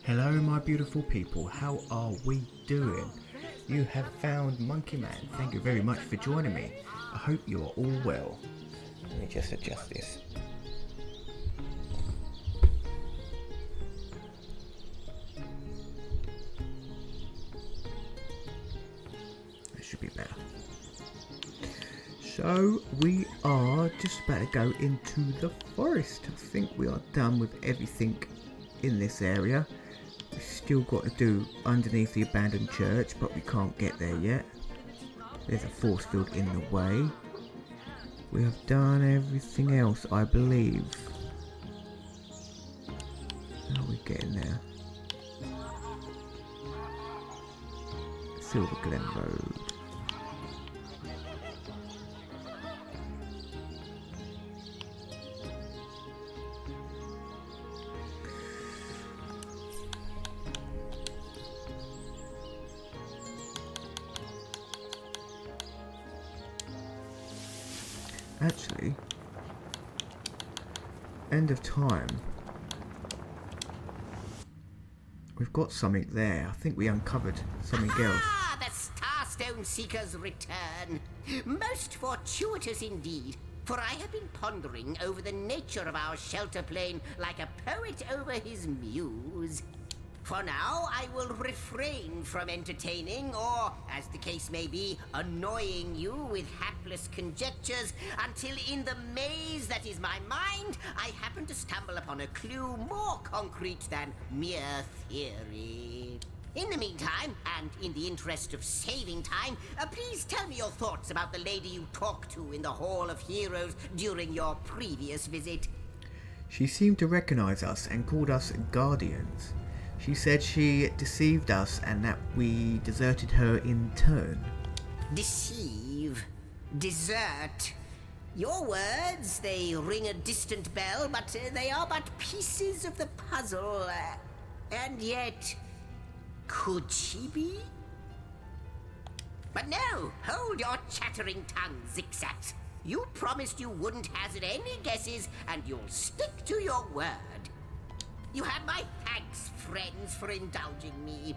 Hello my beautiful people, how are we doing? You have found Monkey Man. Thank you very much for joining me. I hope you are all well. Let me just adjust this. It should be better. So we are just about to go into the forest. I think we are done with everything in this area. We've still got to do underneath the abandoned church, but we can't get there yet. There's a force field in the way. We have done everything else, I believe. How are we getting there? Silver Glen Road. Actually, end of time. We've got something there. I think we uncovered something else. Ah, the Starstone Seekers return. Most fortuitous indeed, for I have been pondering over the nature of our shelter plane like a poet over his muse. For now, I will refrain from entertaining, or, as the case may be, annoying you with hapless conjectures, until in the maze that is my mind, I happen to stumble upon a clue more concrete than mere theory. In the meantime, and in the interest of saving time, please tell me your thoughts about the lady you talked to in the Hall of Heroes during your previous visit. She seemed to recognize us and called us guardians. She said she deceived us and that we deserted her in turn. Deceive. Desert. Your words, they ring a distant bell, but they are but pieces of the puzzle. And yet, could she be? But no, hold your chattering tongue, Zigzags. You promised you wouldn't hazard any guesses, and you'll stick to your word. You had my thanks, friends, for indulging me.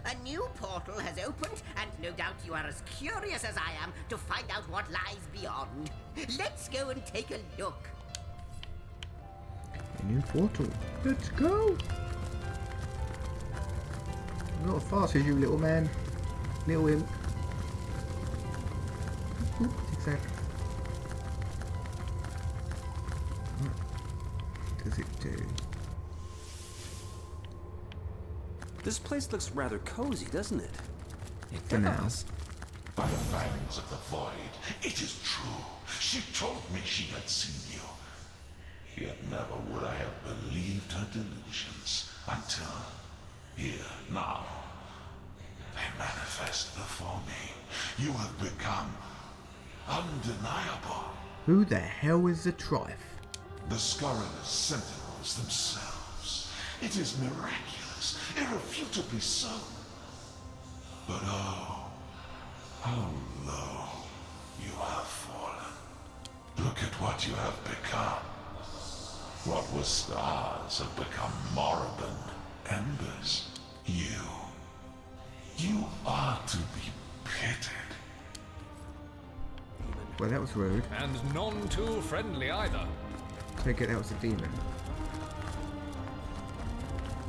A new portal has opened, and no doubt you are as curious as I am to find out what lies beyond. Let's go and take a look. A new portal. Let's go. Not as fast as you, little man. Little imp. Exactly. What does it do? This place looks rather cozy, doesn't it? It does. By the fangs of the void, it is true. She told me she had seen you. Yet never would I have believed her delusions until here, now. They manifest before me. You have become undeniable. Who the hell is the Trife? The scurrilous sentinels themselves. It is miraculous, irrefutably so. But oh, how low you have fallen. Look at what you have become. What were stars have become moribund embers. You are to be pitied. Well, that was rude. And none too friendly either. Take it, that was a demon.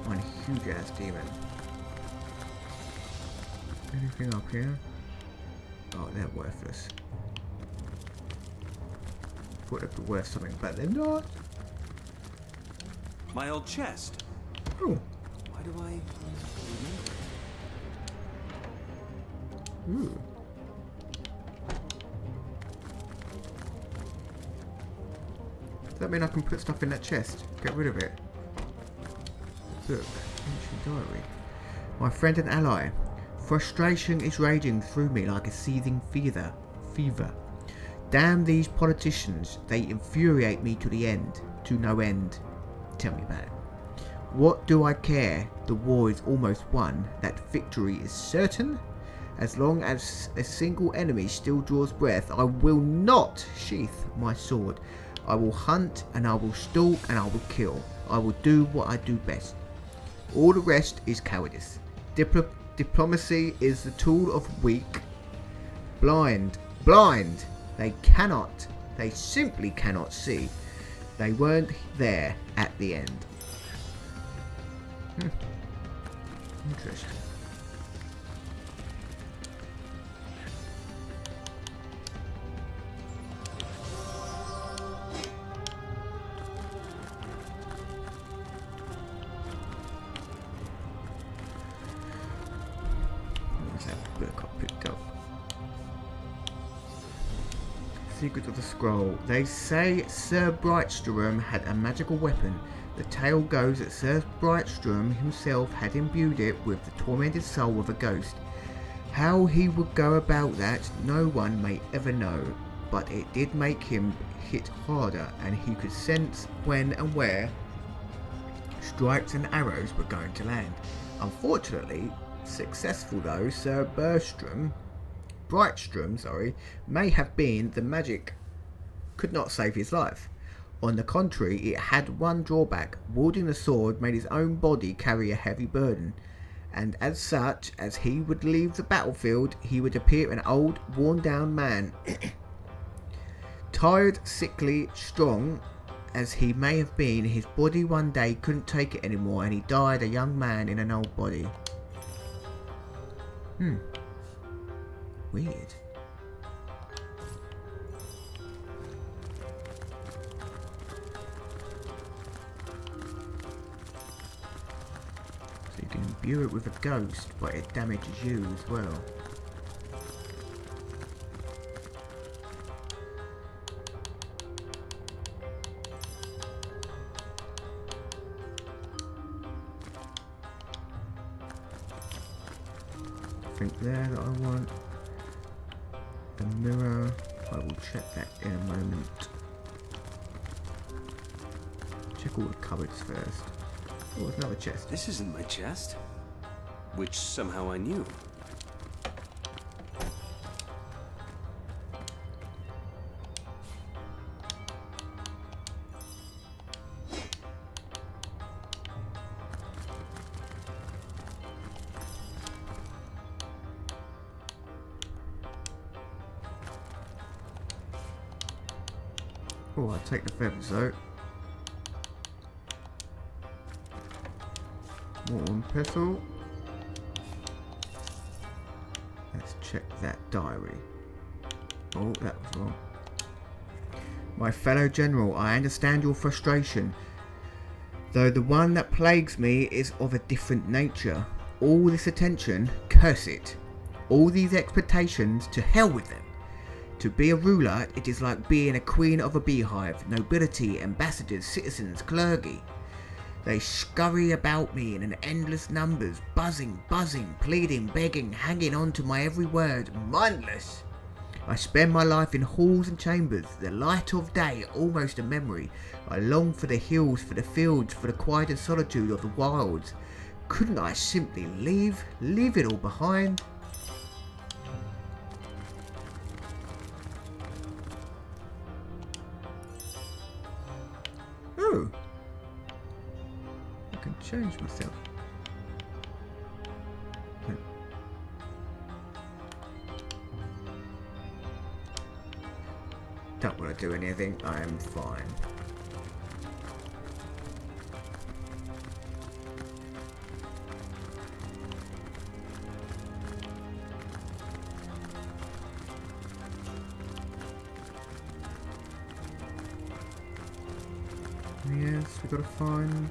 One huge ass demon. Anything up here? Oh, they're worthless. Thought they'd be worth something, but they're not. My old chest. Oh. Why do I Ooh. Does that mean I can put stuff in that chest? Get rid of it. Look, ancient diary. My friend and ally. Frustration is raging through me like a seething fever. Damn these politicians. They infuriate me to the end. To no end. Tell me about it. What do I care? The war is almost won. That victory is certain. As long as a single enemy still draws breath, I will not sheath my sword. I will hunt and I will stalk and I will kill. I will do what I do best. All the rest is cowardice. Diplomacy is the tool of weak. Blind. They simply cannot see. They weren't there at the end. Interesting. What's that book I picked up? Secret of the Scroll. They say Sir Brightstrom had a magical weapon. The tale goes that Sir Brightstrom himself had imbued it with the tormented soul of a ghost. How he would go about that, no one may ever know, but it did make him hit harder, and he could sense when and where strikes and arrows were going to land. Unfortunately, successful though Sir Brightstrom, may have been, the magic could not save his life. On the contrary, it had one drawback. Wielding the sword made his own body carry a heavy burden, and as such, as he would leave the battlefield, he would appear an old, worn-down man. Tired, sickly, strong as he may have been, his body one day couldn't take it anymore, and he died a young man in an old body. Weird. So you can imbue it with a ghost, but it damages you as well. Think there that I want. The mirror, I will check that in a moment. Check all the cupboards first. Oh, there's another chest. This isn't my chest, which somehow I knew. Oh, I'll take the feathers though. One petal. Let's check that diary. Oh, that was wrong. My fellow general, I understand your frustration, though the one that plagues me is of a different nature. All this attention, curse it. All these expectations, to hell with them. To be a ruler, it is like being a queen of a beehive. Nobility, ambassadors, citizens, clergy. They scurry about me in endless numbers, buzzing, pleading, begging, hanging on to my every word, mindless. I spend my life in halls and chambers, the light of day almost a memory. I long for the hills, for the fields, for the quiet and solitude of the wilds. Couldn't I simply leave it all behind? Oh, I can change myself. Don't want to do anything, I am fine. Yes, we gotta find.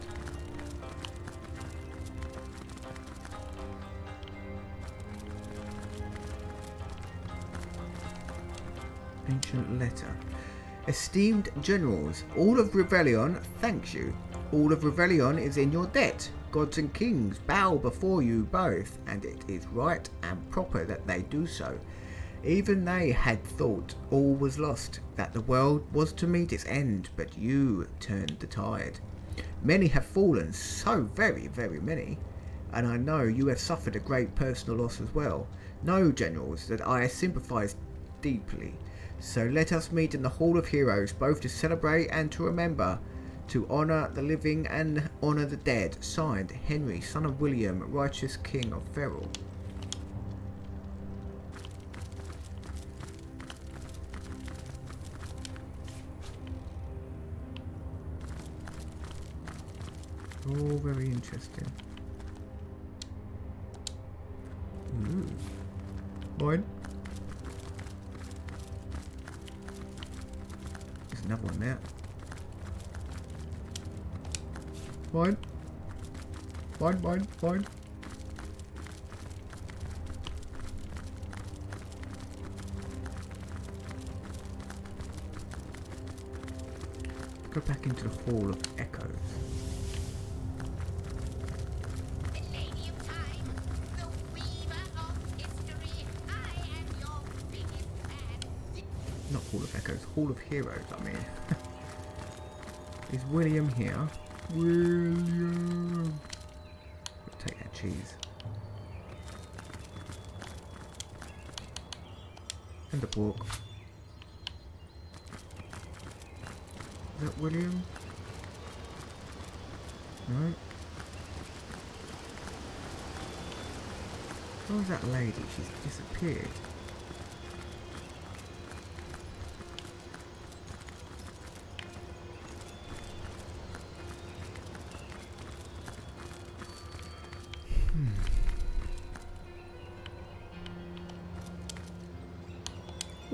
Ancient letter. Esteemed generals, all of Revelion thanks you. All of Revelion is in your debt. Gods and kings bow before you both, and it is right and proper that they do so. Even they had thought all was lost, that the world was to meet its end, but you turned the tide. Many have fallen, so very, very many, and I know you have suffered a great personal loss as well. Know, generals, that I sympathise deeply. So let us meet in the Hall of Heroes, both to celebrate and to remember. to honour the living and honour the dead. Signed, Henry, son of William, righteous king of Ferrol. All very interesting. Mine. There's another one there. Mine. Mine. Go back into the Hall of Echoes. The Lady of Time, the weaver of history. I am your biggest fan. Not Hall of Echoes, Hall of Heroes, I mean. Is William here? William! Take that cheese. And the pork. Is that William? No. Where's that lady? She's disappeared.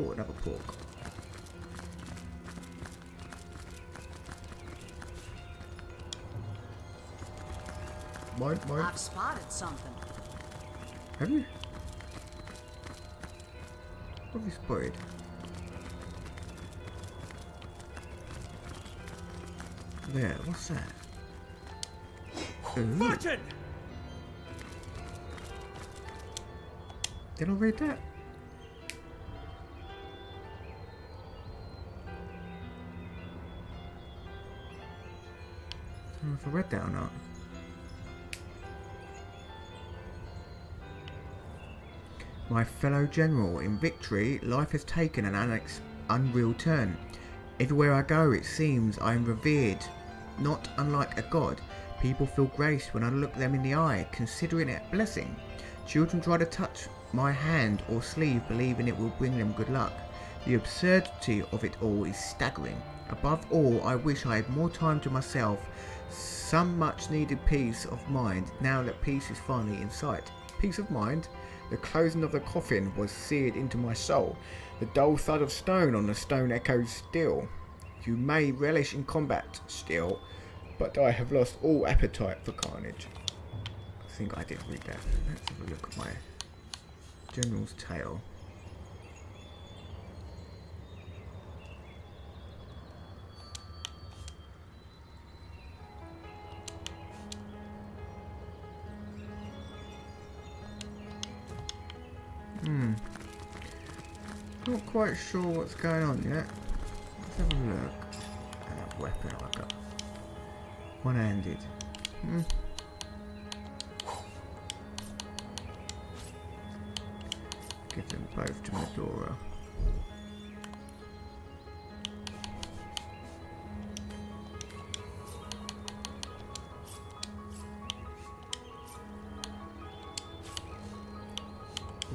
Oh, another pork. Mine. I've spotted something. Have you? What have you spotted? There, what's that? Fortune! Did I read that? I don't know if I read that or not. My fellow general, in victory, life has taken an unreal turn. Everywhere I go, it seems I am revered, not unlike a god. People feel grace when I look them in the eye, considering it a blessing. Children try to touch my hand or sleeve, believing it will bring them good luck. The absurdity of it all is staggering. Above all, I wish I had more time to myself, some much needed peace of mind, now that peace is finally in sight. Peace of mind? The closing of the coffin was seared into my soul. The dull thud of stone on the stone echoes still. You may relish in combat still, but I have lost all appetite for carnage. I think I did read that. Let's have a look at my general's tale. Not quite sure what's going on yet. Let's have a look at that weapon I got. One-handed. Give them both to Medora.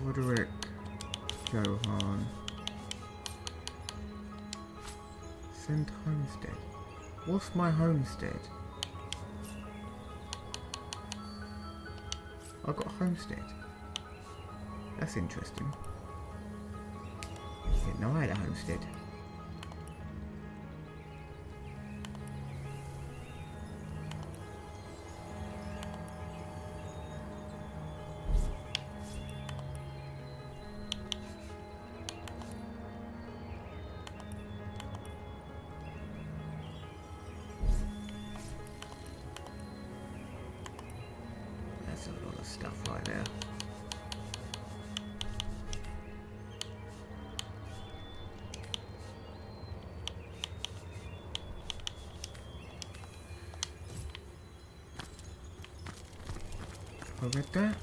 Roderick, Johan. Send homestead. What's my homestead? I got homestead. That's interesting. Didn't know I had a homestead. That's a lot of stuff right there. I read that.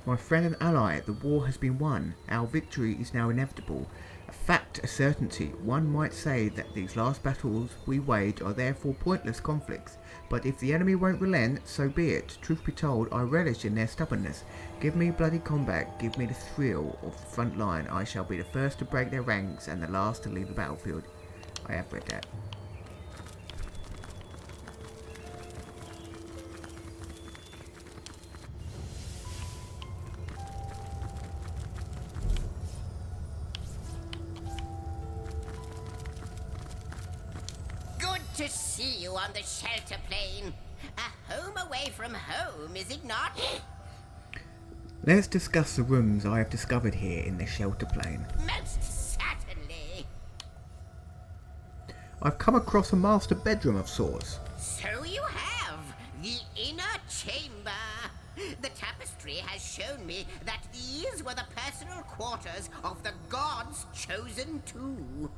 My friend and ally, the war has been won. Our victory is now inevitable. A fact lacked a certainty. One might say that these last battles we wage are therefore pointless conflicts. But if the enemy won't relent, so be it. Truth be told, I relish in their stubbornness. Give me bloody combat, give me the thrill of the front line. I shall be the first to break their ranks and the last to leave the battlefield. I have read that. To see you on the shelter plane. A home away from home, is it not? Let's discuss the rooms I have discovered here in the shelter plane. Most certainly. I've come across a master bedroom of sorts. So you have. The inner chamber. The tapestry has shown me that these were the personal quarters of the gods chosen two.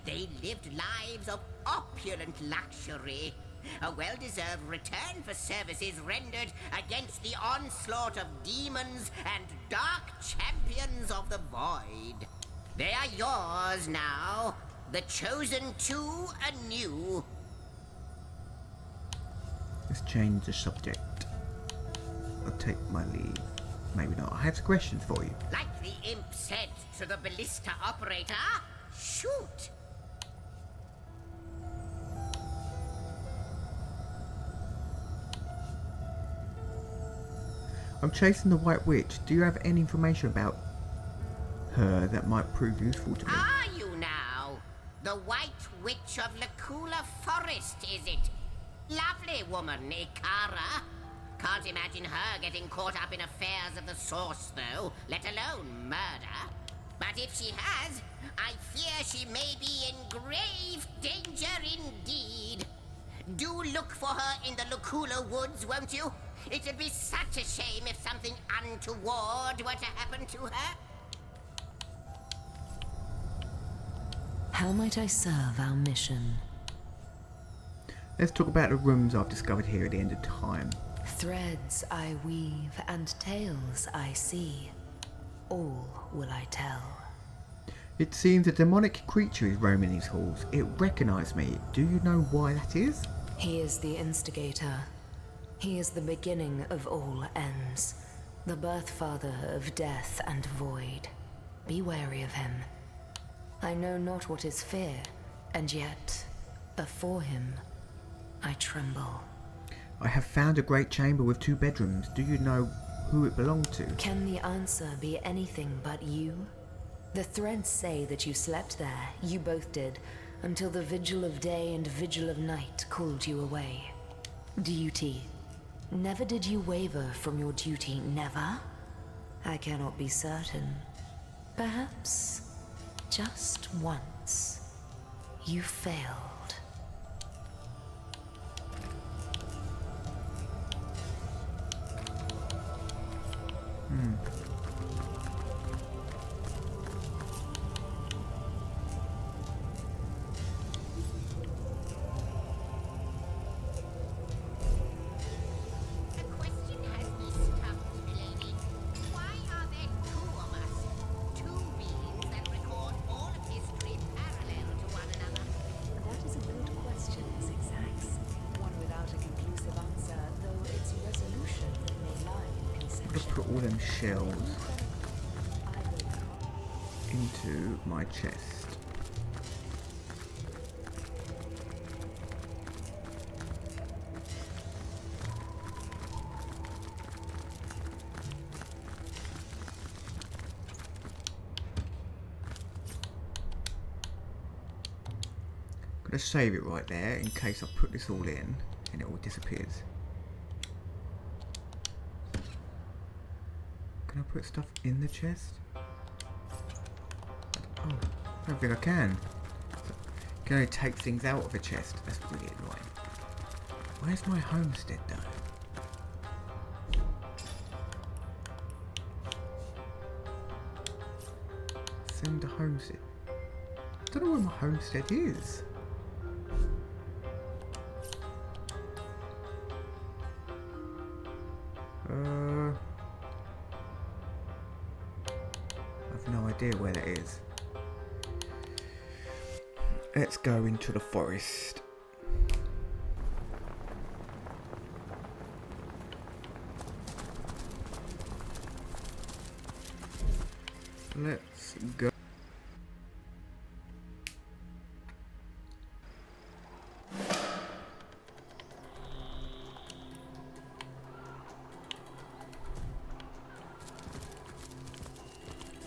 They lived lives of opulent luxury, a well-deserved return for services rendered against the onslaught of demons and dark champions of the void. They are yours now, the chosen two anew. Let's change the subject. I'll take my leave. Maybe not. I have some questions for you. Like the imp said to the ballista operator, shoot! I'm chasing the White Witch. Do you have any information about her that might prove useful to me? Are you now? The White Witch of Lacula Forest, is it? Lovely woman, Ikara. Can't imagine her getting caught up in affairs of the Source, though, let alone murder. But if she has, I fear she may be in grave danger indeed. Do look for her in the Lacula woods, won't you? It'd be such a shame if something untoward were to happen to her. How might I serve our mission? Let's talk about the rooms I've discovered here at the end of time. Threads I weave and tales I see. All will I tell. It seems a demonic creature is roaming these halls. It recognized me. Do you know why that is? He is the instigator. He is the beginning of all ends. The birth father of death and void. Be wary of him. I know not what is fear, and yet, before him, I tremble. I have found a great chamber with 2 bedrooms. Do you know who it belonged to? Can the answer be anything but you? The threads say that you slept there, you both did, until the vigil of day and vigil of night called you away. Duty. Never did you waver from your duty, never? I cannot be certain. Perhaps, just once, you failed. The question has me stumped, milady. Why are there 2 of us? 2 beings that record all of history parallel to one another. That is a good question, Zigzags. One without a conclusive answer, though its resolution may lie in I've got to conception. put all them shells into my chest. I'm going to save it right there in case I put this all in and it all disappears. Can I put stuff in the chest? Oh, I don't think I can. I can only take things out of a chest. That's really annoying. Where's my homestead though? Send a homestead. I don't know where my homestead is. I have no idea where that is. Let's go into the forest. Let's go.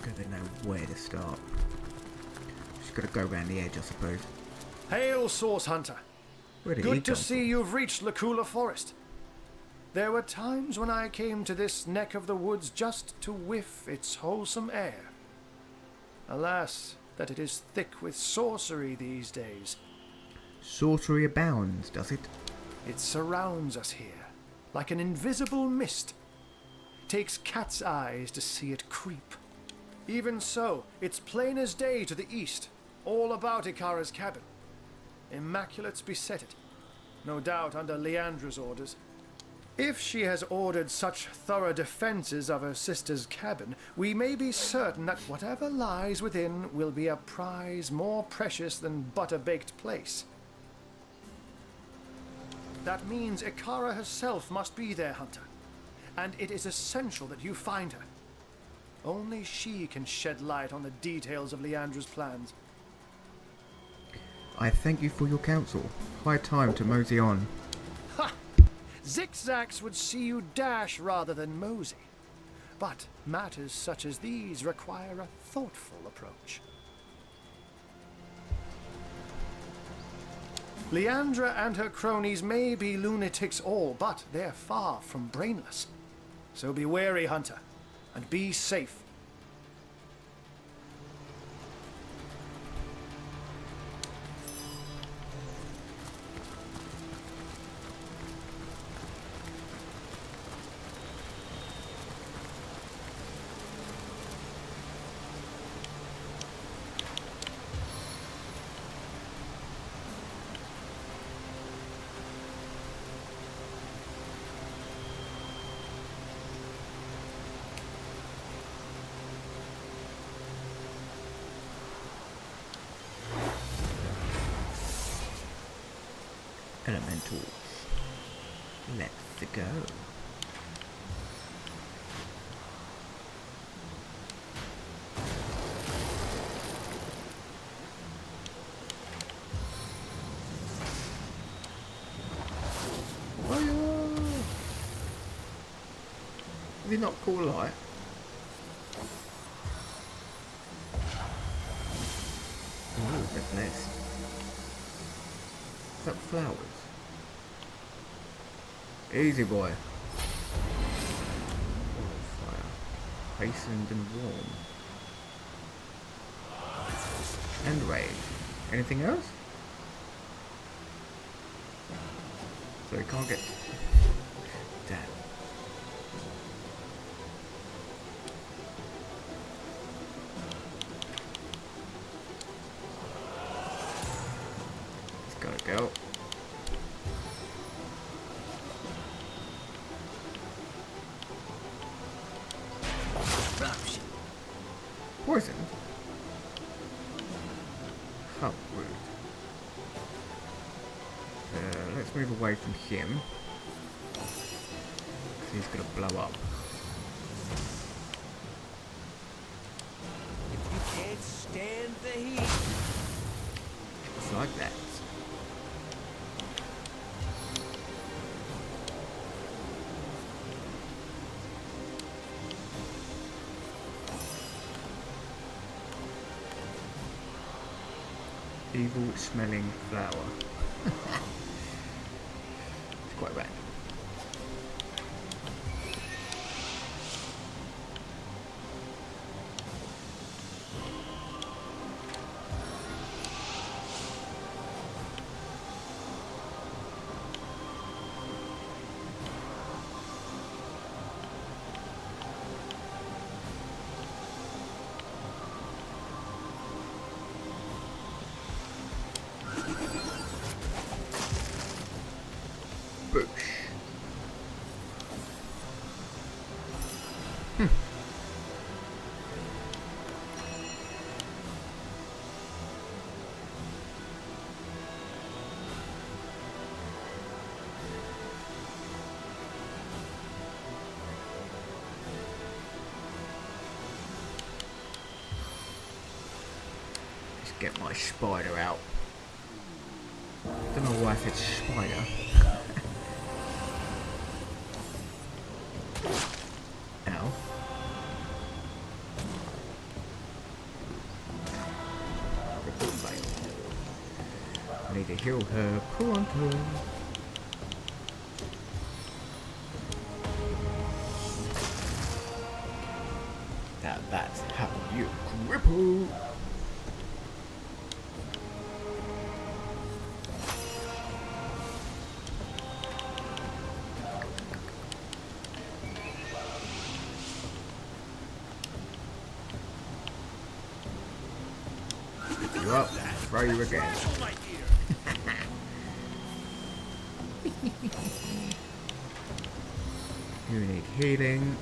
Gotta know where to start. Just gotta go around the edge, I suppose. Hail, Source Hunter. Where did he Good to come see you've reached Lacula Forest. There were times when I came to this neck of the woods just to whiff its wholesome air. Alas, that it is thick with sorcery these days. Sorcery abounds, does it? It surrounds us here, like an invisible mist. It takes cat's eyes to see it creep. Even so, it's plain as day to the east, all about Ikara's cabin. Immaculates beset it, no doubt under Leandra's orders. If she has ordered such thorough defenses of her sister's cabin, we may be certain that whatever lies within will be a prize more precious than butter-baked plaice. That means Ikara herself must be there, Hunter, and it is essential that you find her. Only she can shed light on the details of Leandra's plans. I thank you for your counsel. High time to mosey on. Ha! Zigzags would see you dash rather than mosey. But matters such as these require a thoughtful approach. Leandra and her cronies may be lunatics all, but they're far from brainless. So be wary, Hunter, and be safe. Elementals. Let's go. Is he not cool light? Oh, that nest. Is that flowers? Easy boy. Fire. Hastened and warm. And rage. Anything else? So we can't get... Damn. It's gotta go. Poison? How rude. Let's move away from him. 'Cause he's gonna blow up. If you can't stand the heat. It's like that. Evil smelling flower. It's quite bad. Boosh. get my spider out. Don't know why I said spider. Ow. I need to heal her pronto. Now that's how you cripple. You up, throw you again. You need healing.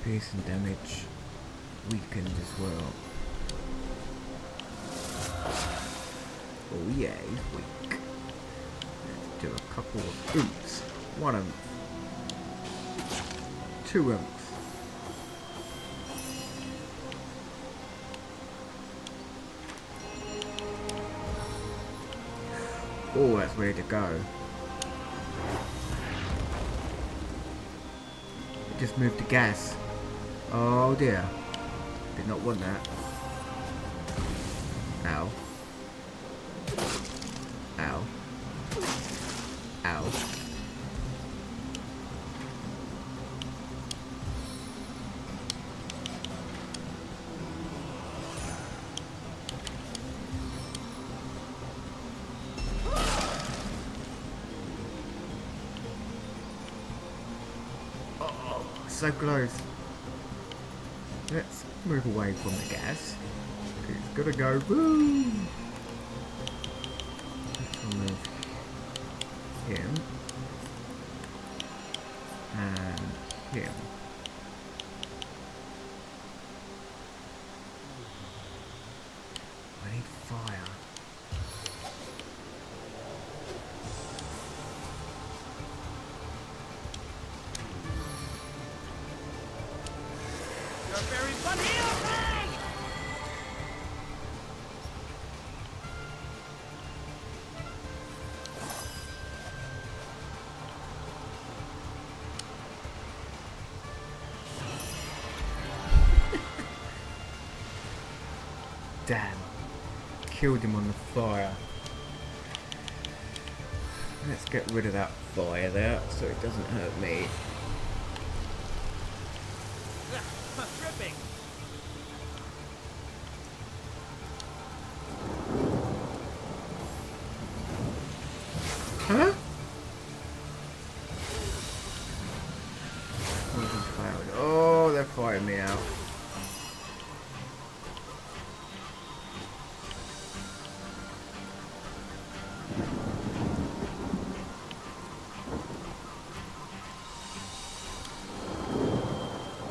Piercing damage weakened as well. Oh yeah, he's weak. Let's do a couple of oops. 1 oomph. 2 oomph. Oh, that's ready to go. It just moved to gas. Oh dear. Did not want that. Ow. Ow. Ow. Oh, so close. Let's move away from the gas. It's gotta go. Woo! Let's remove him and him. I need fire. You're very funny. Damn. Killed him on the fire. Let's get rid of that fire there so it doesn't hurt me. Tripping. Huh? Poison's failed. Oh, they're fighting me out.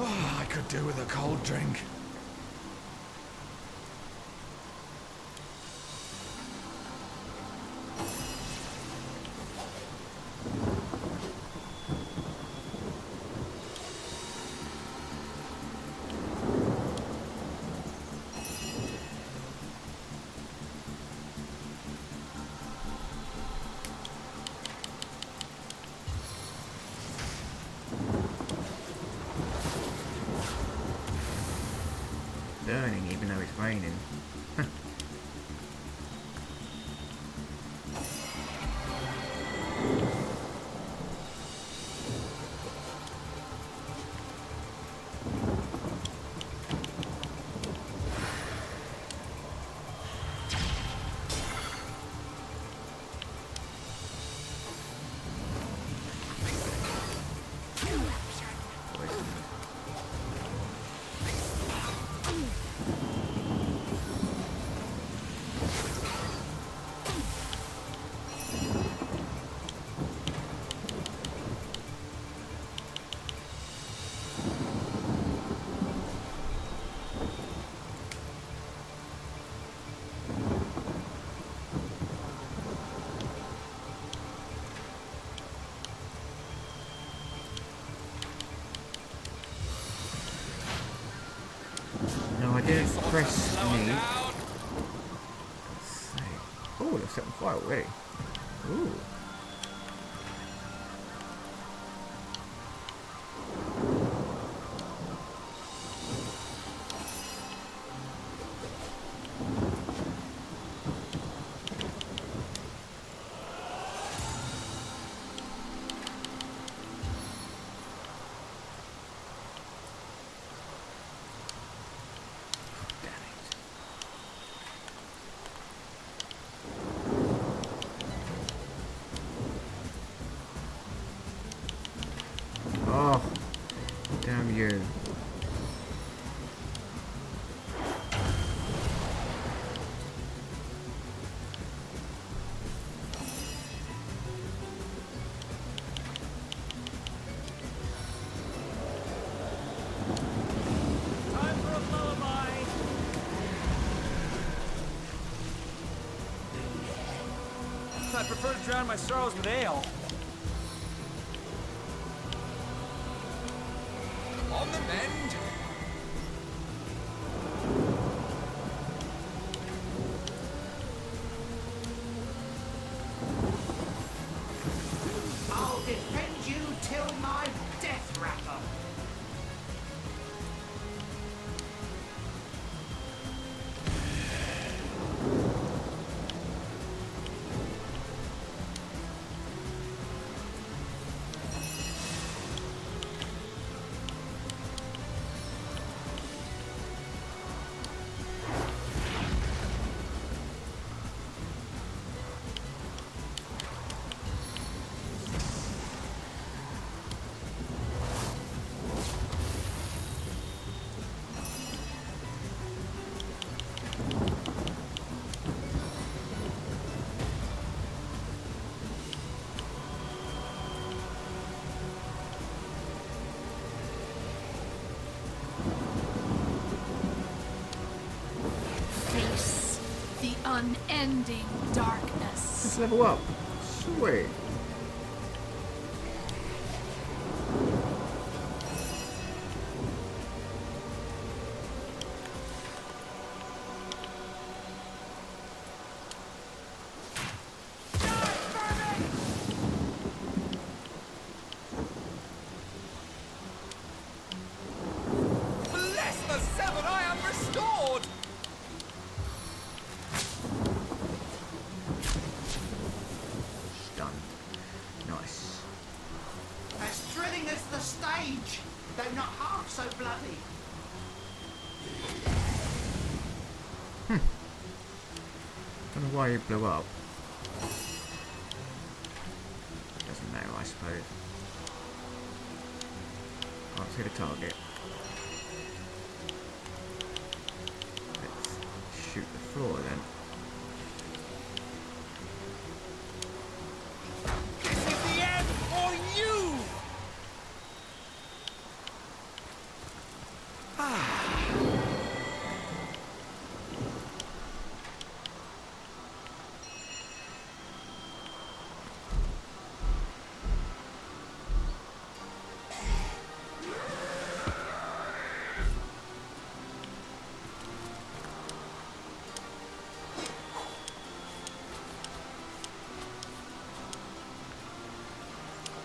Oh, I could do with a cold drink. Burning even though it's raining. Poison. press Slow on me. down. Oh, they're set on fire already. Ooh. Oh, damn you. Time for a lullaby. I prefer to drown my sorrows with ale. On the mend. I'll defend you till my death rattle. Face the unending darkness. Let's level up. Sweet. Bless the seven, I am restored. Done. Nice. As thrilling as the stage, though not half so bloody. Don't know why he blew up. Doesn't matter, I suppose. Can't see the target. Let's shoot the floor then. This is the end for you!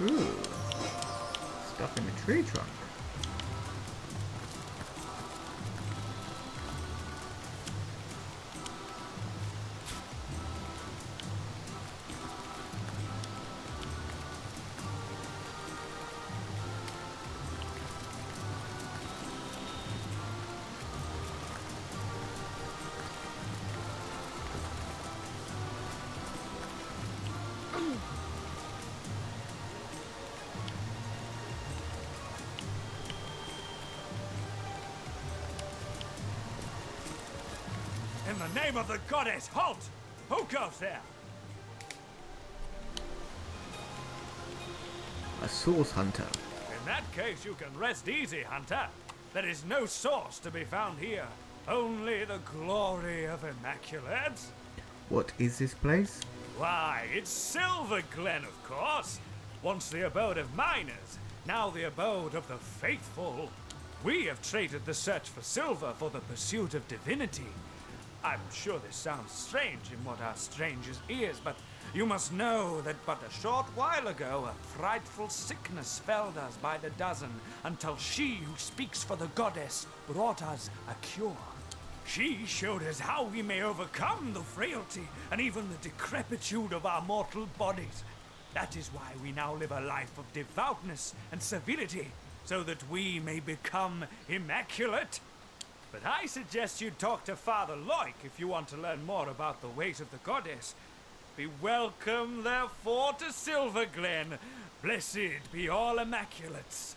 Ooh. Stuff in the tree trunk. In the name of the goddess, halt! Who goes there? A source hunter. In that case, you can rest easy, Hunter. There is no source to be found here. Only the glory of Immaculate. What is this place? Why, it's Silver Glen, of course. Once the abode of miners, now the abode of the faithful. We have traded the search for silver for the pursuit of divinity. I'm sure this sounds strange in what are strangers' ears, but you must know that but a short while ago a frightful sickness felled us by the dozen, until she who speaks for the goddess brought us a cure. She showed us how we may overcome the frailty and even the decrepitude of our mortal bodies. That is why we now live a life of devoutness and civility, so that we may become immaculate. But I suggest you talk to Father Loic if you want to learn more about the ways of the goddess. Be welcome, therefore, to Silver Glen. Blessed be all immaculates.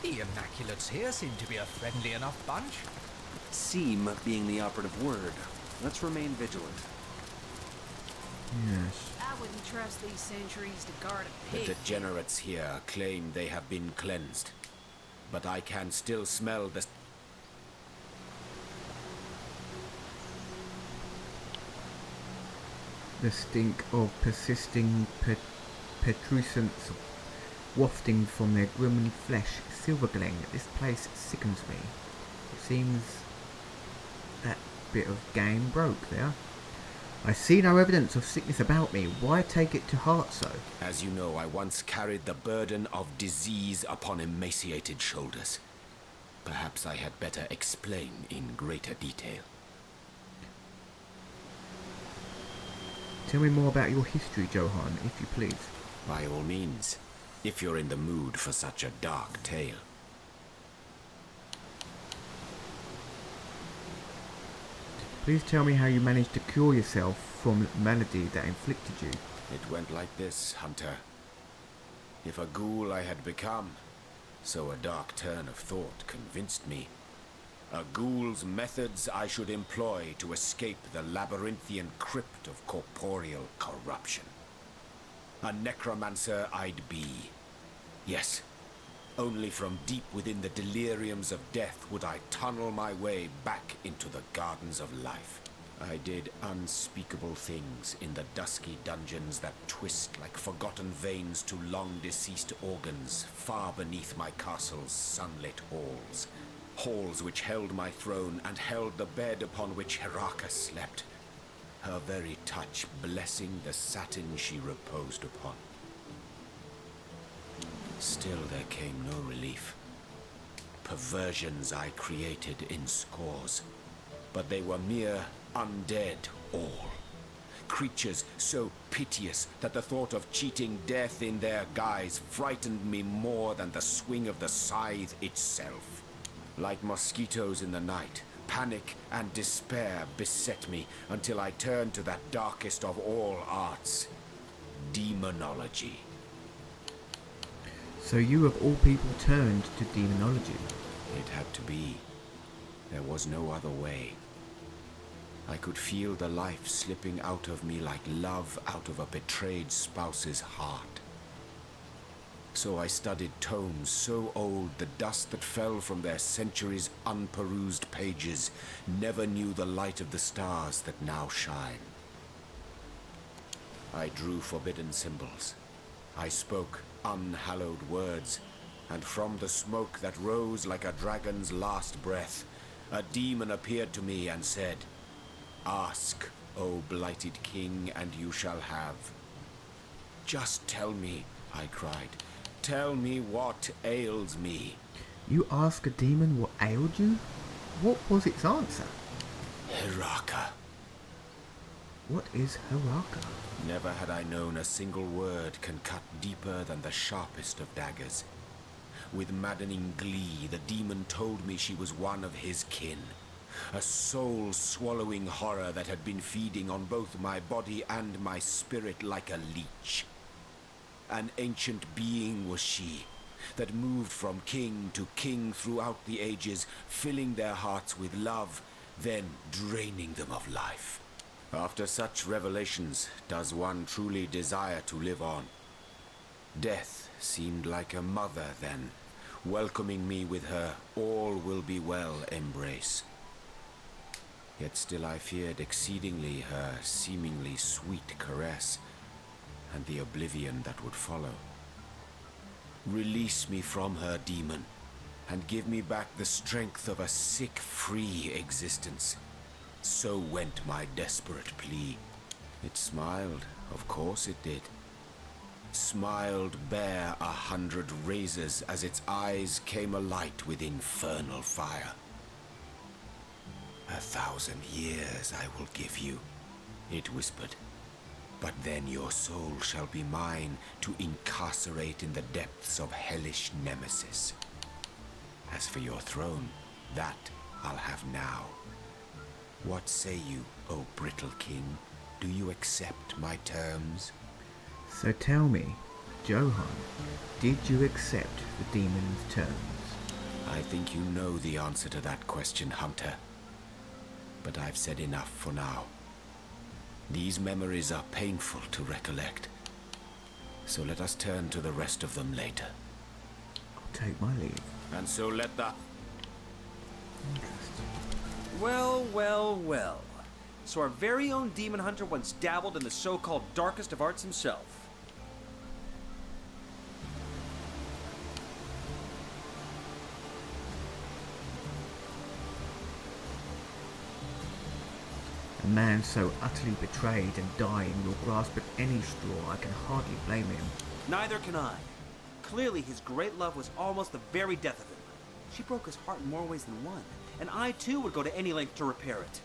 The Immaculates here seem to be a friendly enough bunch. Seem being the operative word. Let's remain vigilant. Yes. I wouldn't trust these centuries to guard a The pig. degenerates here claim they have been cleansed, but I can still smell the... The stink of persisting petruscence wafting from their grimly flesh. Silverglen, this place sickens me. It seems that bit of game broke there. I see no evidence of sickness about me. Why take it to heart so? As you know, I once carried the burden of disease upon emaciated shoulders. Perhaps I had better explain in greater detail. Tell me more about your history, Johann, if you please. By all means, if you're in the mood for such a dark tale. Please tell me how you managed to cure yourself from the malady that inflicted you. It went like this, Hunter. If a ghoul I had become, so a dark turn of thought convinced me. A ghoul's methods I should employ to escape the labyrinthian crypt of corporeal corruption. A necromancer I'd be. Yes, only from deep within the deliriums of death would I tunnel my way back into the gardens of life. I did unspeakable things in the dusky dungeons that twist like forgotten veins to long-deceased organs far beneath my castle's sunlit halls. Halls which held my throne and held the bed upon which Heraka slept, her very touch blessing the satin she reposed upon. Still there came no relief. Perversions I created in scores, but they were mere undead all. Creatures so piteous that the thought of cheating death in their guise frightened me more than the swing of the scythe itself. Like mosquitoes in the night, panic and despair beset me until I turned to that darkest of all arts, demonology. So you of all people turned to demonology. It had to be. There was no other way. I could feel the life slipping out of me like love out of a betrayed spouse's heart. So I studied tomes so old the dust that fell from their centuries' unperused pages never knew the light of the stars that now shine. I drew forbidden symbols. I spoke unhallowed words, and from the smoke that rose like a dragon's last breath, a demon appeared to me and said, "Ask, O blighted king, and you shall have." "Just tell me," I cried. "Tell me what ails me." You ask a demon what ailed you? What was its answer? Heraka. What is Heraka? Never had I known a single word can cut deeper than the sharpest of daggers. With maddening glee, the demon told me she was one of his kin. A soul-swallowing horror that had been feeding on both my body and my spirit like a leech. An ancient being was she, that moved from king to king throughout the ages, filling their hearts with love, then draining them of life. After such revelations, does one truly desire to live on? Death seemed like a mother then, welcoming me with her all will be well embrace. Yet still I feared exceedingly her seemingly sweet caress. and the oblivion that would follow. Release me from her, demon, and give me back the strength of a sick, free existence. So went my desperate plea. It smiled, of course it did. Smiled bare 100 razors as its eyes came alight with infernal fire. 1,000 years I will give you, it whispered. But then your soul shall be mine to incarcerate in the depths of hellish nemesis. As for your throne, that I'll have now. What say you, O brittle king? Do you accept my terms? So tell me, Johann, did you accept the demon's terms? I think you know the answer to that question, Hunter. But I've said enough for now. These memories are painful to recollect. So let us turn to the rest of them later. I'll take my leave. And so let the... Interesting. Well, well, well. So our very own demon hunter once dabbled in the so-called darkest of arts himself. A man so utterly betrayed and dying will grasp at any straw. I can hardly blame him. Neither can I. Clearly his great love was almost the very death of him. She broke his heart in more ways than one, and I too would go to any length to repair it.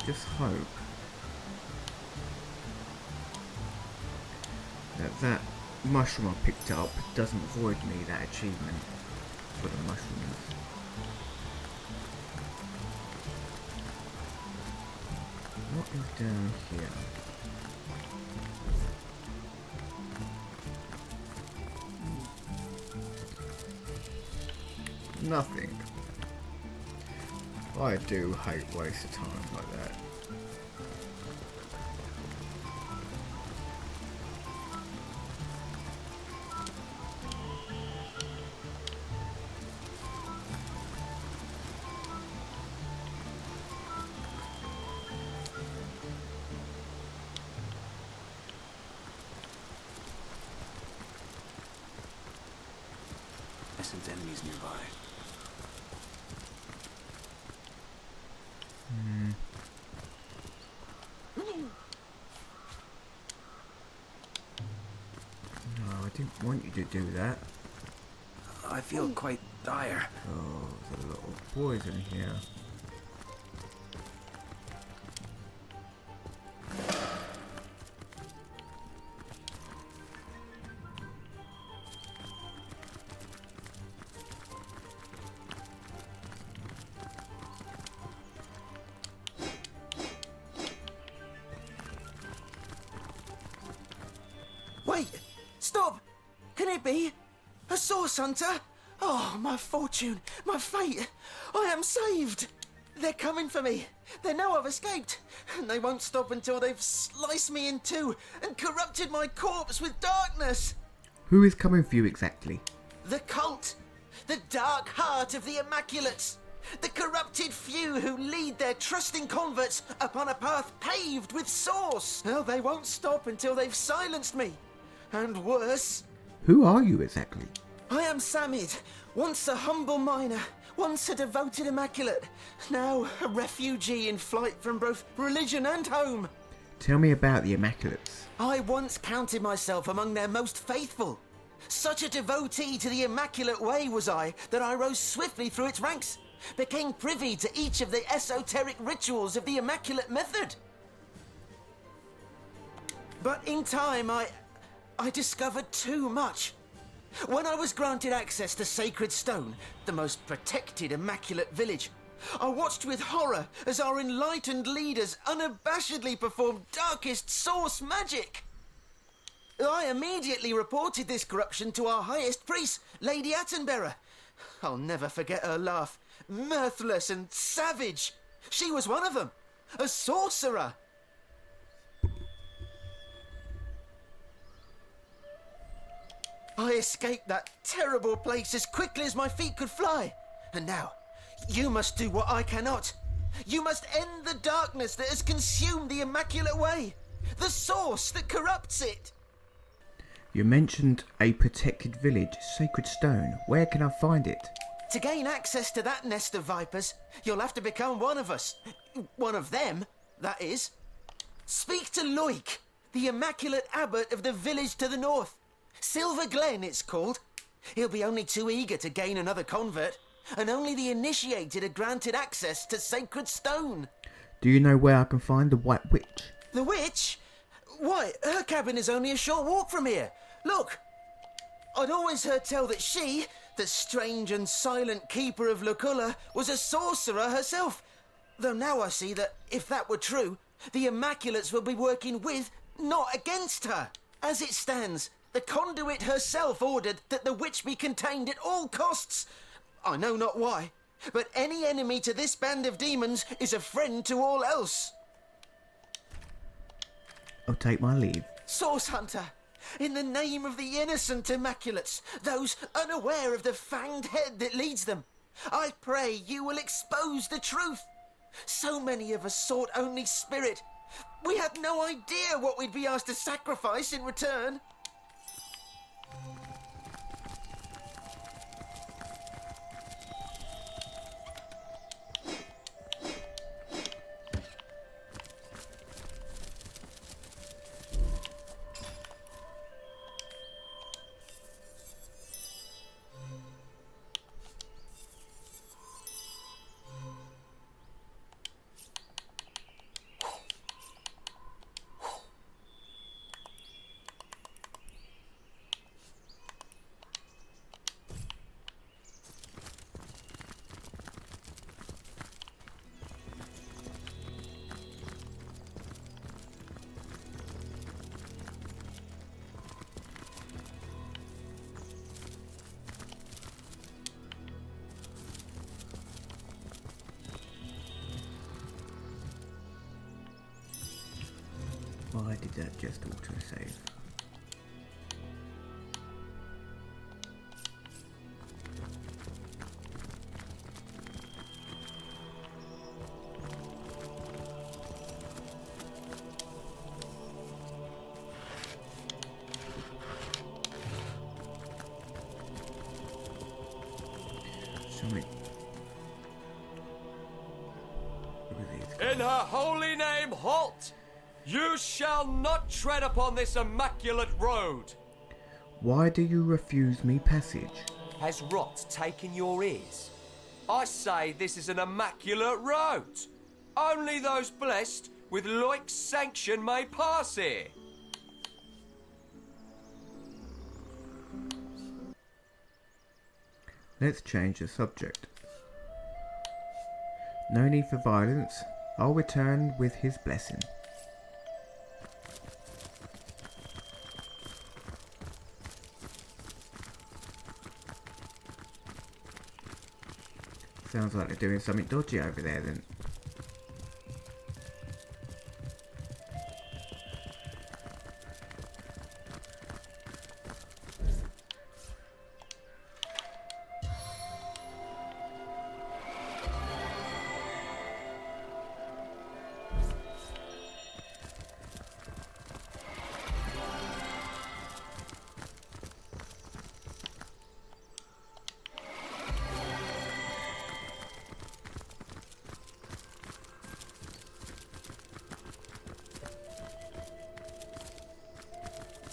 Just hope that mushroom I picked up doesn't void me that achievement for the mushrooms. What is down here? Nothing. I do hate waste of time like that. I sense enemies nearby. No, I didn't want you to do that. I feel quite dire. Oh, there's a lot of poison here. Wait! Stop! Can it be? A source hunter? Oh, my fortune, my fate! I am saved! They're coming for me. They know I've escaped. And they won't stop until they've sliced me in two and corrupted my corpse with darkness. Who is coming for you exactly? The cult. The dark heart of the Immaculates. The corrupted few who lead their trusting converts upon a path paved with source. Well, they won't stop until they've silenced me. And worse. Who are you exactly? I am Samid, once a humble miner, once a devoted Immaculate, now a refugee in flight from both religion and home. Tell me about the Immaculates. I once counted myself among their most faithful. Such a devotee to the Immaculate Way was I that I rose swiftly through its ranks, became privy to each of the esoteric rituals of the Immaculate Method. But in time, I discovered too much. When I was granted access to Sacred Stone, the most protected Immaculate village, I watched with horror as our enlightened leaders unabashedly performed darkest source magic. I immediately reported this corruption to our highest priest, Lady Attenbearer. I'll never forget her laugh, mirthless and savage. She was one of them, a sorcerer. I escaped that terrible place as quickly as my feet could fly. And now, you must do what I cannot. You must end the darkness that has consumed the Immaculate Way, the source that corrupts it. You mentioned a protected village, Sacred Stone. Where can I find it? To gain access to that nest of vipers, you'll have to become one of us. One of them, that is. Speak to Loic, the Immaculate Abbot of the village to the north. Silver Glen, it's called. He'll be only too eager to gain another convert, and only the initiated are granted access to Sacred Stone. Do you know where I can find the White Witch? The witch? Why, her cabin is only a short walk from here. Look, I'd always heard tell that she, the strange and silent keeper of Luculla, was a sorcerer herself. Though now I see that, if that were true, the Immaculates will be working with, not against her. As it stands, the conduit herself ordered that the witch be contained at all costs. I know not why, but any enemy to this band of demons is a friend to all else. I'll take my leave. Source Hunter, in the name of the innocent Immaculates, those unaware of the fanged head that leads them, I pray you will expose the truth. So many of us sought only spirit. We had no idea what we'd be asked to sacrifice in return. Why did that just auto-save? Something. In her holy name, halt! You shall not tread upon this immaculate road. Why do you refuse me passage? Has rot taken your ears? I say this is an immaculate road. Only those blessed with Loic's sanction may pass here. Let's change the subject. No need for violence. I'll return with his blessing. Sounds like they're doing something dodgy over there then.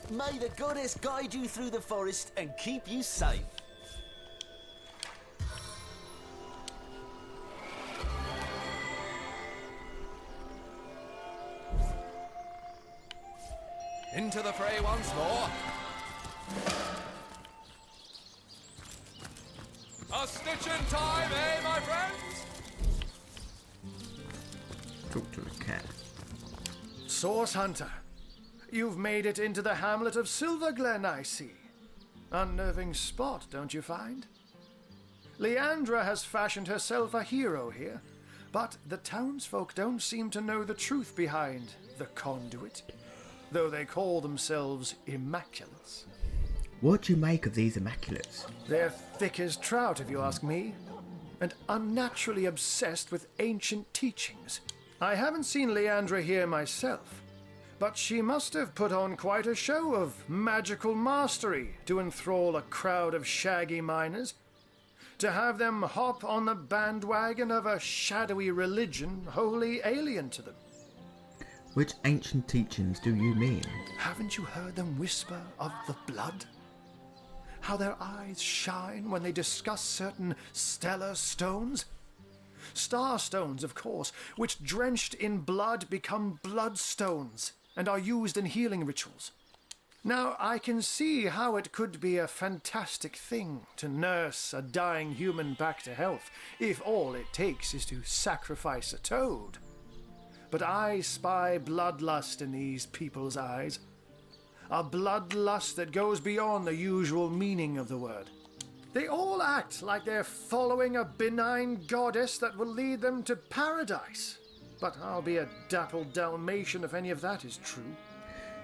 May the goddess guide you through the forest and keep you safe. Into the fray once more. A stitch in time, eh, my friends? Talk to the cat. Source Hunter, you've made it into the hamlet of Silver Glen, I see. Unnerving spot, don't you find? Leandra has fashioned herself a hero here, but the townsfolk don't seem to know the truth behind the conduit, though they call themselves Immaculates. What do you make of these Immaculates? They're thick as trout, if you ask me, and unnaturally obsessed with ancient teachings. I haven't seen Leandra here myself, but she must have put on quite a show of magical mastery to enthrall a crowd of shaggy miners. To have them hop on the bandwagon of a shadowy religion wholly alien to them. Which ancient teachings do you mean? Haven't you heard them whisper of the blood? How their eyes shine when they discuss certain stellar stones? Star stones, of course, which drenched in blood become bloodstones and are used in healing rituals. Now, I can see how it could be a fantastic thing to nurse a dying human back to health, if all it takes is to sacrifice a toad. But I spy bloodlust in these people's eyes. A bloodlust that goes beyond the usual meaning of the word. They all act like they're following a benign goddess that will lead them to paradise. But I'll be a dappled Dalmatian if any of that is true.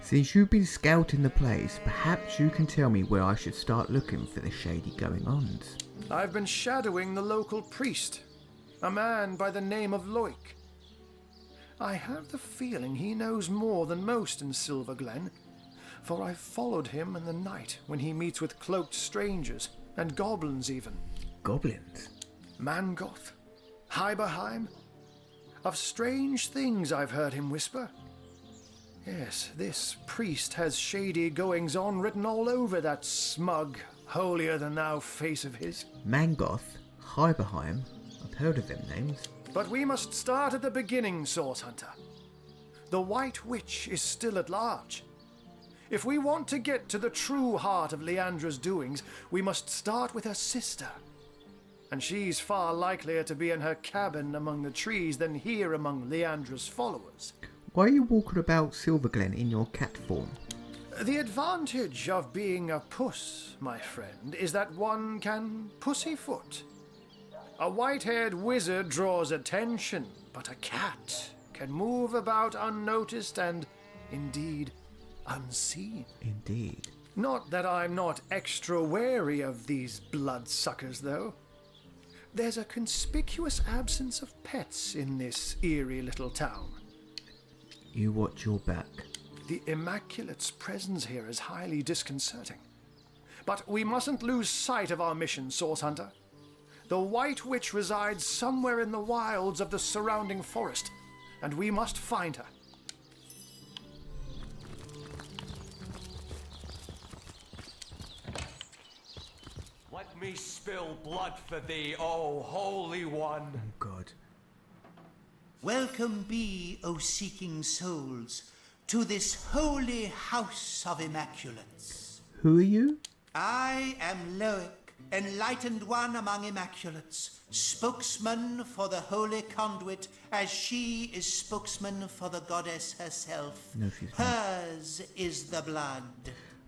Since you've been scouting the place, perhaps you can tell me where I should start looking for the shady going-ons. I've been shadowing the local priest, a man by the name of Loic. I have the feeling he knows more than most in Silver Glen, for I've followed him in the night when he meets with cloaked strangers, and goblins even. Goblins? Mangoth, Hyberheim. Of strange things I've heard him whisper. Yes, this priest has shady goings-on written all over that smug, holier-than-thou face of his. Mangoth, Hyberheim, I've heard of them names. But we must start at the beginning, Source Hunter. The White Witch is still at large. If we want to get to the true heart of Leandra's doings, we must start with her sister. And she's far likelier to be in her cabin among the trees than here among Leandra's followers. Why are you walking about Silverglen in your cat form? The advantage of being a puss, my friend, is that one can pussyfoot. A white-haired wizard draws attention, but a cat can move about unnoticed and, indeed, unseen. Indeed. Not that I'm not extra wary of these bloodsuckers, though. There's a conspicuous absence of pets in this eerie little town. You watch your back. The Immaculate's presence here is highly disconcerting. But we mustn't lose sight of our mission, Source Hunter. The White Witch resides somewhere in the wilds of the surrounding forest, and we must find her. Let me spill blood for thee, O Holy One. Oh, God. Welcome be, O seeking souls, to this holy house of Immaculates. Who are you? I am Loic, enlightened one among Immaculates, spokesman for the holy conduit, as she is spokesman for the goddess herself. No, she's not. Hers is the blood.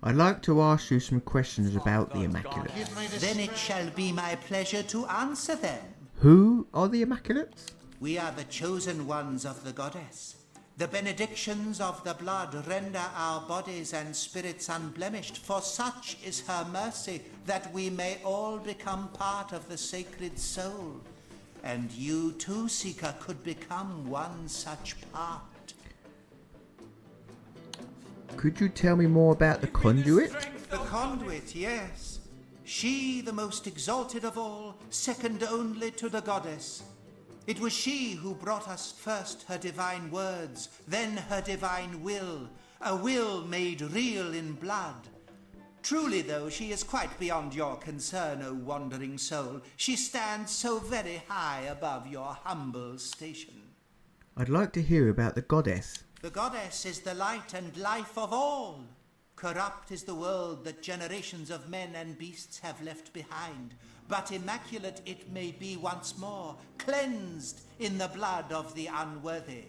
I'd like to ask you some questions about the Immaculates. Then it shall be my pleasure to answer them. Who are the Immaculates? We are the chosen ones of the goddess. The benedictions of the blood render our bodies and spirits unblemished, for such is her mercy, that we may all become part of the sacred soul. And you too, Seeker, could become one such part. Could you tell me more about the conduit? The conduit, yes. She, the most exalted of all, second only to the goddess. It was she who brought us first her divine words, then her divine will, a will made real in blood. Truly, though, she is quite beyond your concern, O wandering soul. She stands so very high above your humble station. I'd like to hear about the goddess. The goddess is the light and life of all. Corrupt is the world that generations of men and beasts have left behind, but immaculate it may be once more, cleansed in the blood of the unworthy.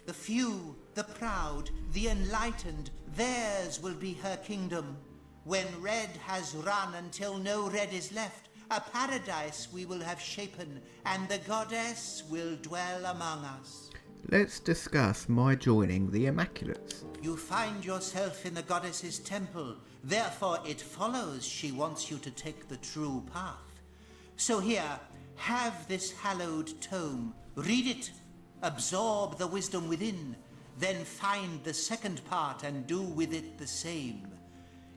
The few, the proud, the enlightened, theirs will be her kingdom. When red has run until no red is left, a paradise we will have shapen, and the goddess will dwell among us. Let's discuss my joining the Immaculates. You find yourself in the goddess's temple. Therefore, it follows she wants you to take the true path. So here, have this hallowed tome. Read it. Absorb the wisdom within. Then find the second part and do with it the same.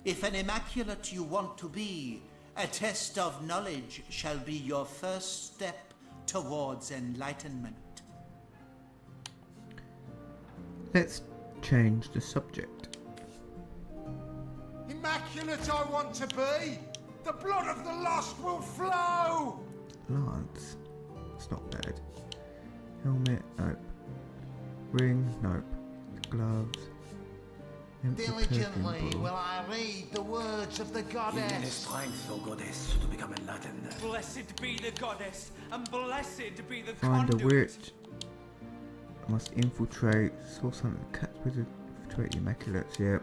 If an Immaculate you want to be, a test of knowledge shall be your first step towards enlightenment. Let's change the subject. Immaculate I want to be! The blood of the lost will flow! Lance. It's not bad. Helmet, nope. Ring, nope. Gloves. Empty Diligently perfume will bottle. I read the words of the goddess. strength, O goddess, to become enlightened. Blessed be the goddess, and blessed be the Find a conduit. witch. Must infiltrate. Saw something. Catch with the infiltrate the Immaculates. Yep.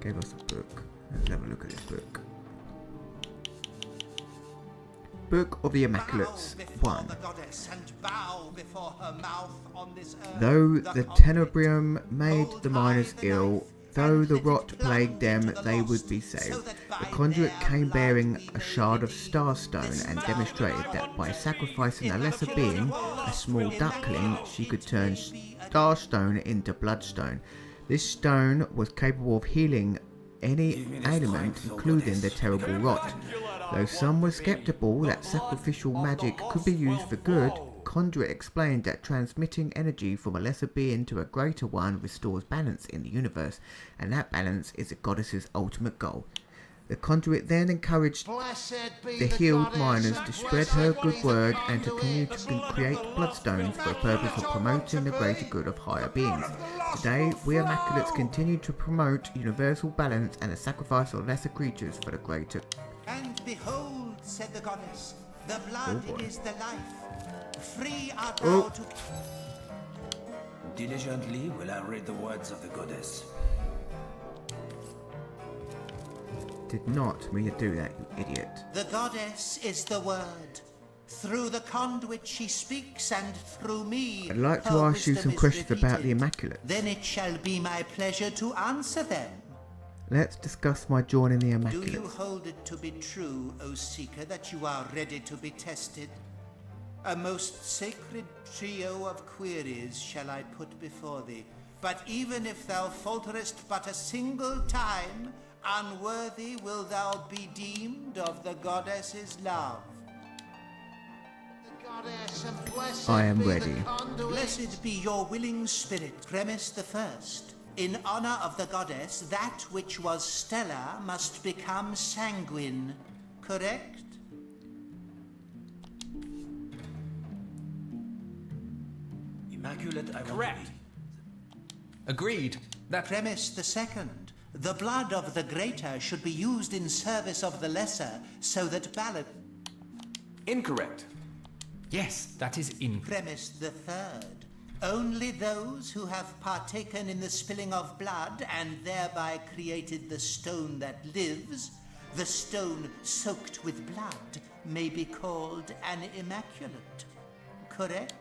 Gave us a book. Let's have a look at this book. Book of the Immaculates 1. The goddess and bow before her mouth on this earth. Though the tenebrium made the miners ill, though the rot plagued them, they would be saved. The conduit came bearing a shard of starstone and demonstrated that by sacrificing a lesser being, a small duckling, she could turn starstone into bloodstone. This stone was capable of healing any ailment, including the terrible rot. Though some were skeptical that sacrificial magic could be used for good, Conduit explained that transmitting energy from a lesser being to a greater one restores balance in the universe, and that balance is a goddess's ultimate goal. The Conduit then encouraged the healed miners to spread her good word and to continue to create bloodstones for the purpose of promoting the greater good of higher beings. Today, we Immaculates continue to promote universal balance and the sacrifice of lesser creatures for the greater. And behold, said the goddess, the blood is the life. Free art thou to... Diligently will I read the words of the goddess. Did not mean to do that, you idiot. The goddess is the word. Through the conduit she speaks, and through me I'd like to her ask you wisdom some is questions about the revealed. Immaculate. Then it shall be my pleasure to answer them. Let's discuss my joining the Do Immaculates. you hold it to be true, O Seeker, that you are ready to be tested? A most sacred trio of queries shall I put before thee. But even if thou falterest but a single time, unworthy will thou be deemed of the goddess's love. The goddess and blessed I am be ready. the conduit. Blessed be your willing spirit. Premise the first. In honor of the goddess, that which was stellar must become sanguine. Correct? Immaculate, I Correct. Agreed. That Premise the second. The blood of the greater should be used in service of the lesser, so that balance... Incorrect. yes, that is in. Premise the third. Only those who have partaken in the spilling of blood and thereby created the stone that lives, the stone soaked with blood, may be called an immaculate. Correct?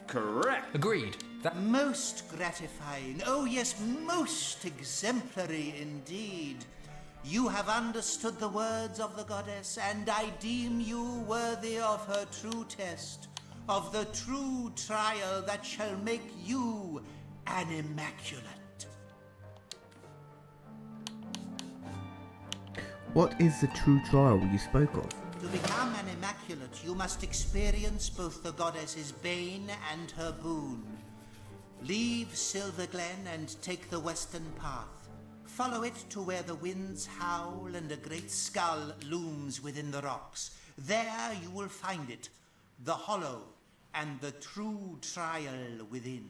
Correct. Agreed. That Most gratifying. Oh, yes, most exemplary indeed. You have understood the words of the goddess, and I deem you worthy of her true test, of the true trial that shall make you an immaculate. What is the true trial you spoke of? To become an immaculate, you must experience both the goddess's bane and her boon. Leave Silver Glen and take the western path. Follow it to where the winds howl and a great skull looms within the rocks. There you will find it, the hollow and the true trial within.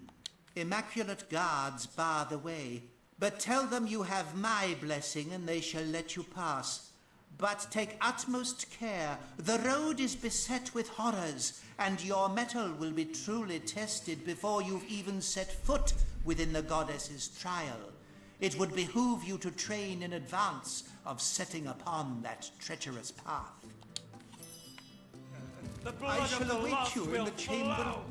Immaculate guards bar the way, but tell them you have my blessing and they shall let you pass. But take utmost care. The road is beset with horrors, and your mettle will be truly tested before you've even set foot within the goddess's trial. It would behoove you to train in advance of setting upon that treacherous path. The blood I of shall the await lost you in will the chamber. flow.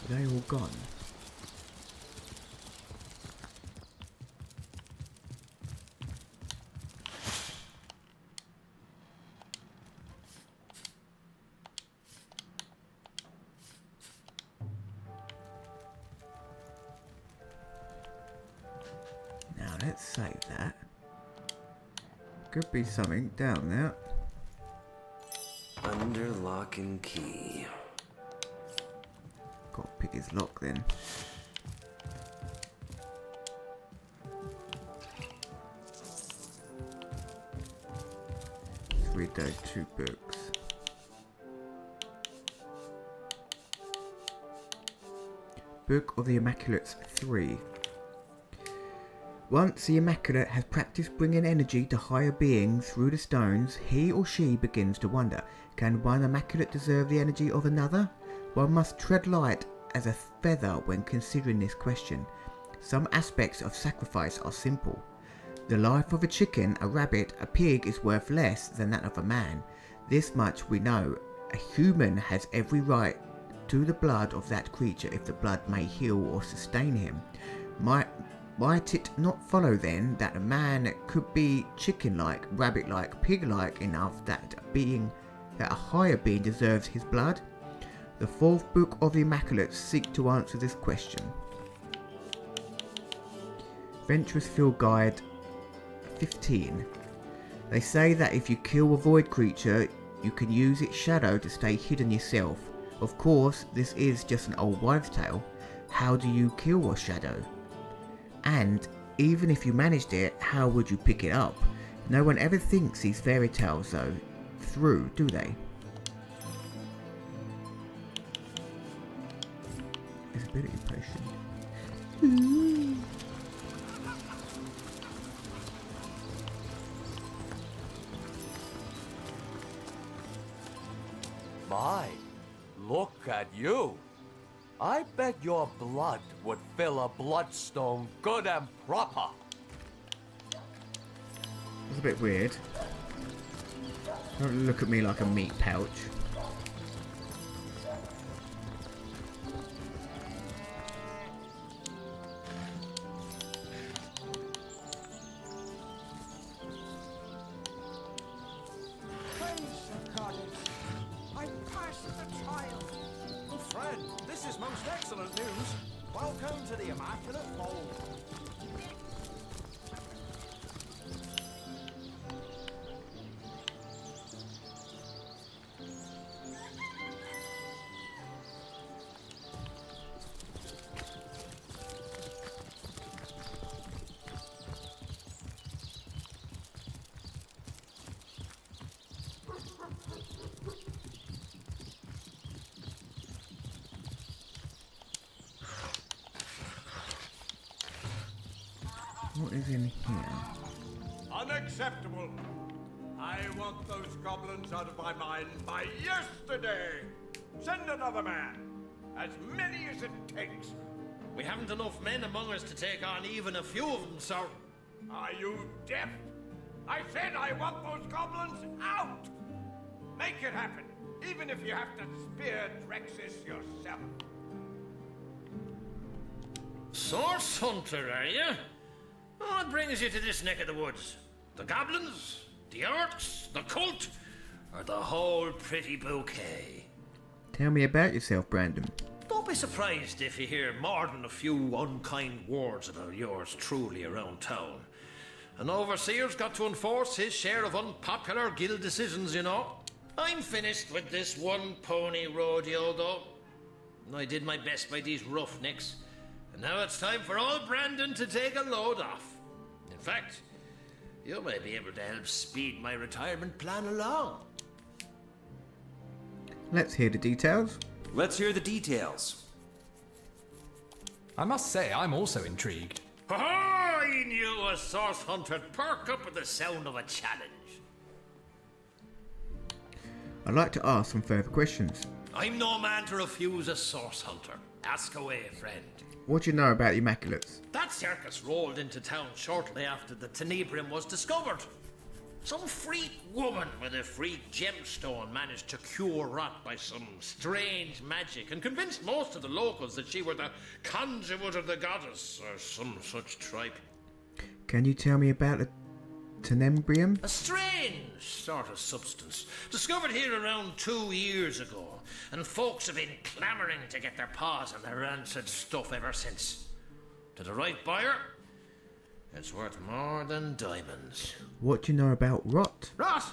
They all gone. Now let's save that. Could be something down there. Under lock and key. Got to pick his lock then. Let's read those 2 books. Book of the Immaculates 3. Once the Immaculate has practiced bringing energy to higher beings through the stones, he or she begins to wonder, can one Immaculate deserve the energy of another? One must tread light as a feather when considering this question. Some aspects of sacrifice are simple. The life of a chicken, a rabbit, a pig is worth less than that of a man. This much we know. A human has every right to the blood of that creature if the blood may heal or sustain him. Might it not follow then that a man could be chicken-like, rabbit-like, pig-like enough that a higher being deserves his blood? The 4th book of the Immaculates seek to answer this question. Venturous Field Guide 15. They say that if you kill a void creature, you can use its shadow to stay hidden yourself. Of course, this is just an old wives' tale. How do you kill a shadow? And even if you managed it, how would you pick it up? No one ever thinks these fairy tales though through, do they? Visibility potion. My, look at you. I bet your blood would fill a bloodstone good and proper. It's a bit weird. Don't look at me like a meat pouch. Friend, this is most excellent news. Welcome to the Immaculate Fold. What is in here? Unacceptable. I want those goblins out of my mind by yesterday. Send another man. As many as it takes. We haven't enough men among us to take on even a few of them, sir. Are you deaf? I said I want those goblins out. Make it happen, even if you have to spear Drexus yourself. Source hunter, are you? What brings you to this neck of the woods? The goblins? The orcs? The cult? Or the whole pretty bouquet? Tell me about yourself, Brandon. Don't be surprised if you hear more than a few unkind words about yours truly around town. An overseer's got to enforce his share of unpopular guild decisions, you know. I'm finished with this one pony rodeo, though. I did my best by these roughnecks, and now it's time for old Brandon to take a load off. In fact, you may be able to help speed my retirement plan along. Let's hear the details. Let's hear the details. I must say, I'm also intrigued. I knew a source hunter'd perk up at the sound of a challenge. I'd like to ask some further questions. I'm no man to refuse a source hunter. Ask away, friend. What do you know about the Immaculates? That circus rolled into town shortly after the tenebrium was discovered. Some freak woman with a freak gemstone managed to cure rot by some strange magic and convinced most of the locals that she were the conduit of the goddess or some such tripe. Can you tell me about the tenebrium? A strange sort of substance discovered here around 2 years ago, and folks have been clamouring to get their paws on the rancid stuff ever since. To the right buyer, it's worth more than diamonds. What do you know about rot? Rot?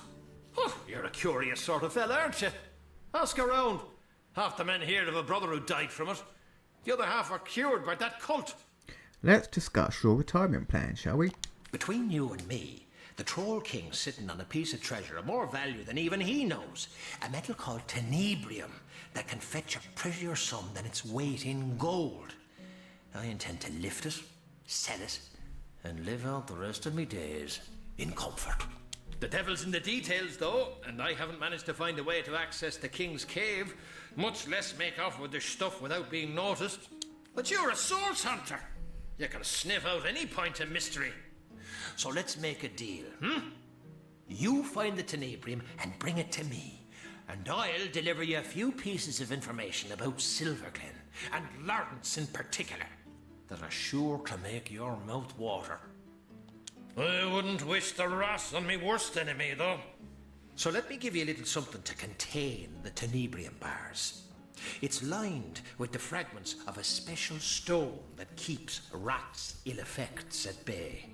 Oh, you're a curious sort of fella, aren't you? Ask around. Half the men here have a brother who died from it. The other half are cured by that cult. Let's discuss your retirement plan, shall we? Between you and me, the Troll King's sitting on a piece of treasure of more value than even he knows. A metal called tenebrium that can fetch a prettier sum than its weight in gold. I intend to lift it, sell it, and live out the rest of me days in comfort. The devil's in the details, though, and I haven't managed to find a way to access the King's Cave, much less make off with their stuff without being noticed. But you're a source hunter. You can sniff out any point of mystery. So let's make a deal, You find the tenebrium and bring it to me, and I'll deliver you a few pieces of information about Silverglen, and Lawrence in particular, that are sure to make your mouth water. I wouldn't wish the rot on me worst enemy, though. So let me give you a little something to contain the tenebrium bars. It's lined with the fragments of a special stone that keeps rat's ill effects at bay.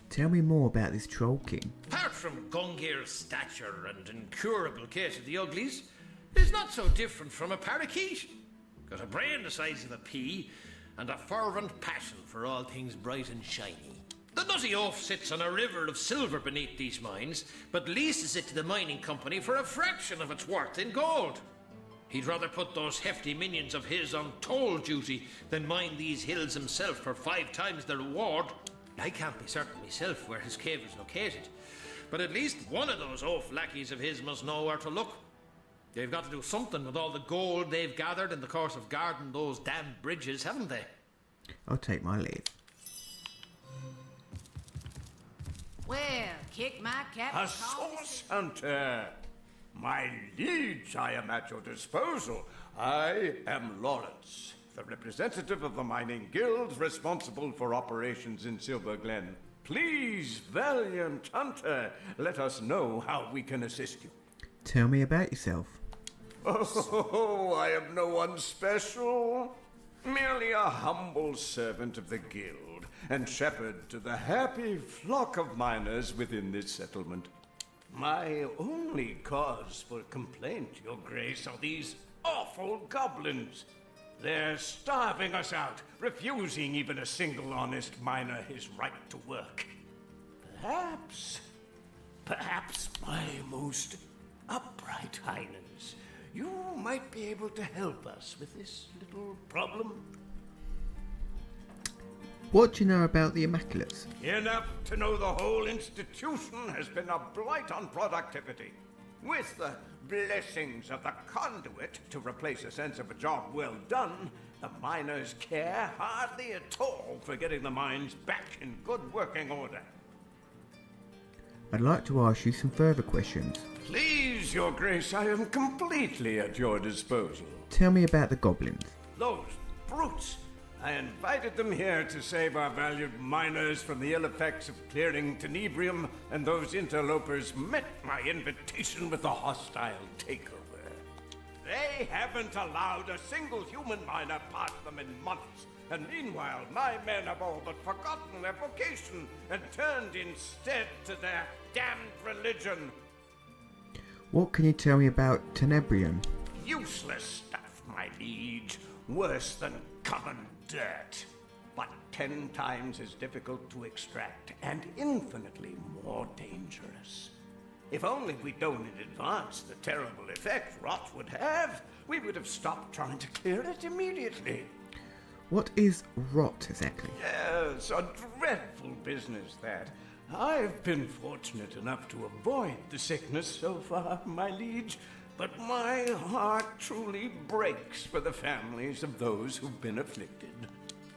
Tell me more about this Troll King. Apart from Gungir's stature and incurable case of the uglies, he's not so different from a parakeet. Got a brain the size of a pea, and a fervent passion for all things bright and shiny. The nutty oaf sits on a river of silver beneath these mines, but leases it to the mining company for a fraction of its worth in gold. He'd rather put those hefty minions of his on toll duty than mine these hills himself for 5 times the reward. I can't be certain myself where his cave is located, but at least one of those oaf lackeys of his must know where to look. They've got to do something with all the gold they've gathered in the course of guarding those damned bridges, haven't they? I'll take my leave. Well, kick my cap. A source hunter. My liege, I am at your disposal. I am Lawrence, the representative of the mining guild responsible for operations in Silverglen. Please, valiant hunter, let us know how we can assist you. Tell me about yourself. Oh, I am no one special. Merely a humble servant of the guild and shepherd to the happy flock of miners within this settlement. My only cause for complaint, Your Grace, are these awful goblins. They're starving us out, refusing even a single honest miner his right to work. Perhaps, my most upright highness, you might be able to help us with this little problem. What do you know about the Immaculates? Enough to know the whole institution has been a blight on productivity. With the blessings of the conduit to replace a sense of a job well done, the miners care hardly at all for getting the mines back in good working order. I'd like to ask you some further questions. Please, Your Grace, I am completely at your disposal. Tell me about the goblins. Those brutes! I invited them here to save our valued miners from the ill effects of clearing tenebrium, and those interlopers met my invitation with a hostile takeover. They haven't allowed a single human miner past them in months, and meanwhile my men have all but forgotten their vocation and turned instead to their damned religion. What can you tell me about tenebrium? Useless stuff, my liege. Worse than common dirt. But 10 times as difficult to extract and infinitely more dangerous. If only we'd known in advance the terrible effect rot would have, we would have stopped trying to clear it immediately. What is rot exactly? Yes, a dreadful business that. I've been fortunate enough to avoid the sickness so far, my liege, but my heart truly breaks for the families of those who've been afflicted.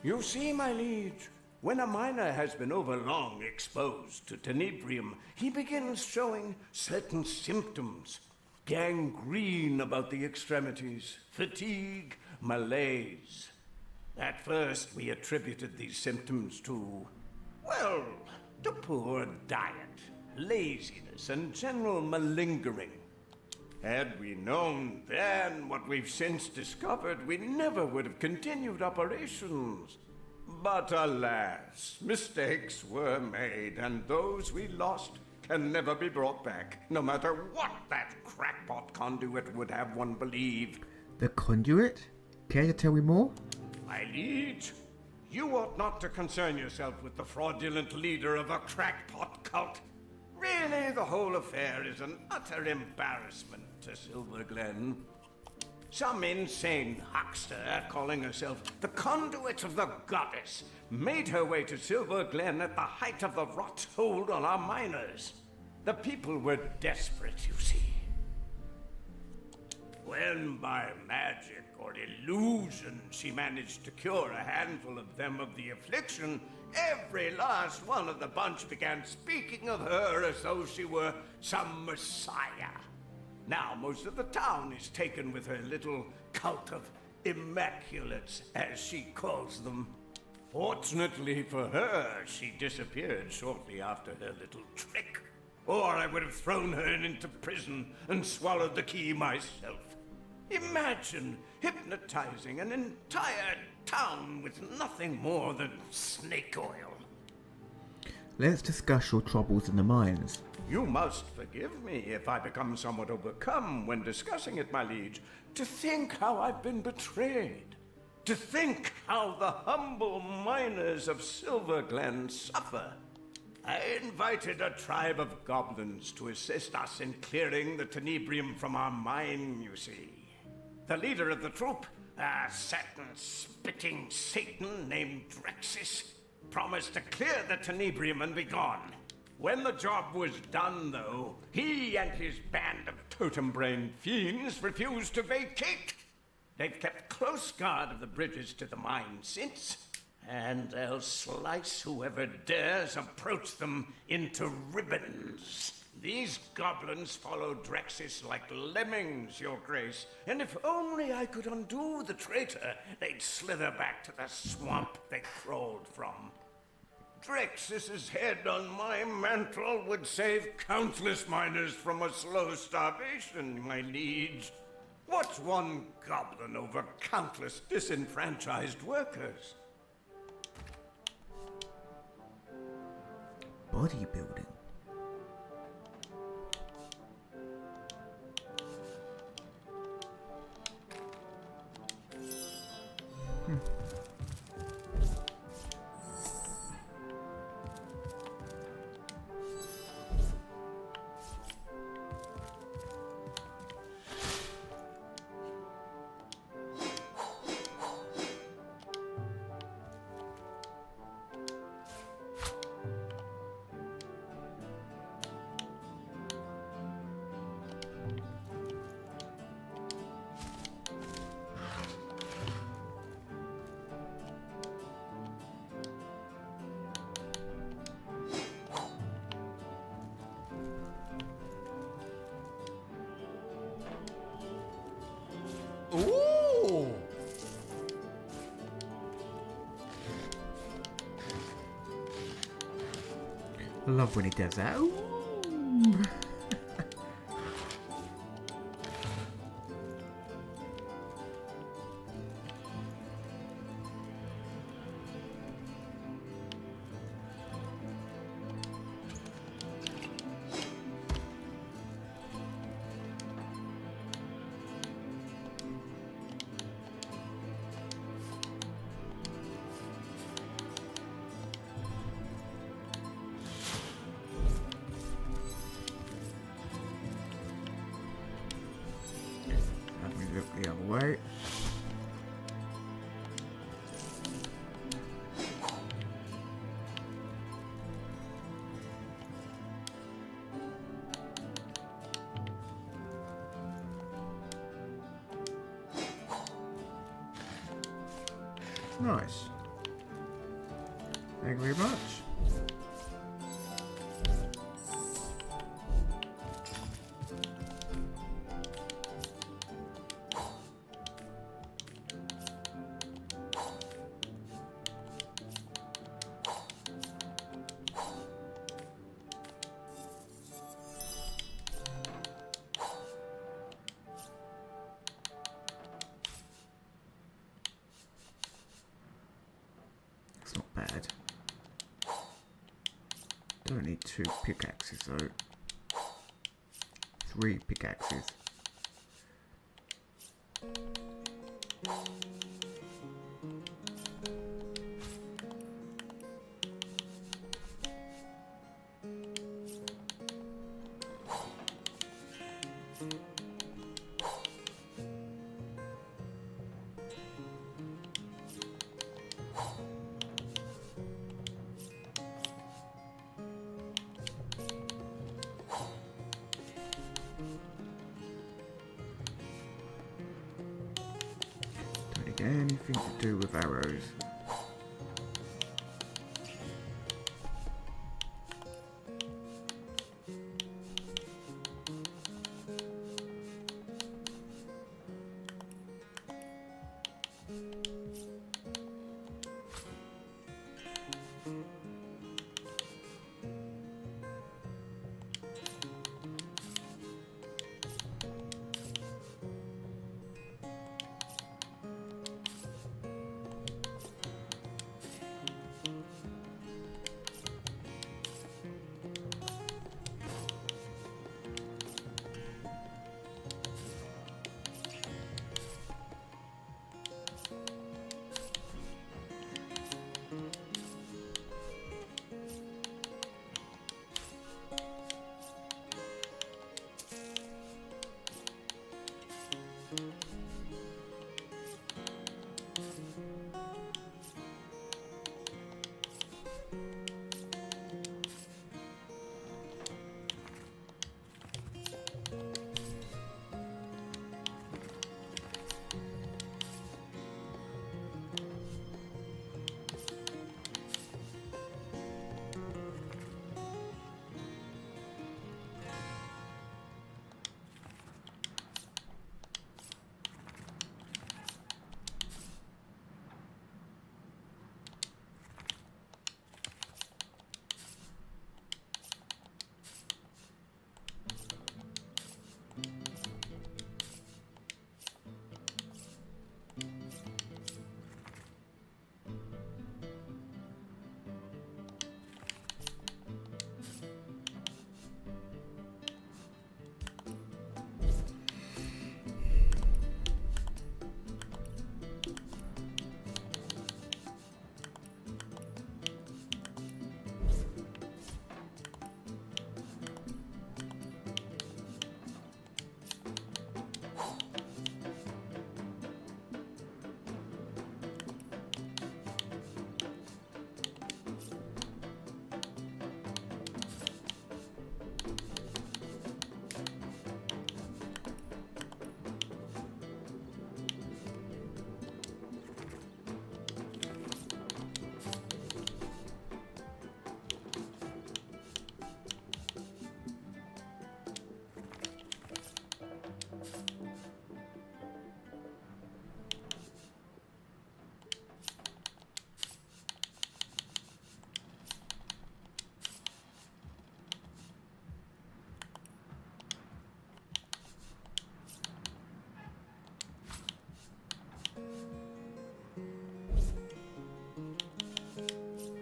You see, my liege, when a miner has been overlong exposed to tenebrium, he begins showing certain symptoms. Gangrene about the extremities, fatigue, malaise. At first, we attributed these symptoms to, well, to poor diet, laziness, and general malingering. Had we known then what we've since discovered, we never would have continued operations. But alas, mistakes were made, and those we lost can never be brought back, no matter what that crackpot conduit would have one believe. The conduit? Care to tell me more? My liege, you ought not to concern yourself with the fraudulent leader of a crackpot cult. Really, the whole affair is an utter embarrassment to Silver Glen. Some insane huckster calling herself the conduit of the goddess made her way to Silver Glen at the height of the rot's hold on our miners. The people were desperate, you see. When by magic or illusion she managed to cure a handful of them of the affliction, every last one of the bunch began speaking of her as though she were some messiah. Now most of the town is taken with her little cult of immaculates, as she calls them. Fortunately for her, she disappeared shortly after her little trick. Or I would have thrown her into prison and swallowed the key myself. Imagine hypnotizing an entire town with nothing more than snake oil. Let's discuss your troubles in the mines. You must forgive me if I become somewhat overcome when discussing it, my liege. To think how I've been betrayed. To think how the humble miners of Silver Glen suffer. I invited a tribe of goblins to assist us in clearing the tenebrium from our mine, you see. The leader of the troop, a certain spitting Satan named Drexis, promised to clear the tenebrium and be gone. When the job was done, though, he and his band of totem-brain fiends refused to vacate. They've kept close guard of the bridges to the mine since, and they'll slice whoever dares approach them into ribbons. These goblins follow Drexis like lemmings, Your Grace, and if only I could undo the traitor, they'd slither back to the swamp they crawled from. Drexis's head on my mantle would save countless miners from a slow starvation, my liege. What's one goblin over countless disenfranchised workers? Bodybuilding. Ooh! I love when he does that. Ooh. Nice. Thank you very much. It's not bad. Don't need 2 pickaxes though. 3 pickaxes. Don't get anything to do with arrows.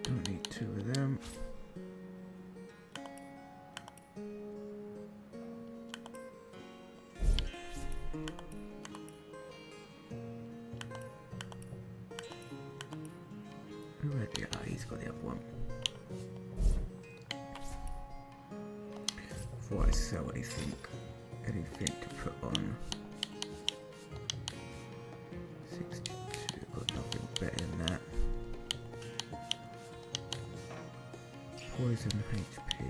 Don't need 2 of them. Who had the other? He's got the other one. Before I sell anything to put on. 62, got nothing better than that. Poison HP.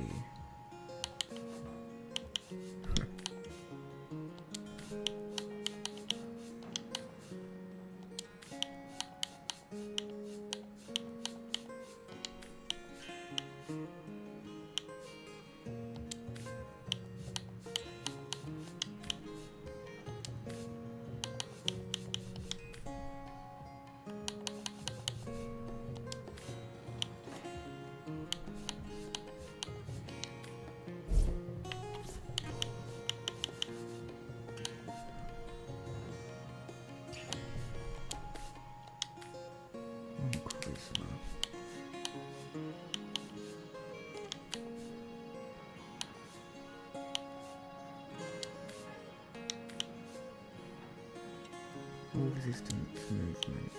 resistance movement.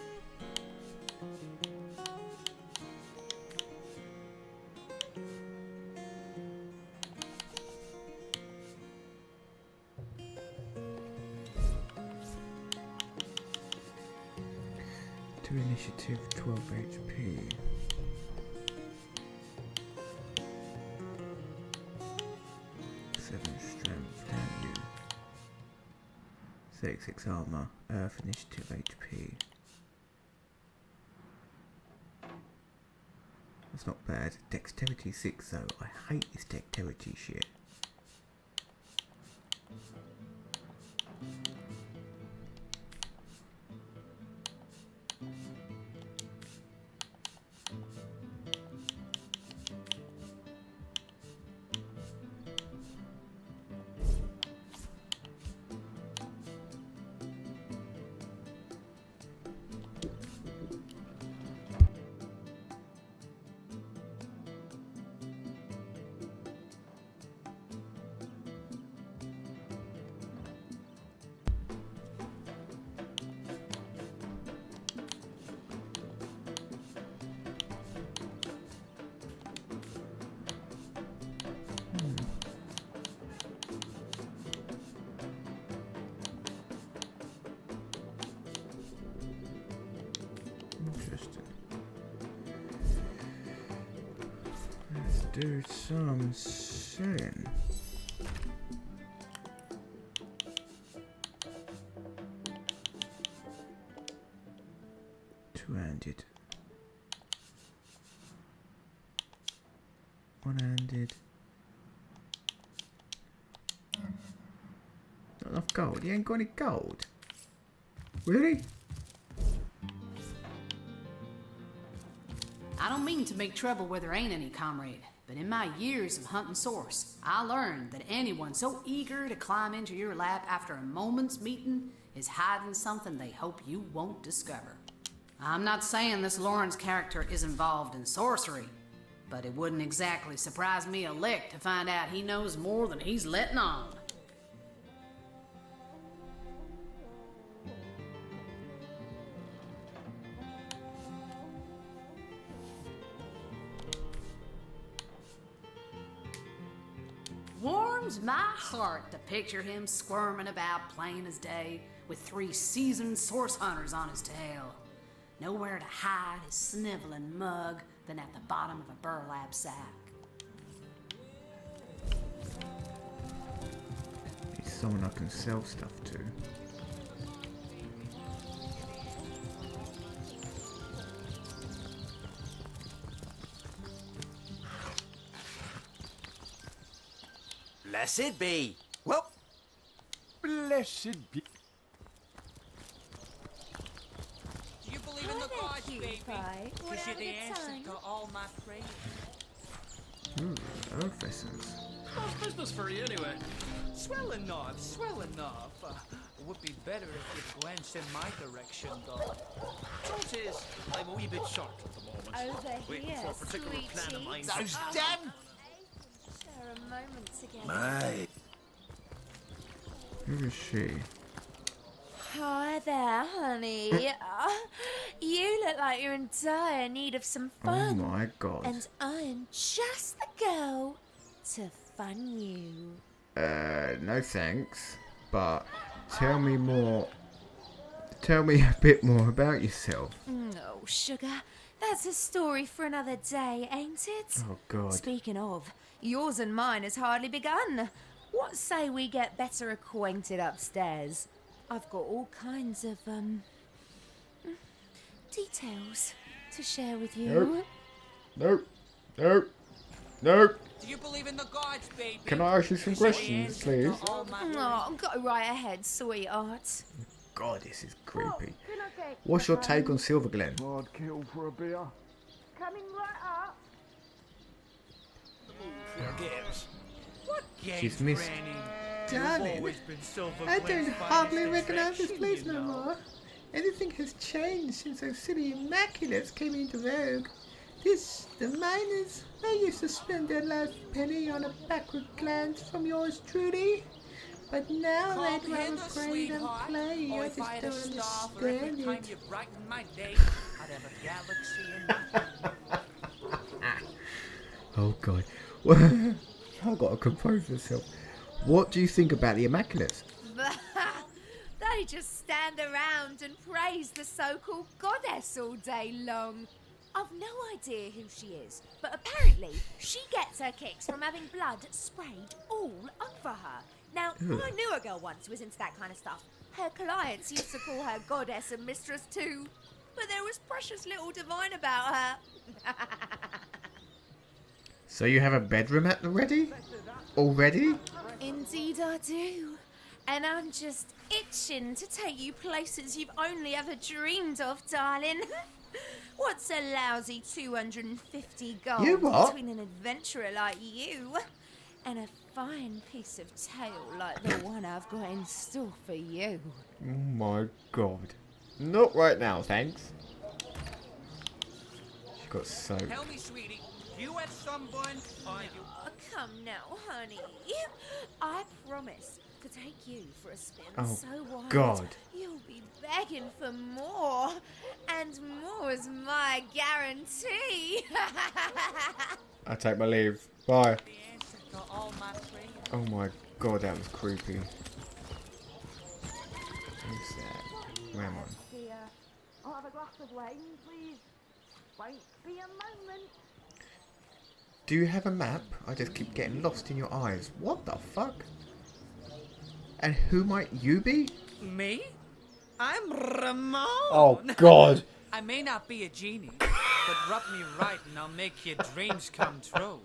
To initiative 12 HP. Strength, damn you. 36 armor, Earth initiative HP. That's not bad. Dexterity 6 though. I hate this dexterity shit. Do some sin. Two-handed. One-handed. Not enough gold. You ain't got any gold. Really? I don't mean to make trouble where there ain't any, comrade. But in my years of hunting source, I learned that anyone so eager to climb into your lap after a moment's meeting is hiding something they hope you won't discover. I'm not saying this Lawrence character is involved in sorcery, but it wouldn't exactly surprise me a lick to find out he knows more than he's letting on. Warms my heart to picture him squirming about plain as day with 3 seasoned source hunters on his tail. Nowhere to hide his sniveling mug than at the bottom of a burlap sack. He's someone I can sell stuff to. Blessed be. Well, blessed be. Do you believe in the gods, baby? Because you're the answer to all my prayers. Ooh, earth essence. How's business for you anyway? Swell enough, swell enough. It would be better if you glanced in my direction, though. Truth is, I'm a wee bit short at the moment. Over Waiting here, for a particular plan of mine. Those damn... Share a moment together. My. Who is she? Hi there, honey. You look like you're in dire need of some fun. Oh my god. And I'm just the girl to fun you. No thanks. But tell me more. Tell me a bit more about yourself. Oh, sugar. That's a story for another day, ain't it? Oh god. Speaking of, yours and mine has hardly begun. What say we get better acquainted upstairs? I've got all kinds of, details to share with you. Nope. Nope. Nope. Do you believe in the gods, baby? Can I ask you some questions, please? Oh, go right ahead, sweetheart. God, this is creepy. What's your take on Silverglen? I'd kill for a beer. Coming right up. Games. What games, She's missed. Darling, I don't hardly recognize this place no more. Anything has changed since those silly Immaculates came into vogue. The miners, they used to spend their last penny on a backward glance from yours truly. But now Come that we're hither, afraid of sweetheart. clay, Oh, I if I had a just don't star for every understand time it. you brighten my day, I'd have a galaxy enough. Oh god. Well, I've got to compose myself. What do you think about the Immaculates? They just stand around and praise the so-called goddess all day long. I've no idea who she is, but apparently she gets her kicks from having blood sprayed all over her. Now, Ugh. I knew a girl once who was into that kind of stuff. Her clients used to call her goddess and mistress too, but there was precious little divine about her. So you have a bedroom at the ready? Already? Indeed I do. And I'm just itching to take you places you've only ever dreamed of, darling. What's a lousy 250 gold You what? between an adventurer like you and a fine piece of tail like the one I've got in store for you? Oh my god. Not right now, thanks. She got soaked. Tell me, sweetie, you had sunburn, or you... Oh, come now, honey. I promise to take you for a spin Oh, so wild God. you'll be begging for more. And more's my guarantee. I take my leave. Bye. The answer to all my prayers. Oh my god, that was creepy. Who's that? Where am I? Here, I'll have a glass of wine, please. Won't be a moment. Do you have a map? I just keep getting lost in your eyes. What the fuck? And who might you be? Me? I'm Ramon. Oh god. I may not be a genie, but rub me right and I'll make your dreams come true.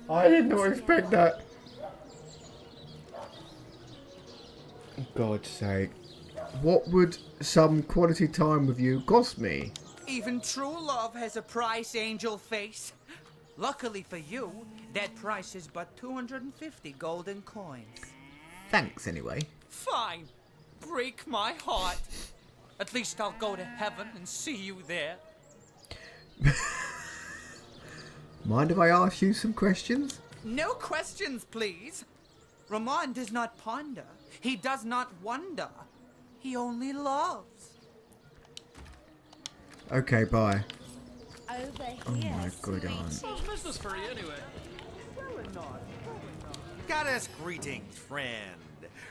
I did not expect that. God's sake. What would some quality time with you cost me? Even true love has a price, angel face. Luckily for you, that price is but 250 golden coins. Thanks anyway. Fine. Break my heart. At least I'll go to heaven and see you there. Mind if I ask you some questions? No questions, please. Ramon does not ponder. He does not wonder. He only loves. Okay, bye. Over here, Oh my good aunt. What's business for you anyway? Goddess greetings, friend.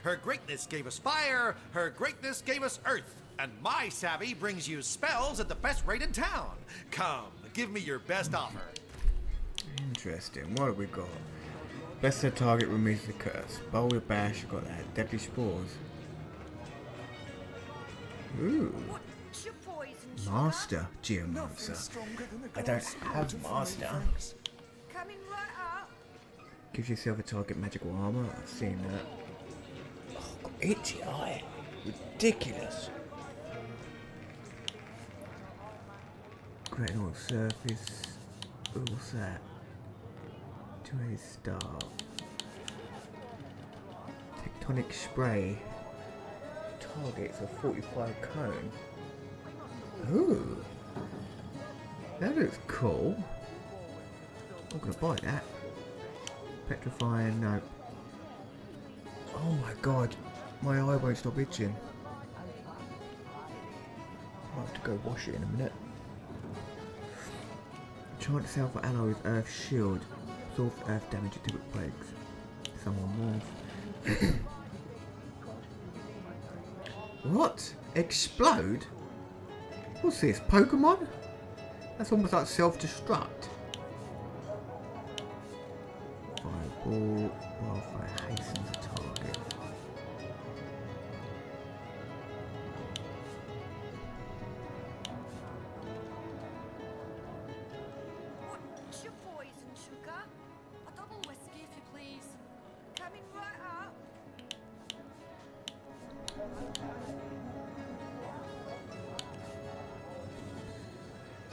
Her greatness gave us fire, her greatness gave us earth, and my savvy brings you spells at the best rate in town. Come, give me your best offer. Interesting. What have we got? Best of target removes the curse. Bowl with bash, got that. Deadly spores. Ooh. Master Geomancer. I don't have Master. Coming right up. Gives yourself a target magical armor. I've seen that. Oh, got itchy eye. Ridiculous. Great oil surface. Ooh, what's that? 2A star. Tectonic spray. Targets a 45 cone. Ooh. That looks cool. I'm gonna buy that. Petrifying, no. Oh my god. My eye won't stop itching. I'll have to go wash it in a minute. Chant self for ally with Earth Shield. Absorb Earth damage until it breaks. Someone morph. What? Explode? What's this? Pokemon? That's almost like self-destruct. Fireball. Wildfire hastens the target. What's your poison, sugar? A double whiskey, if you please. Coming right up.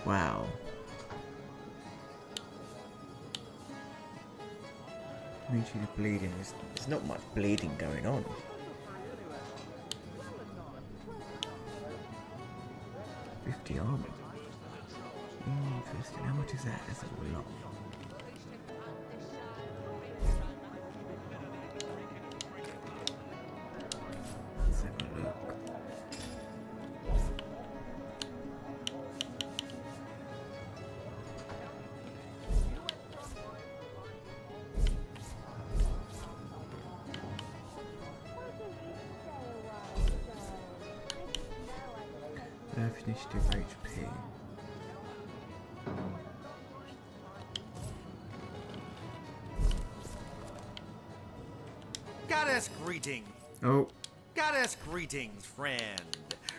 Wow. Mutually bleeding. There's not much bleeding going on. $50 armor. Interesting. How much is that? That's a lot. Initiative HP. Goddess greeting. Oh. Goddess greetings, friend.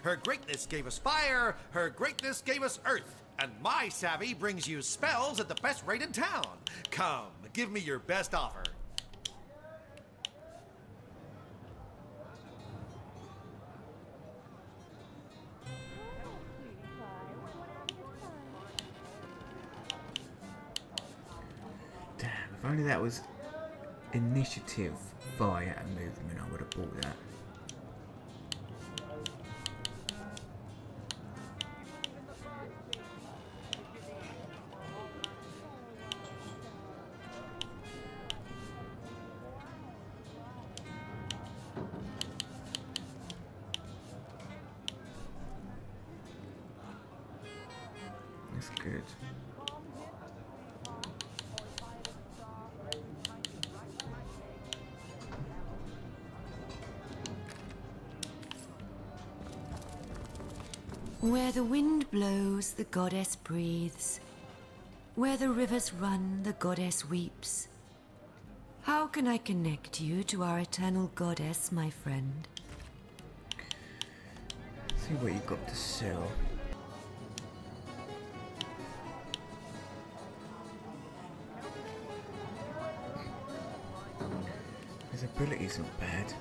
Her greatness gave us fire, her greatness gave us earth, and my savvy brings you spells at the best rate in town. Come, give me your best offer. Damn, if only that was initiative via a movement, I would have bought that. That's good. Where the wind blows, the goddess breathes. Where the rivers run, the goddess weeps. How can I connect you to our eternal goddess, my friend? See what you got to sell. His ability's not bad.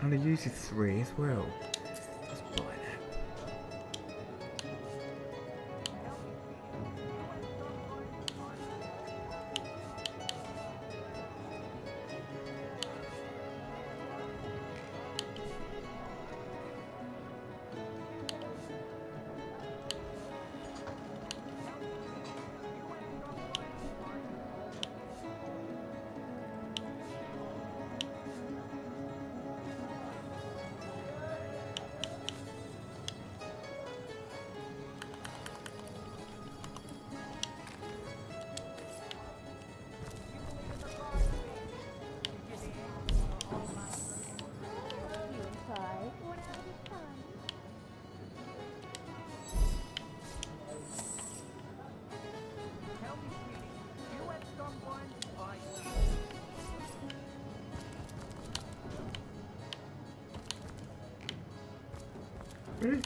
And he uses 3 as well. Let's buy that. Really?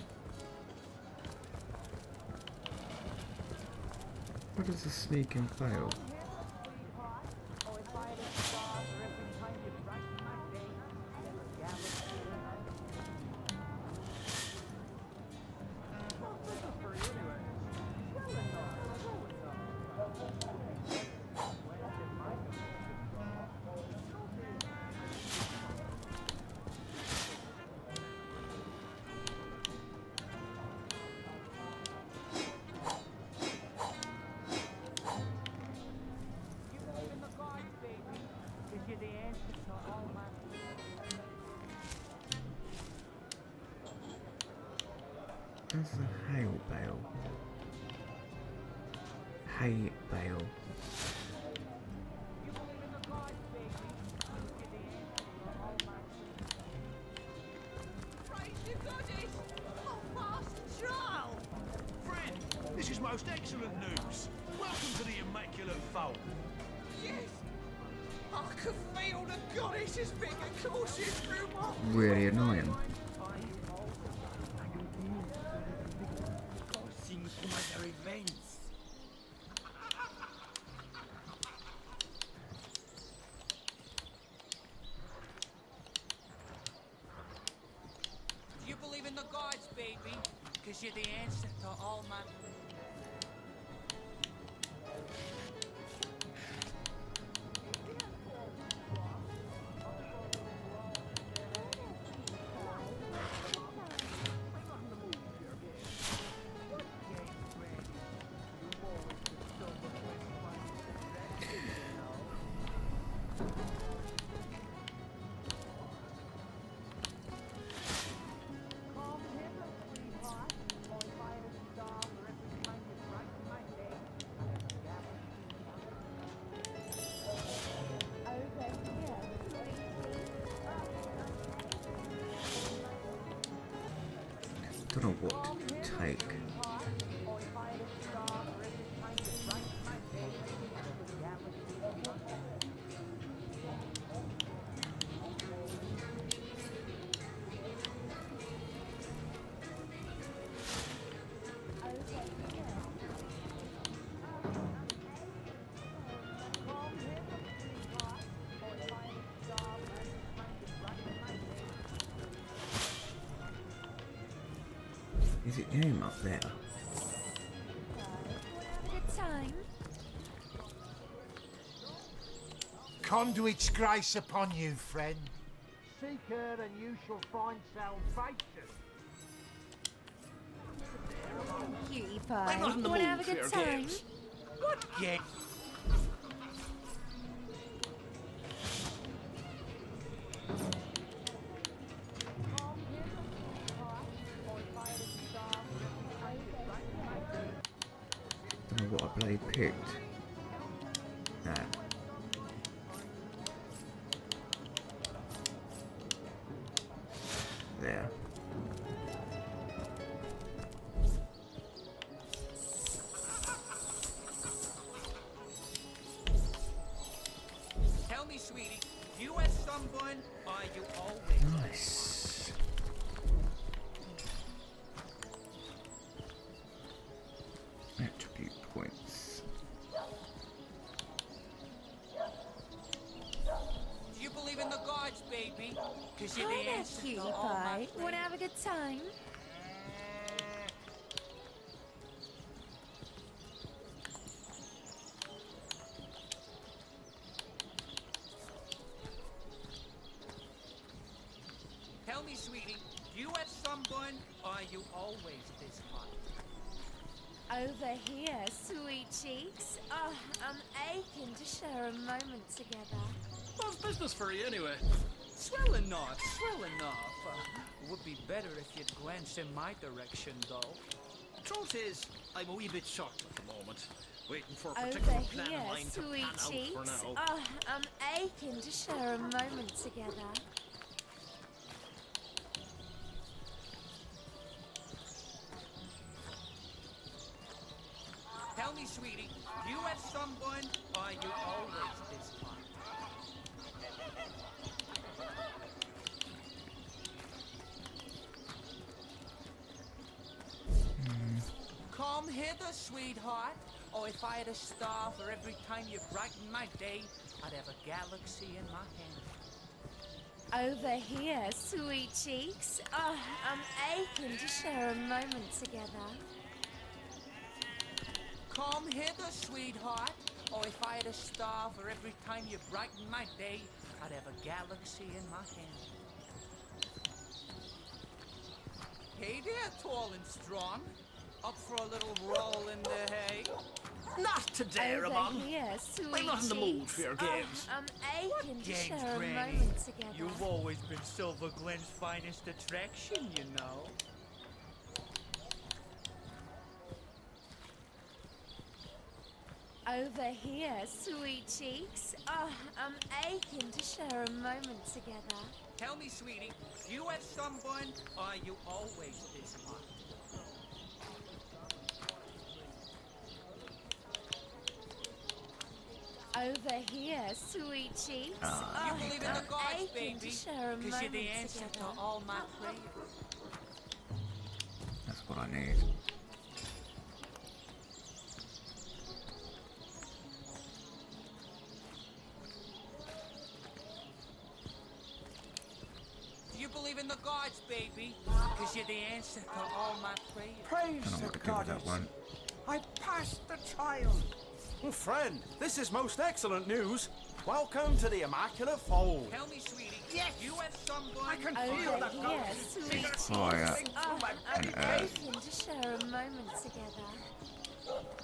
What does the sneak and fail? That's a hail bale. Hay bale. Friend, this is most excellent news. Welcome to the Immaculate Fold. Yes! I could feel the goddess's finger coursing through my... Really annoying. Coursing through my very veins. Do you believe in the gods, baby? Because you're the answer to all my... Don't know what to take. Is it him up there? Good time. Conduit's grace upon you, friend. Seek her and you shall find salvation. Cutie I'm not pie. in the Wanna mood have a for good your time? games. What game? Don't know what I bloody picked. That. There. Tell me, sweetie, you at someone, or you always? Nice. Attribute points. Do you believe in the gods, baby? Cause you're Hi the there, answer cutie to all my pie. Wanna have a good time? Tell me, sweetie, you at someone, or you always this hot? Over here, sweet cheeks. Oh, I'm aching to share a moment together. What's business for you anyway? Swell enough, swell enough. Would be better if you'd glance in my direction, though. Truth is, I'm a wee bit short at the moment. Waiting for a Over particular plan here, of mine to sweet pan out for cheeks. now. Oh, I'm aching to share a moment together. Tell me, sweetie, you at someone, or you always this hot? Come hither, sweetheart. Oh, if I had a star for every time you brighten my day, I'd have a galaxy in my hand. Over here, sweet cheeks. Oh, I'm aching to share a moment together. Come hither, sweetheart. Oh, if I had a star for every time you brighten my day, I'd have a galaxy in my hand. Hey there, tall and strong. Up for a little roll in the hay? Not today, Over Ramon. here, sweet I'm not in the mood for your cheeks. games. Oh, I'm aching to Games, share a Granny. moment together. You've always been Silver Glen's finest attraction, you know. Over here, sweet cheeks. Oh, I'm aching to share a moment together. Tell me, sweetie, you at someone, or are you always this hot? Over here, sweet cheeks. You Oh, believe in the I'm gods, aching baby, to share a because moment you're the answer together. to all my prayers. That's what I need. Do you believe in the gods, baby, because you're the answer to all my prayers? Praise Don't know what the to do with that goddess. one. I passed the trial. Oh, friend, this is most excellent news. Welcome to the Immaculate Fold. Tell me, sweetie, yes, you at someone. I can Over feel the here, goddess. sweet cheeks. Fire Oh, I'm and earth. aching to share a moment together.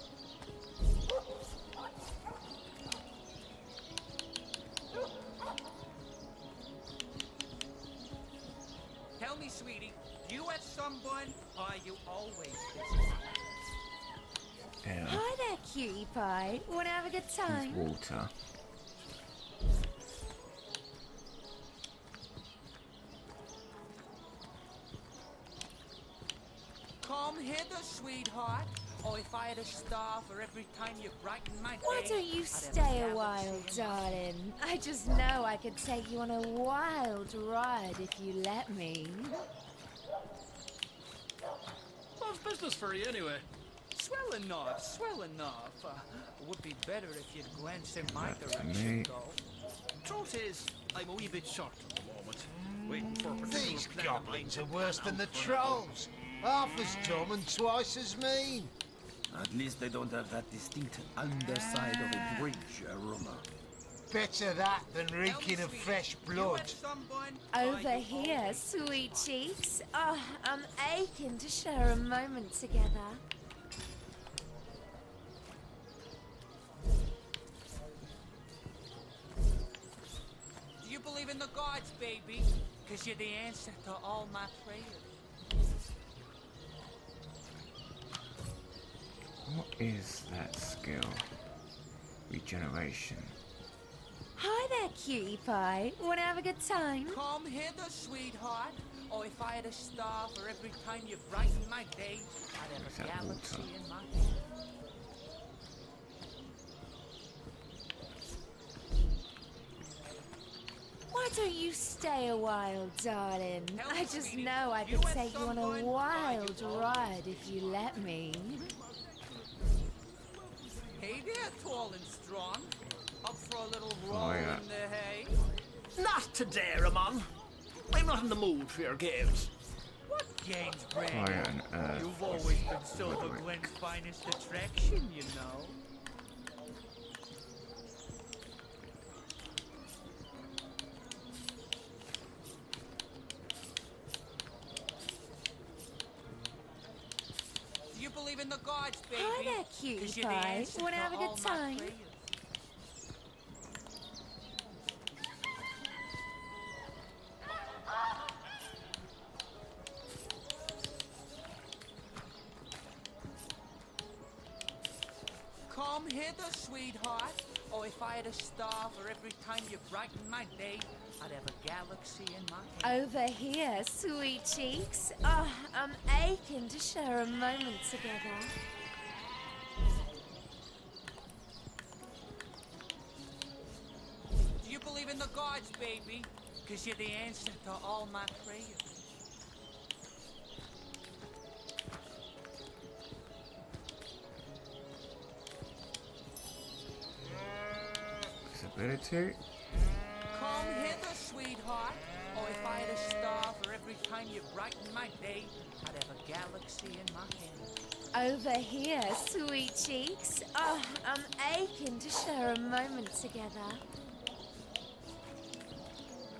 Tell me, sweetie, you at someone, or are you always this hot? Air. Hi there, cutie pie. Wanna have a good time? Water. Come hither, sweetheart. Or if I had a star for every time you brighten my day. Why don't you I'd have stay a galaxy while, in my darling? I just know I could take you on a wild ride if you let me. What's business for you anyway? Swell enough, swell enough. Would be better if you'd glance in my direction, though. Truth is, I'm a wee bit short at the moment. Waiting for a particular These plan of mine goblins to are worse pan than the out for trolls. Half as dumb and twice as mean. At least they don't have that distinct underside of a bridge aroma. Better that than reeking of fresh blood. Over here, sweet cheeks. Oh, I'm aching to share a moment together. Do you believe in the gods, baby? Because you're the answer to all my prayers. What is that skill? Regeneration. Hi there, cutie pie. Want to have a good time? Come hither, sweetheart. Or if I had a star for every time you brighten my day, I'd have a galaxy in my hand. Why don't you stay a while, darling? I just know I could take you on a wild ride if you let me. Hey there, tall and strong. Up for a little roll Oh, yeah. in the hay? Not today, Ramon. I'm not in the mood for your games. What games, Fire Brandon? and earth. You've always been Silver Glen's finest attraction, you know. Do you believe in the gods, baby? Hi there, 'Cause cutie you're the pie. answer Want to to have a all good my time? prayers. Come hither, sweetheart. Or if I had a star for every time you brighten my day, I'd have a galaxy in my hand. Over here, sweet cheeks. Oh, I'm aching to share a moment together. Do you believe in the gods, baby? Because you're the answer to all my prayers. Disability. Come hither, sweetheart. Or if I had a star for every time you brighten my day, I'd have a galaxy in my hand. Over here, sweet cheeks. Oh, I'm aching to share a moment together.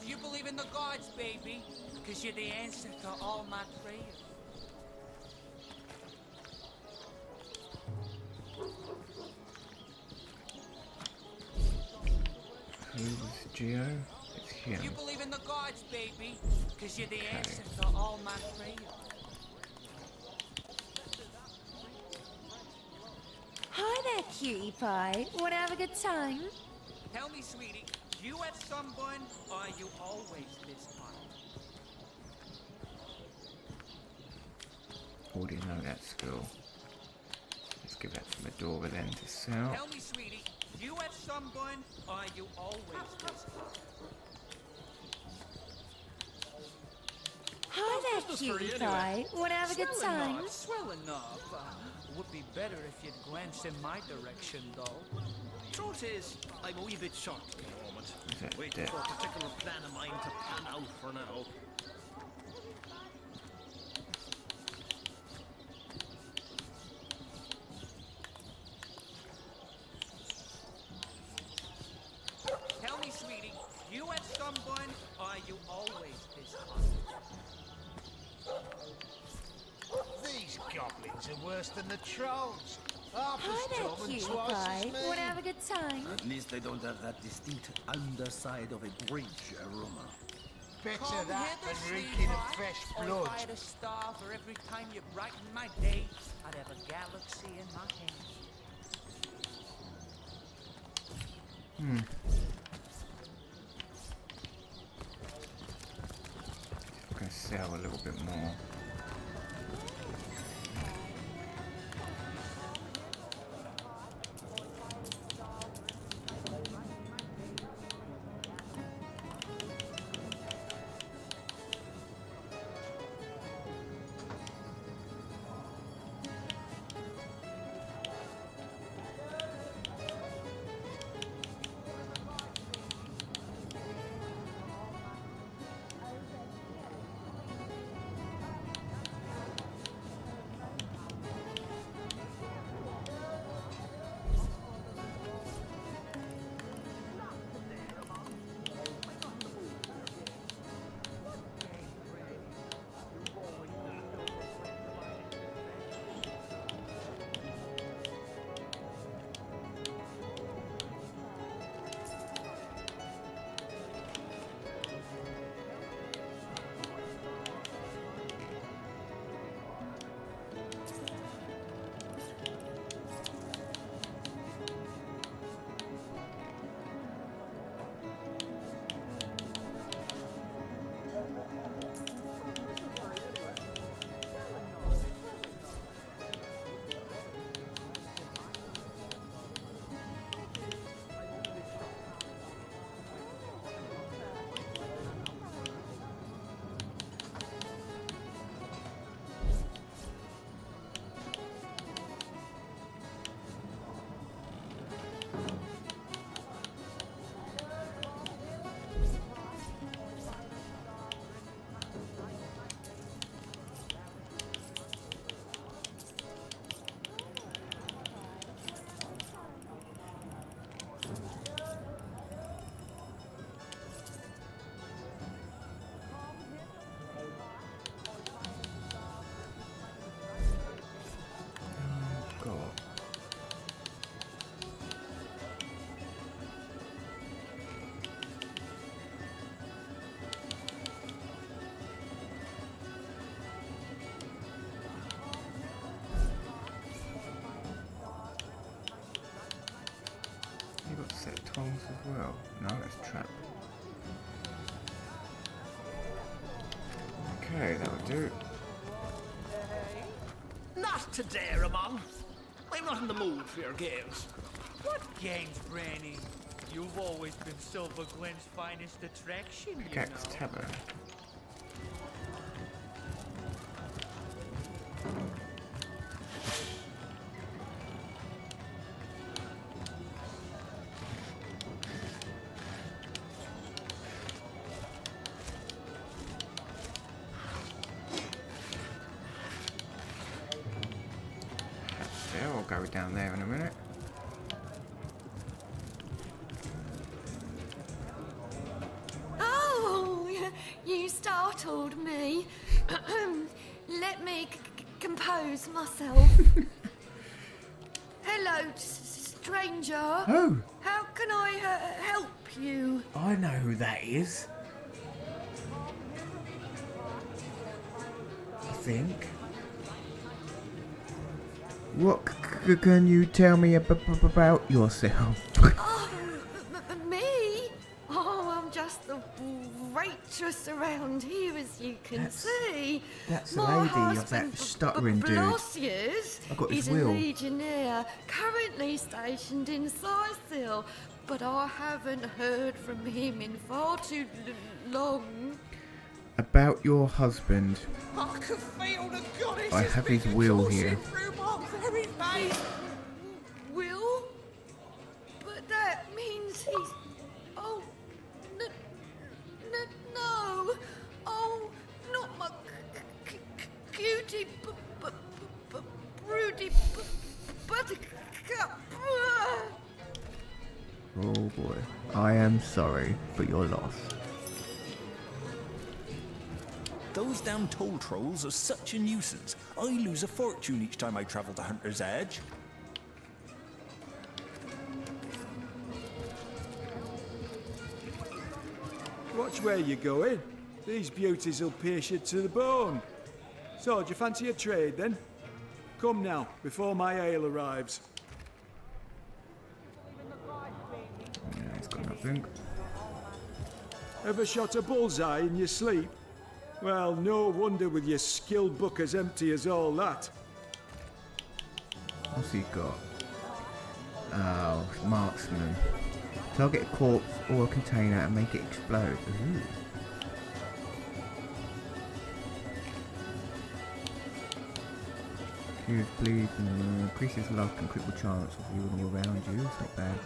Do you believe in the gods, baby? Because you're the answer to all my prayers. Who was Geo? It's him. Do you believe in the gods, baby? Because you're the answer to all my prayers. Hi there, cutie pie. Want to have a good time? Tell me, sweetie, you at sunburn, or are you always this hot? Already know that skill. Let's give that to Medora then to sell. Tell me, sweetie, you at sunburn, or are you always this hot? Hi there, business for you cutie anyway? pie. Want to have a good Swell time? enough, swell enough. Would be better if you'd glance in my direction, though. Truth is, I'm a wee bit short at the moment. Is that Waiting dead? for a particular plan of mine to pan out for now. Tell me, sweetie, you at sunburn, or are you always this hot? These goblins are worse than the trolls. Half Hi as there, dumb and cutie twice pie. as mean. Want to have a good time? At least they don't have that distinct underside of a bridge aroma. Better Come that hither, than reeking of sweetheart, fresh or blood. if I had a star for every time you brighten my day, I'd have a galaxy in my hand. I'm gonna sell a little bit more. well. No, that's a trap. Okay, that'll do. Not today, Ramon. I'm not in the mood for your games. What games, Granny? You've always been Silver Glen's finest attraction, you Pickaxe know. Tavern. There, I'll go down there in a minute. Oh, you startled me. Let me compose myself. Hello, stranger. Oh. How can I help you? I know who that is. I think. What can you tell me about yourself? Oh, me? Oh, I'm just the waitress around here, as you can see. That's the My lady of that husband, stuttering dude. Blasius, I got his is will. a legionnaire currently stationed in Sicil, but I haven't heard from him in far too long. About your husband. I can feel the goddess I have his will here. through my very veins. Will? But that means he's... Oh, no. Oh, not my cutie, broody buttercup. Oh boy. I am sorry for your loss. Those damn toll trolls are such a nuisance. I lose a fortune each time I travel to Hunter's Edge. Watch where you're going. These beauties will pierce you to the bone. So, do you fancy a trade then? Come now, before my ale arrives. Yeah, he's got nothing. Ever shot a bullseye in your sleep? Well, no wonder with your skill book as empty as all that. What's he got? Oh, marksman. Target a corpse or a container and make it explode. Ooh. Cures bleed and increases luck and critical chance of you all around you. It's not bad.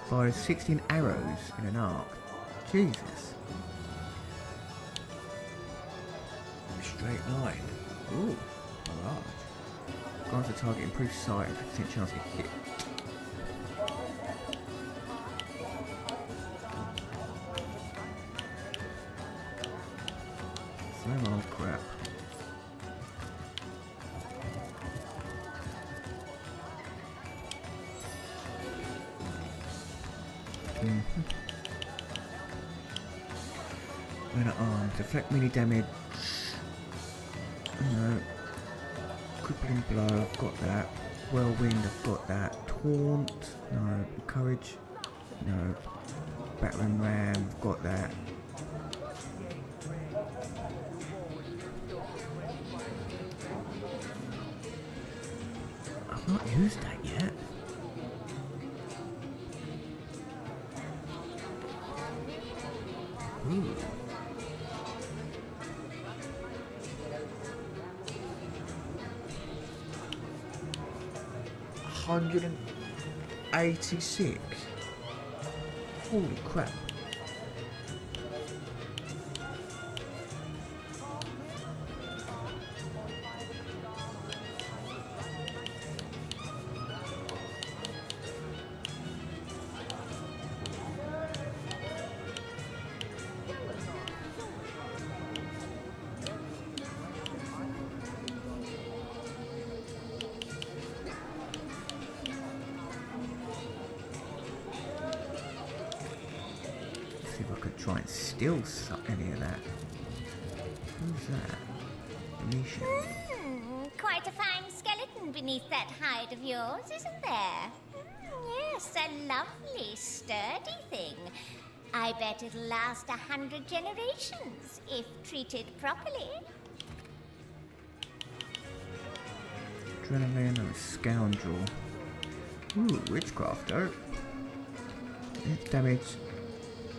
Fires 16 arrows in an arc. Jesus. Straight line. Ooh, large. Grants the target improved sight and 50% chance to hit. Same old crap. Men at arms. Deflect melee damage. No. Crippling blow, I've got that. Whirlwind, I've got that. Taunt, no. Courage, no. Battering ram, I've got that. I've not used that yet. Ooh. $186. Holy crap. See if I could try and steal any of that. Who's that? Alicia. Quite a fine skeleton beneath that hide of yours, isn't there? Yes, a lovely, sturdy thing. I bet it'll last 100 generations, if treated properly. Adrenaline and a scoundrel. Ooh, witchcraft though. Hit damage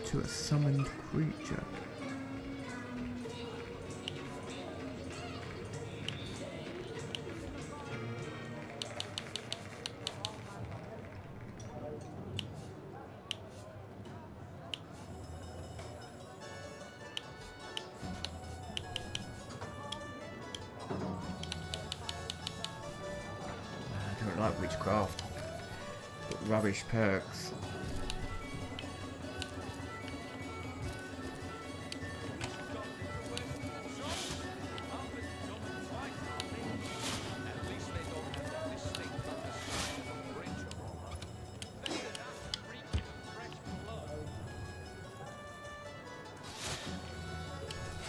to a summoned creature. I don't like witchcraft. Got rubbish perks.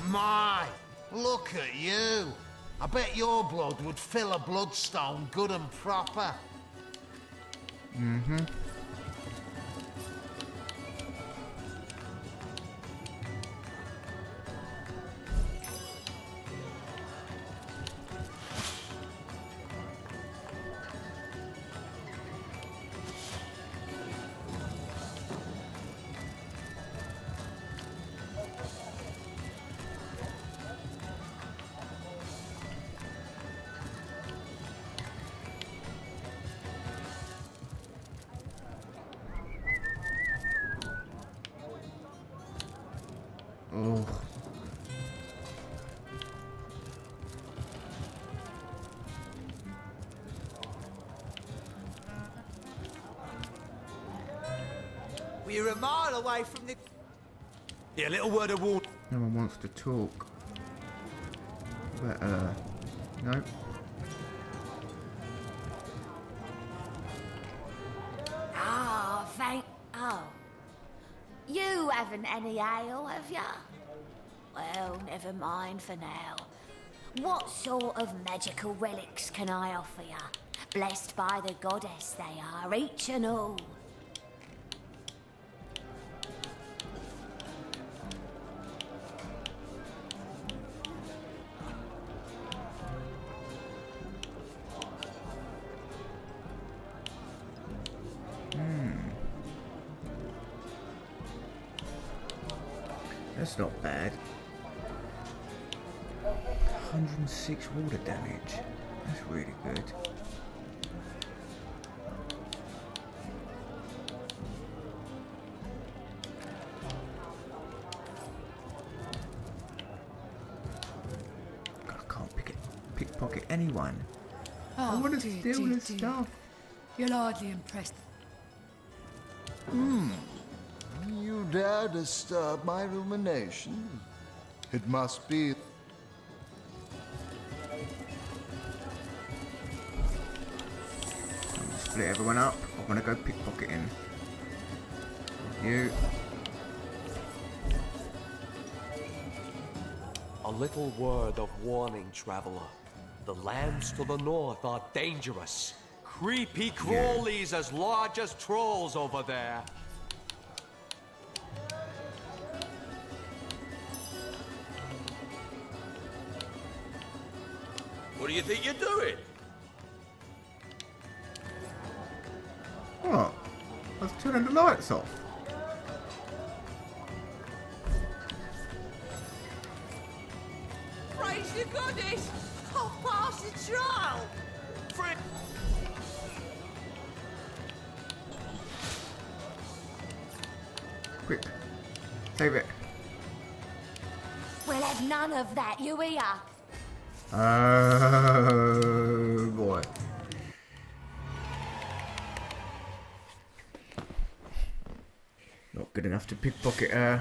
My, look at you. I bet your blood would fill a bloodstone good and proper. Mm-hmm. Oh. We're a mile away from the... Yeah, little word of warning. No one wants to talk. But, nope. Ah, thank... Oh. You haven't any ale, have ya? Well, never mind for now. What sort of magical relics can I offer ya? Blessed by the goddess they are, each and all. That's not bad. 106 water damage. That's really good. God, I can't pickpocket anyone. I Oh, want to dear, steal dear, this dear. stuff. You're hardly impressed. You dare disturb my rumination? It must be... Split everyone up. I want to go pickpocketing. You. A little word of warning, traveler. The lands to the north are dangerous. Creepy crawlies as large as trolls over there. What do you think you're doing? What? I was turning the lights off. Praise the goddess! I've passed the trial! Quick. Save it. We'll have none of that, you hear? Oh boy. Not good enough to pickpocket her.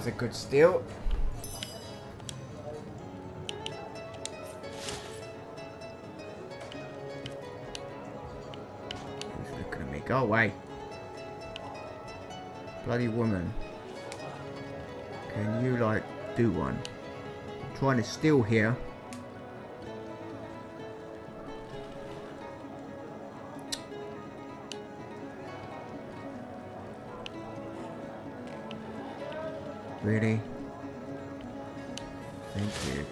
was a good steal. Who's looking at me? Go away. Bloody woman. Can you, like, do one? I'm trying to steal here. Really? Thank you.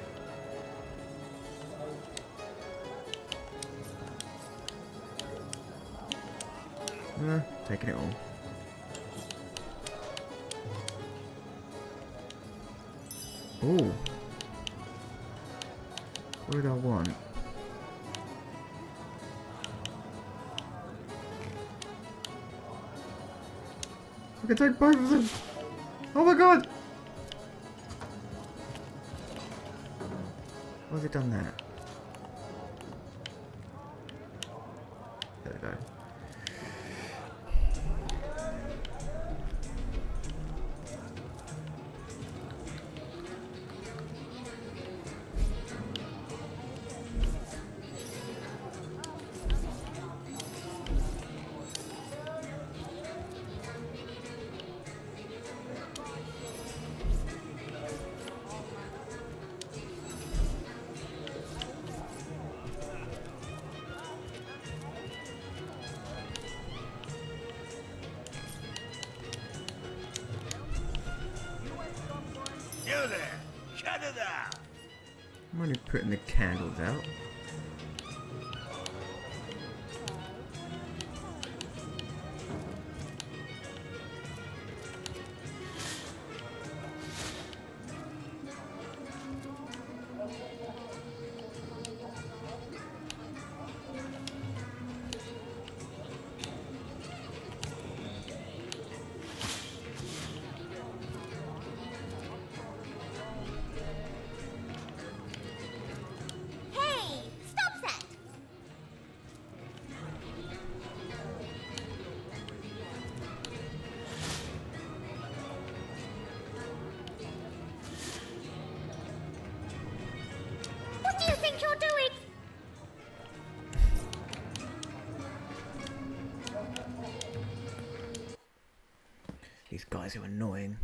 Taking it all. Ooh. What did I want? I can take both of them! Oh my god! Why has it done that? There we go. You there! Shut it out! I'm only putting the candles out. What do you think you're doing? These guys are annoying.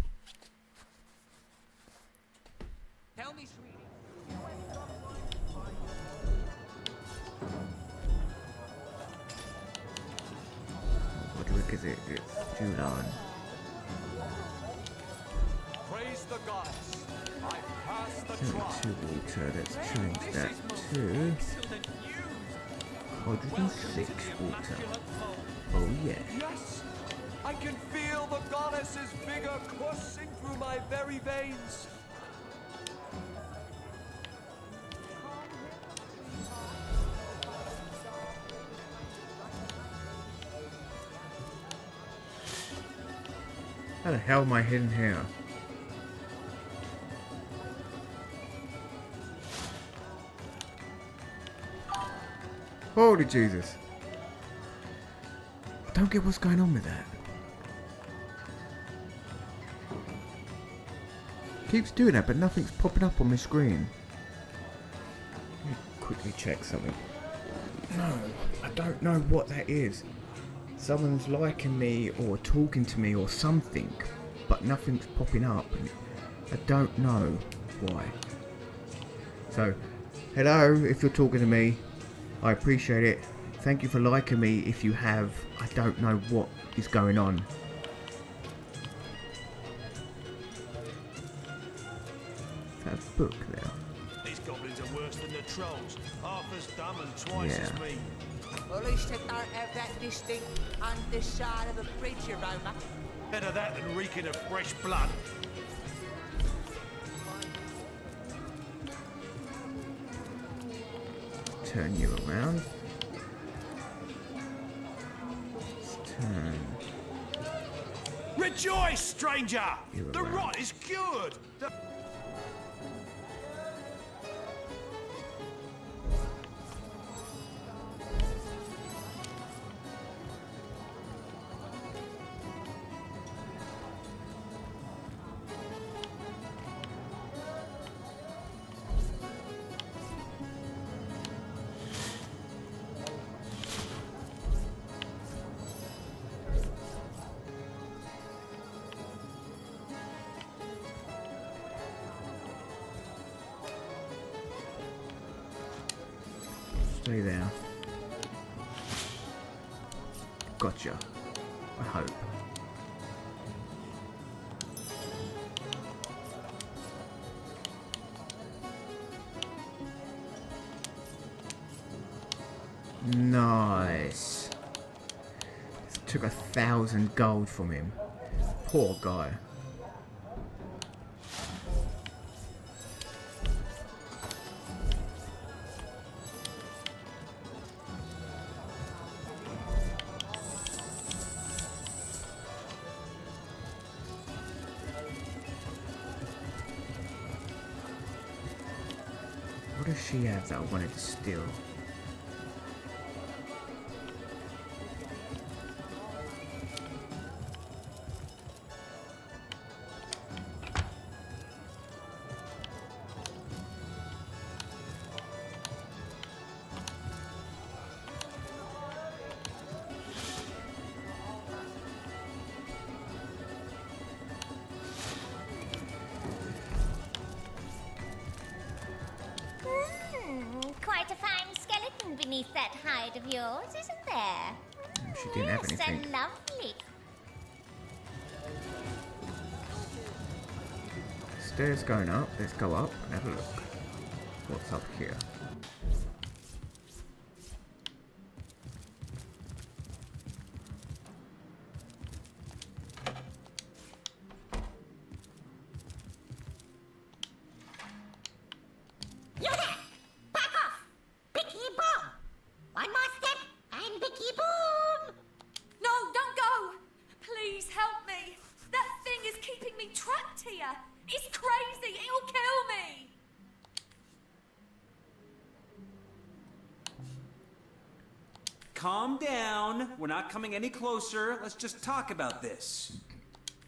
Tell me, sweetie. What trick is it? It's Julan. Praise the goddess. I passed the 72 water, let's change that to 106 water. Oh yeah. Yes! I can feel the goddess's vigor coursing through my very veins. How the hell am I hidden here? Holy Jesus. I don't get what's going on with that. Keeps doing that, but nothing's popping up on my screen. Let me quickly check something. No, I don't know what that is. Someone's liking me or talking to me or something, but nothing's popping up. And I don't know why. So, hello, if you're talking to me, I appreciate it. Thank you for liking me. If you have, I don't know what is going on. That book there. These goblins are worse than the trolls. Half as dumb and twice as mean. At least they don't have that distinct underside of a bridge aroma. Better that than reeking of fresh blood. Turn you around. Let's turn. Rejoice, stranger! You The around. rot is cured! Stay there. Gotcha. I hope. Nice. Took 1,000 gold from him. Poor guy. What does she have that I wanted to steal? Quite a fine skeleton beneath that hide of yours, isn't there? She didn't have Yes, anything. and lovely. Stairs going up. Let's go up and have a look. What's up here? You there! Back off! Bicky boom! One more step and Bicky boom! No, don't go! Please help me! That thing is keeping me trapped here! It's crazy! It'll kill me! Calm down. We're not coming any closer. Let's just talk about this.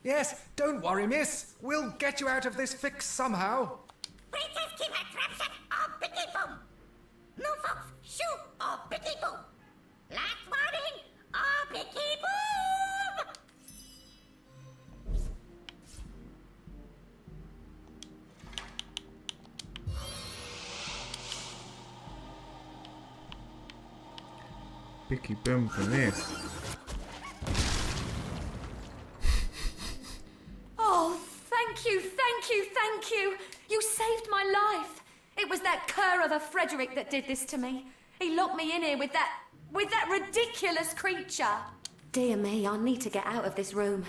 Yes, don't worry, miss. We'll get you out of this fix somehow. Princess keep her trap shut or Bicky boom! No folks, shoot or Bicky boom! Last warning or Bicky boom! Bicky boom for this. Oh, thank you, thank you, thank you! You saved my life! It was that cur of a Frederick that did this to me. He locked me in here with that ridiculous creature. Dear me, I need to get out of this room.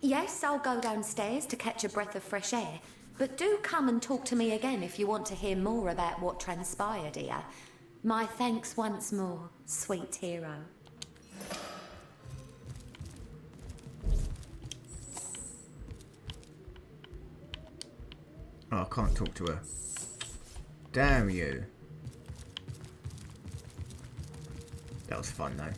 Yes, I'll go downstairs to catch a breath of fresh air, but do come and talk to me again if you want to hear more about what transpired here. My thanks once more, sweet hero. Oh, I can't talk to her. Damn you. That was fun though.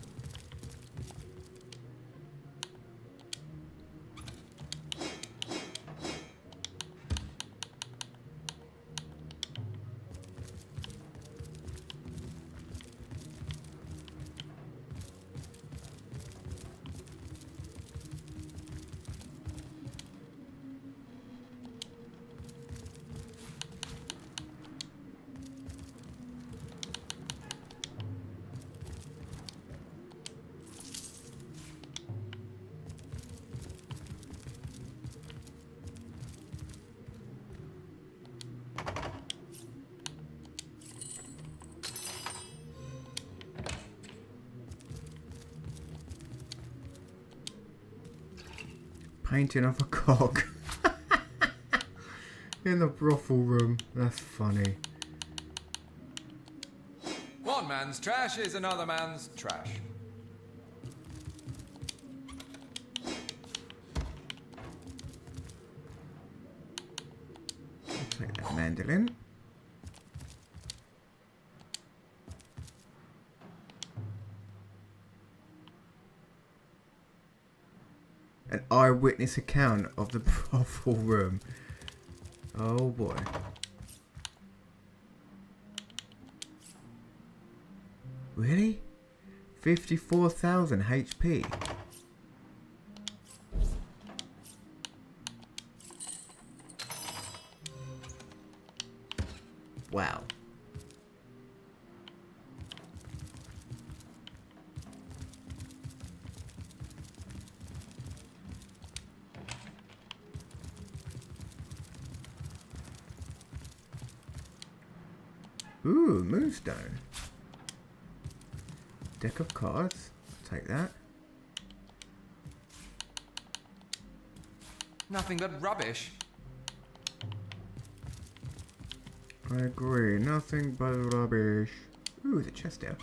Painting of a cock. In the brothel room. That's funny. One man's trash is another man's trash. Take that mandolin. An eyewitness account of the brothel room. Oh boy. Really? 54,000 HP. Wow. Ooh, moonstone. Deck of cards. Take that. Nothing but rubbish. I agree. Nothing but rubbish. Ooh, there's a chest there.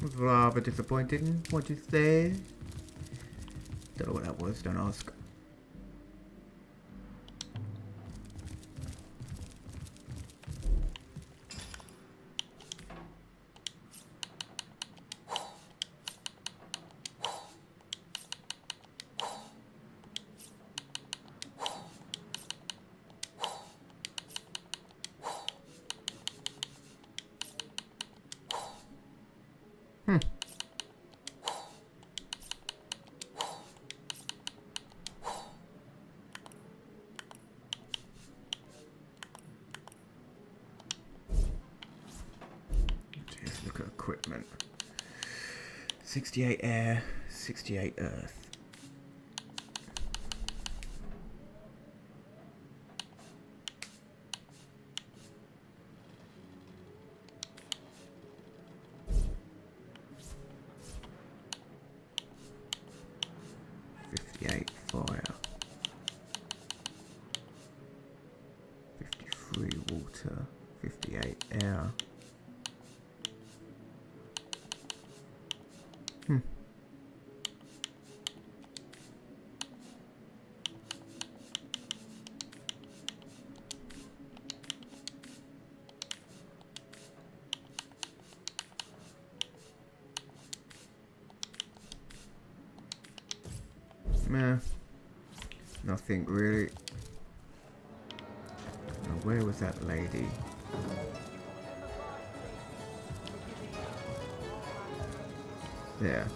Was rather disappointed in what you said. Don't know what that was, don't ask. Look at equipment. 68 air, 68 earth. Fire, 53 water, 58 air. Meh. Nothing really. Now, where was that lady? There.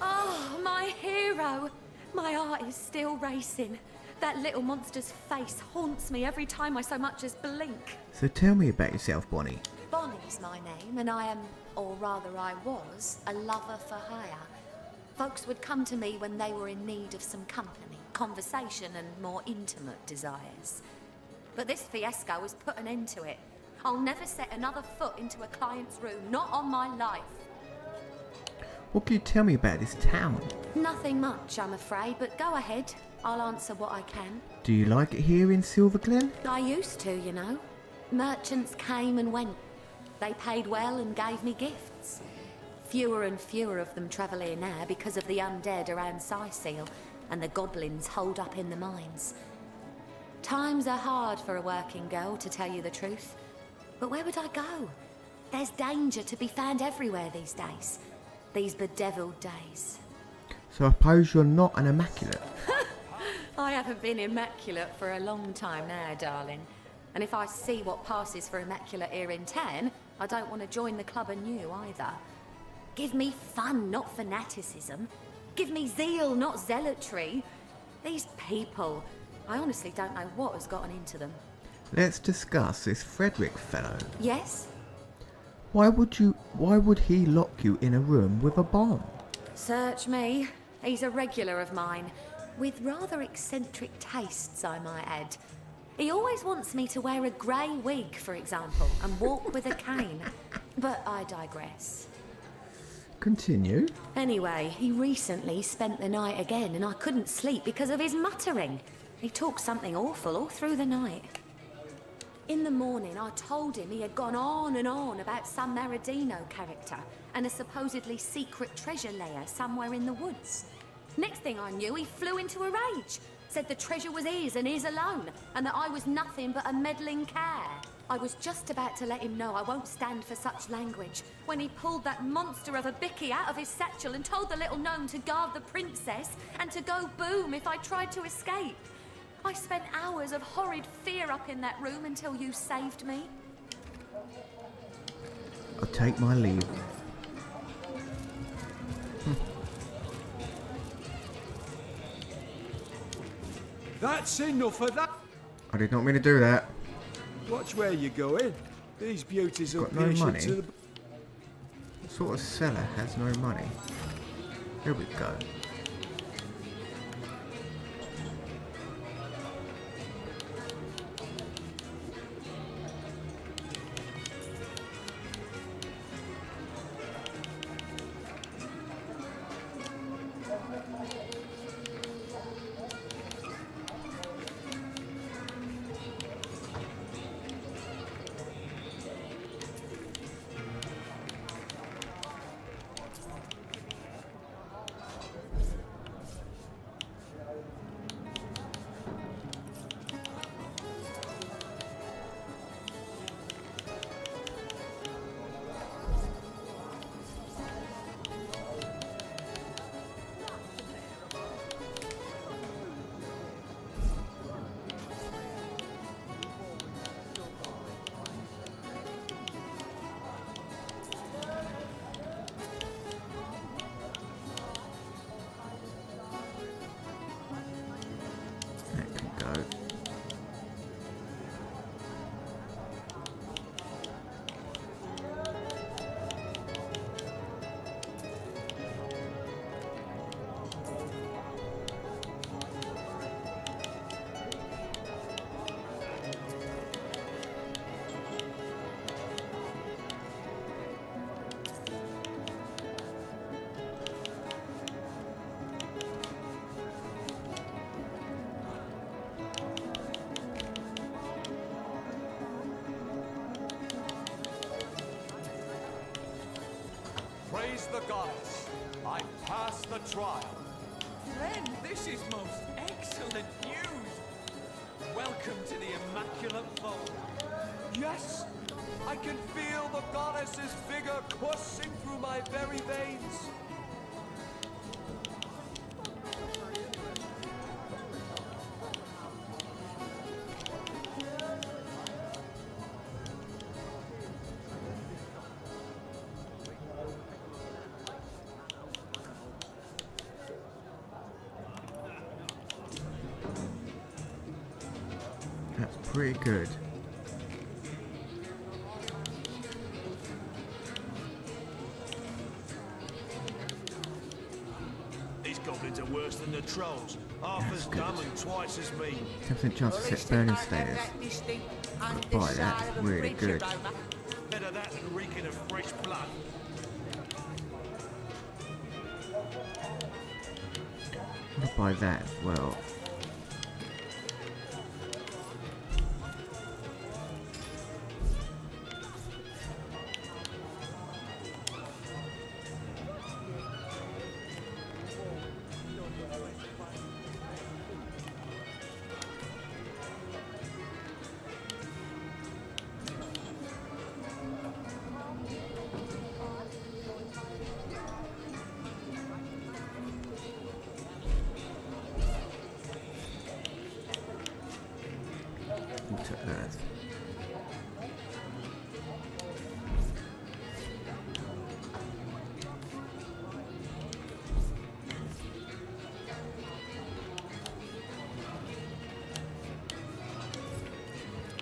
Oh, my hero! My heart is still racing. That little monster's face haunts me every time I so much as blink. So tell me about yourself, Bonnie. Bonnie's my name, and I am, or rather I was, a lover for hire. Folks would come to me when they were in need of some company, conversation, and more intimate desires. But this fiasco has put an end to it. I'll never set another foot into a client's room, not on my life. What can you tell me about this town? Nothing much, I'm afraid, but go ahead. I'll answer what I can. Do you like it here in Silverglen? I used to, you know. Merchants came and went. They paid well and gave me gifts. Fewer and fewer of them travel here now because of the undead around Seal and the goblins holed up in the mines. Times are hard for a working girl, to tell you the truth. But where would I go? There's danger to be found everywhere these days. These bedeviled days. So I suppose you're not an immaculate. I haven't been immaculate for a long time now, darling. And if I see what passes for immaculate here in town, I don't want to join the club anew either. Give me fun, not fanaticism. Give me zeal, not zealotry. These people, I honestly don't know what has gotten into them. Let's discuss this Frederick fellow. Yes? Why would he lock you in a room with a bomb? Search me. He's a regular of mine, with rather eccentric tastes, I might add. He always wants me to wear a grey wig, for example, and walk with a cane. But I digress. Continue. Anyway, he recently spent the night again, and I couldn't sleep because of his muttering. He talked something awful all through the night. In the morning, I told him he had gone on and on about some Maradino character and a supposedly secret treasure lair somewhere in the woods. Next thing I knew, he flew into a rage. Said the treasure was his and his alone, and that I was nothing but a meddling care. I was just about to let him know I won't stand for such language when he pulled that monster of a bicky out of his satchel and told the little gnome to guard the princess and to go boom if I tried to escape. I spent hours of horrid fear up in that room until you saved me. I'll take my leave. That's enough of that. I did not mean to do that. Watch where you're going. These beauties will Got no pierce you money. to the... What sort of seller has no money? Here we go. Praise the goddess. I've passed the trial. Friend, this is most excellent news. Welcome to the Immaculate Fold. Yes, I can feel the goddess's vigor coursing through my very veins. That's pretty good. These goblins are worse than the trolls. Half as dumb and twice as mean. 10% chance to set burning status. Boy, that's really good. Better that than reeking of fresh blood. I'm gonna buy that as well. To Earth.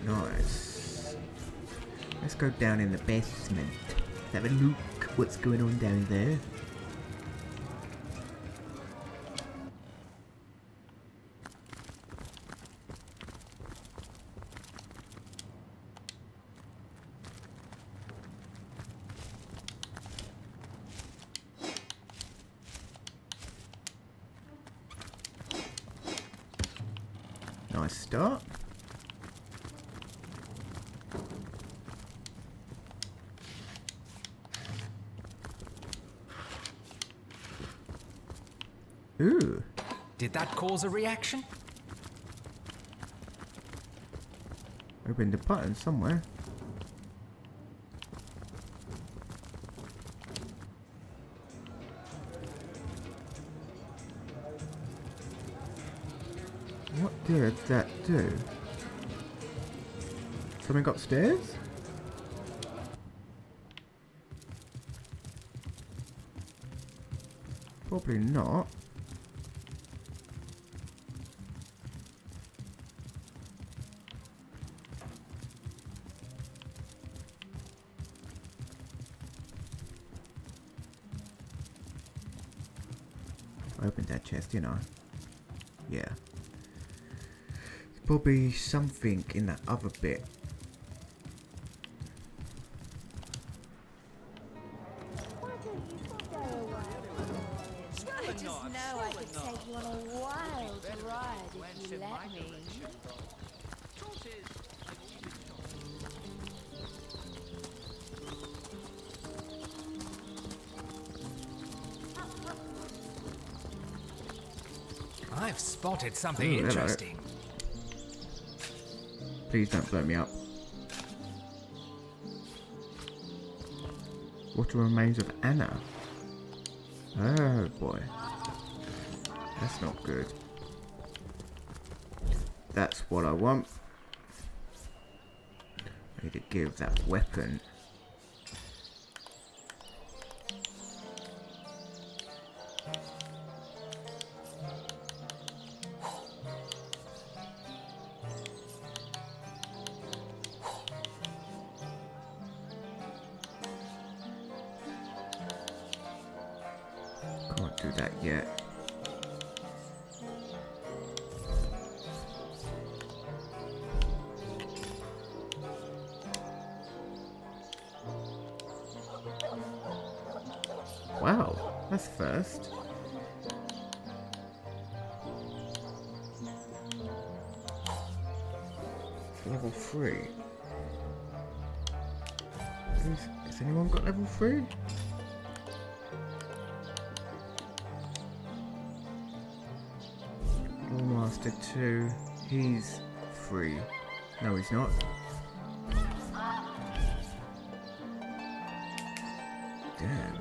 Nice. Let's go down in the basement. Have a look what's going on down there. Nice start. Ooh. Did that cause a reaction? Open the button somewhere. What did that do? Something upstairs? Probably not. opened that chest, didn't I? Yeah. There's probably something in that other bit. I just know I could take you on a wild ride if you let me. I've spotted something Ooh, hello. interesting. Please don't blow me up. What remains of Anna? Oh boy. That's not good. That's what I want. I need to give that weapon. Can't do that yet. Wow, that's first. It's level 3. Has anyone got level 3? Master 2, he's 3. No, he's not. Damn.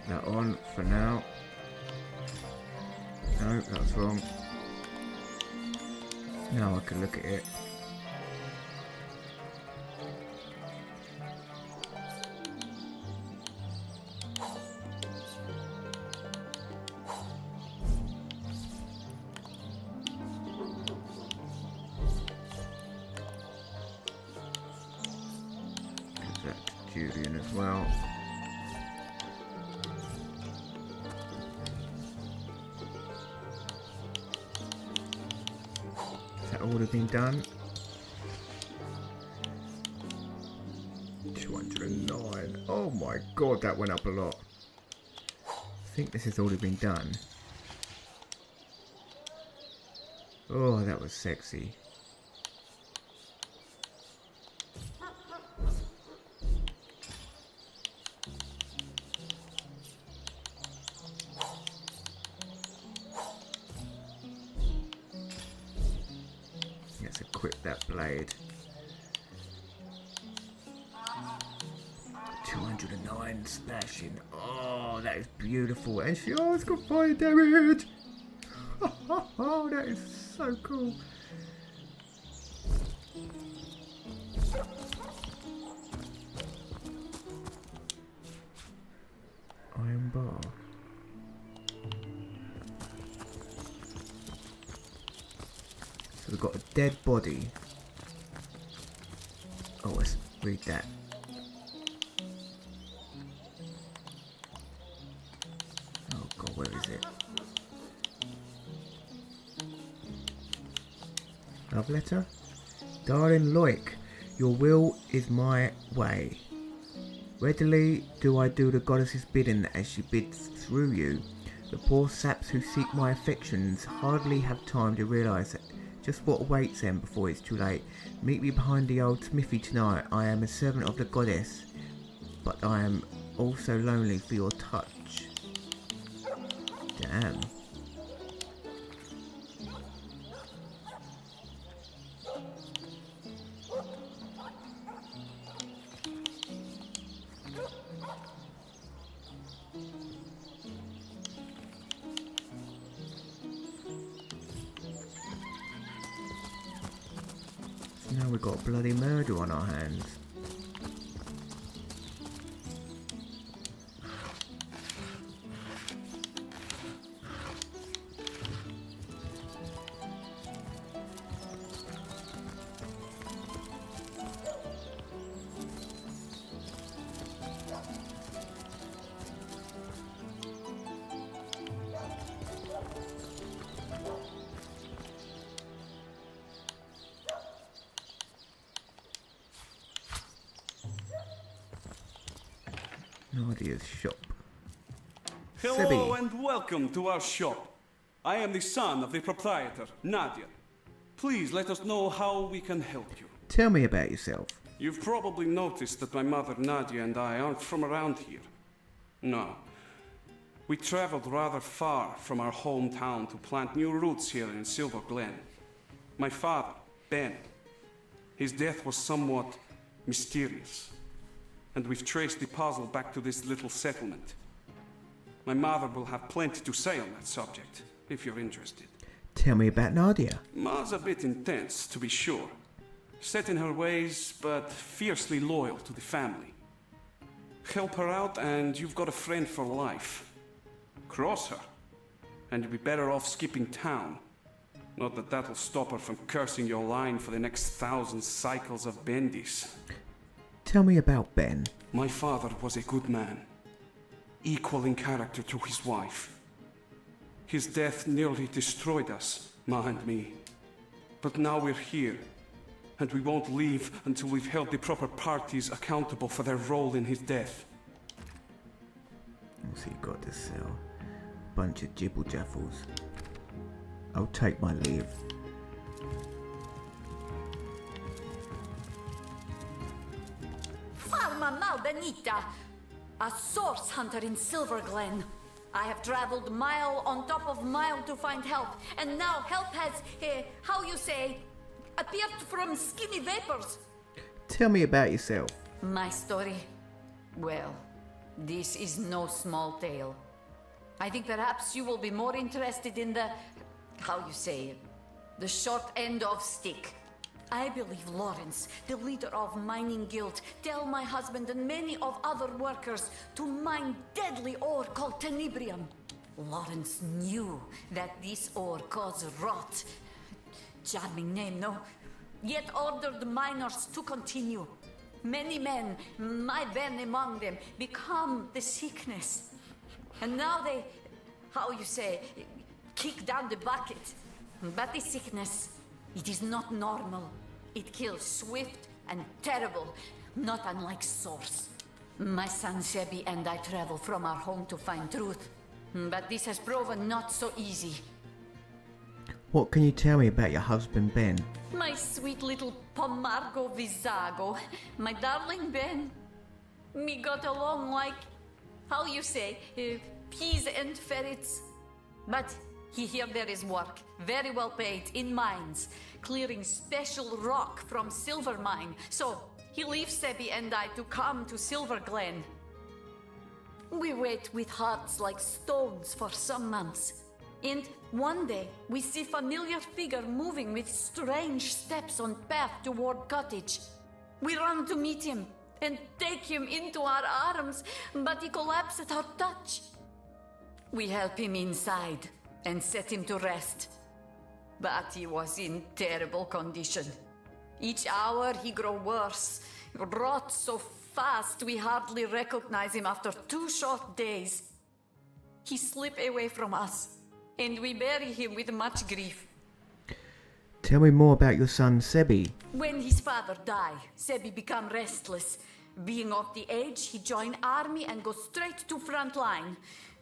That on for now. No, that's wrong. Now I can look at it. Give that to Julian as well. Would have been done. 209. Oh my god, that went up a lot. I think this has already been done. Oh, that was sexy. Let's equip that blade. 209 slashing. Oh, that is beautiful. And she always got fire damage. Oh, that is so cool. Iron bar. So we've got a dead body. Oh, let's read that. Oh god, where is it? Love letter? Darling Loic, your will is my way. Readily do I do the goddess's bidding as she bids through you. The poor saps who seek my affections hardly have time to realise just what awaits them before it's too late. Meet me behind the old smithy tonight. I am a servant of the goddess, but I am also lonely for your touch. Now we've got a bloody murder on our hands. Nadia's shop. Hello Sebby. and welcome to our shop. I am the son of the proprietor, Nadia. Please let us know how we can help you. Tell me about yourself. You've probably noticed that my mother Nadia and I aren't from around here. No. We traveled rather far from our hometown to plant new roots here in Silver Glen. My father, Ben, his death was somewhat mysterious. And we've traced the puzzle back to this little settlement. My mother will have plenty to say on that subject, if you're interested. Tell me about Nadia. Ma's a bit intense, to be sure. Set in her ways, but fiercely loyal to the family. Help her out and you've got a friend for life. Cross her, and you'll be better off skipping town. Not that that'll stop her from cursing your line for the next 1,000 cycles of bendies. Tell me about Ben. My father was a good man, equal in character to his wife. His death nearly destroyed us, Ma and me. But now we're here, and we won't leave until we've held the proper parties accountable for their role in his death. What's he got to sell? Bunch of jibble jaffles. I'll take my leave. Farma Malbenita, a source hunter in Silver Glen. I have traveled mile on top of mile to find help, and now help has, how you say, appeared from skinny vapors. Tell me about yourself. My story? Well, this is no small tale. I think perhaps you will be more interested in the, how you say, the short end of stick. I believe Lawrence, the leader of Mining Guild, tell my husband and many of other workers to mine deadly ore called tenebrium. Lawrence knew that this ore caused rot. Charming name, no? Yet ordered the miners to continue. Many men, my Ben among them, become the sickness. And now they, how you say, kick down the bucket. But the sickness, it is not normal. It kills swift and terrible, not unlike Source. My son Sebi and I travel from our home to find truth. But this has proven not so easy. What can you tell me about your husband, Ben? My sweet little Pomargo Vizago, my darling Ben. We got along like, how you say, peas and ferrets. But here there is work, very well paid, in mines, clearing special rock from silver mine. So he leaves Sebi and I to come to Silver Glen. We wait with hearts like stones for some months. And one day, we see familiar figure moving with strange steps on path toward cottage. We run to meet him and take him into our arms, but he collapses at our touch. We help him inside and set him to rest. But he was in terrible condition. Each hour he grows worse, rot so fast we hardly recognize him after 2 short days. He slipped away from us, and we bury him with much grief. Tell me more about your son, Sebi. When his father died, Sebi became restless. Being of the age, he joined army and go straight to front line.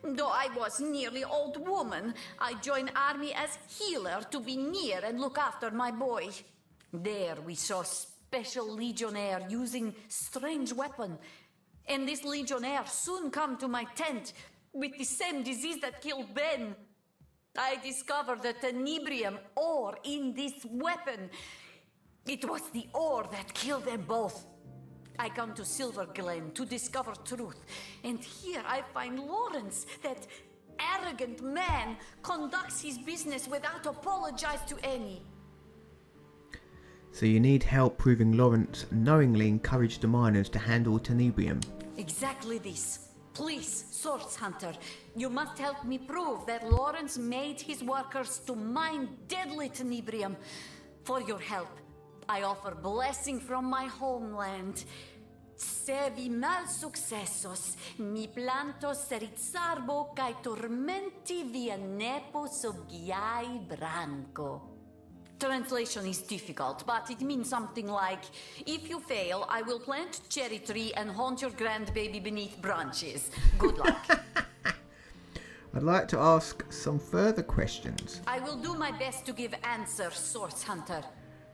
Though I was nearly old woman, I joined army as healer to be near and look after my boy. There we saw special legionnaire using strange weapon. And this legionnaire soon come to my tent with the same disease that killed Ben. I discovered the tenebrium ore in this weapon. It was the ore that killed them both. I come to Silver Glen to discover truth, and here I find Lawrence, that arrogant man, conducts his business without apologize to any. So you need help proving Lawrence knowingly encouraged the miners to handle tenebrium. Exactly this. Please, Source Hunter, you must help me prove that Lawrence made his workers to mine deadly tenebrium. For your help, I offer blessing from my homeland. Se vi mal successos, mi plantos seritzarbo kai tormenti via nepo sobgiai branco. Translation is difficult, but it means something like, if you fail, I will plant cherry tree and haunt your grandbaby beneath branches. Good luck. I'd like to ask some further questions. I will do my best to give answers, Source Hunter.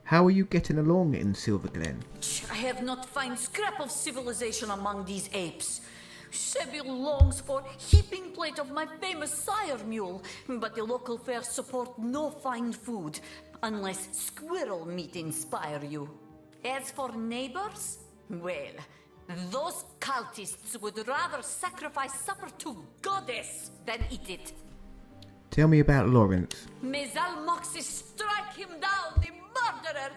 How are you getting along in Silver Glen? I have not found scrap of civilization among these apes. Sebil longs for heaping plate of my famous sire mule, but the local fairs support no fine food, unless squirrel meat inspire you. As for neighbors, well, those cultists would rather sacrifice supper to goddess than eat it. Tell me about Lawrence. May Zalmoxis strike him down, the murderer!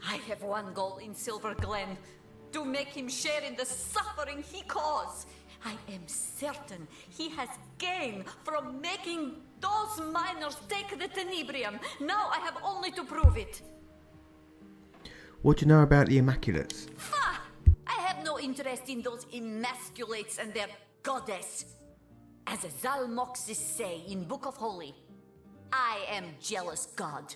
I have one goal in Silver Glen, to make him share in the suffering he caused. I am certain he has gained from making those miners take the tenebrium. Now I have only to prove it. What do you know about the Immaculates? I have no interest in those emasculates and their goddess. As Zalmoxis say in Book of Holy, I am jealous God.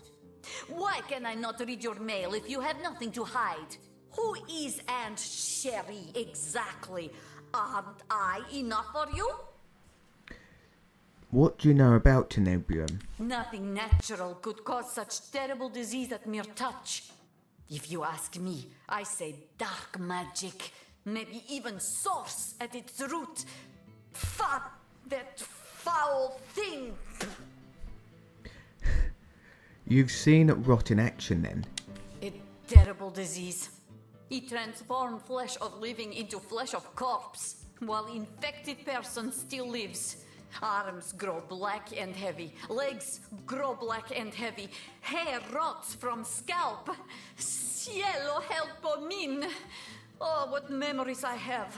Why can I not read your mail if you have nothing to hide? Who is Aunt Sherry exactly? Aren't I enough for you? What do you know about tenebrium? Nothing natural could cause such terrible disease at mere touch. If you ask me, I say dark magic, maybe even source at its root. That foul thing! You've seen rot in action then? A terrible disease. It transforms flesh of living into flesh of corpse, while infected person still lives. Arms grow black and heavy, legs grow black and heavy, hair rots from scalp. Cielo helpo min! Oh, what memories I have.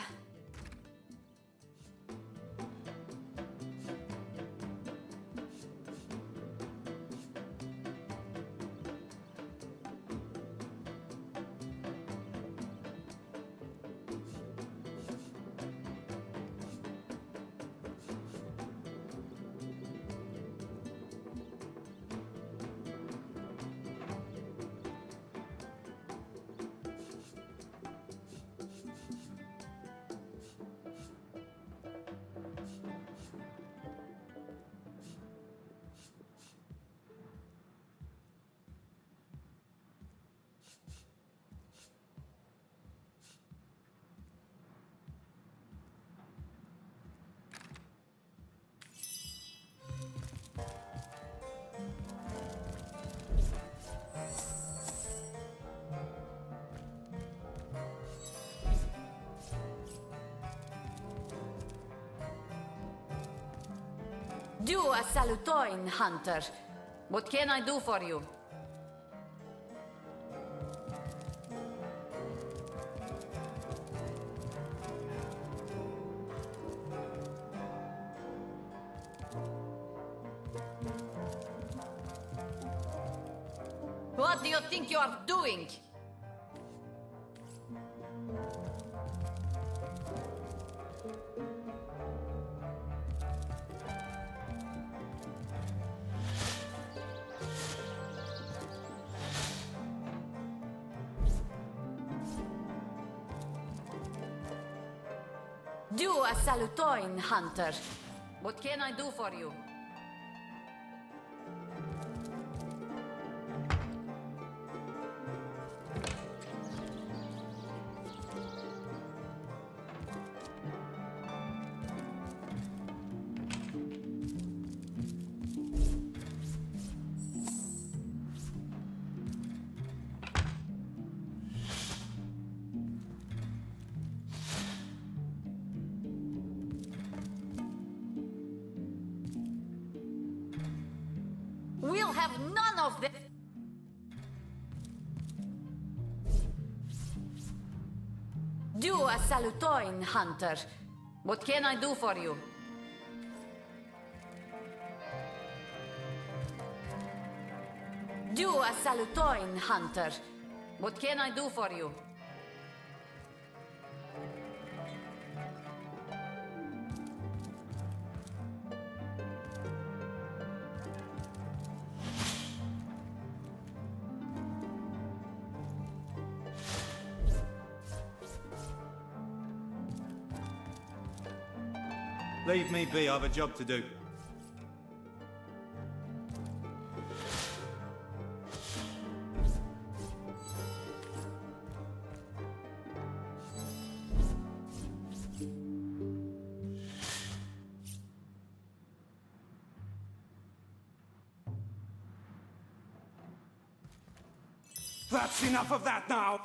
Do a salutoin, Hunter. What can I do for you? What do you think you are doing? Do a salutoin, Hunter. What can I do for you? We'll have none of this. a salutoin, hunter. What can I do for you? Do a salutoin, hunter. What can I do for you? Leave me be, I've a job to do. That's enough of that now!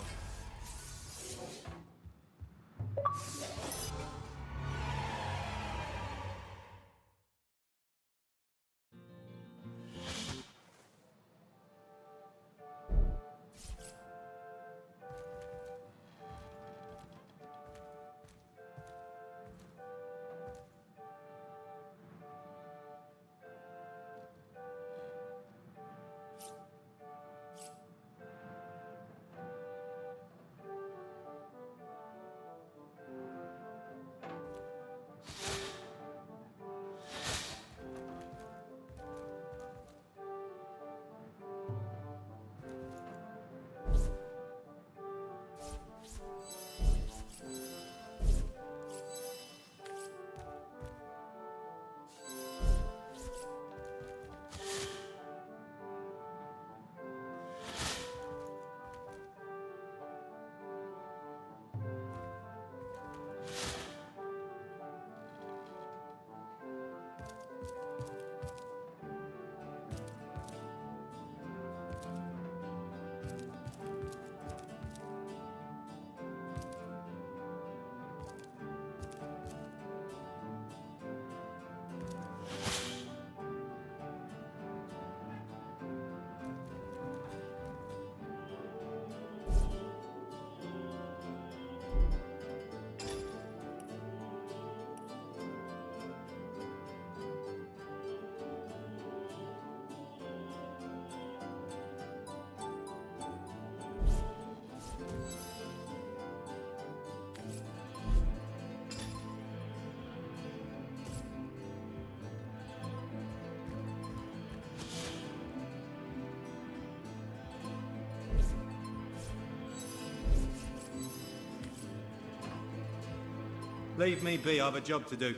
Leave me be, I've a job to do.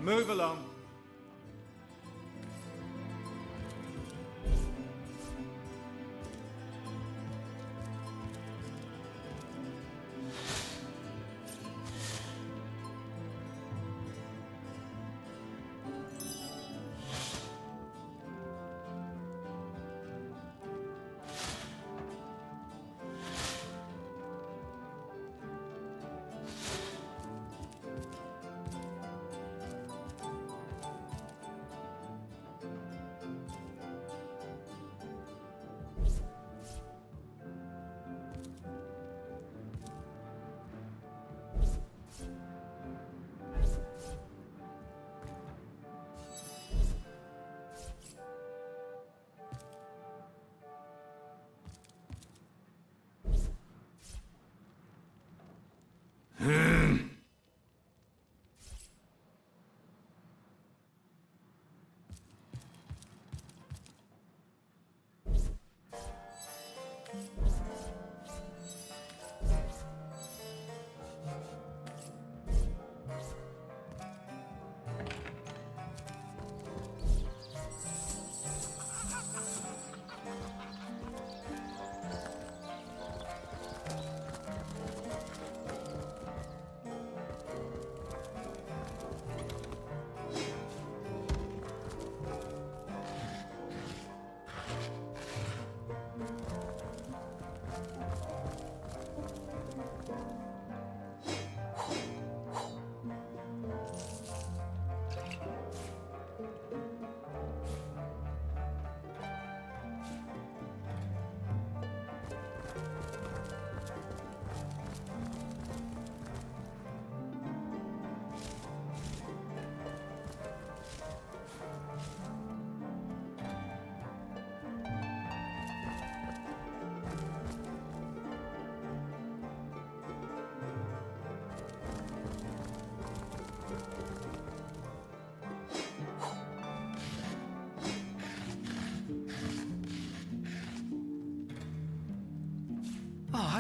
Move along.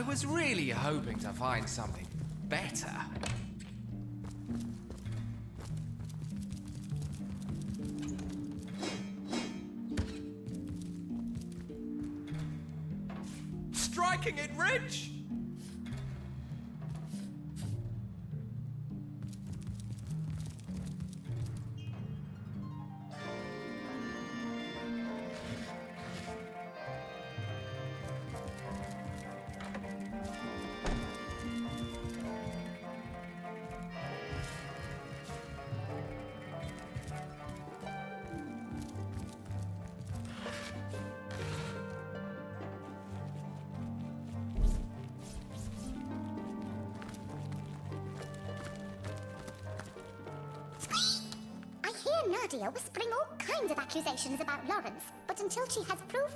was really hoping to find something better. Striking it rich! I hear Nadia whispering all kinds of accusations about Lawrence, but until she has proof...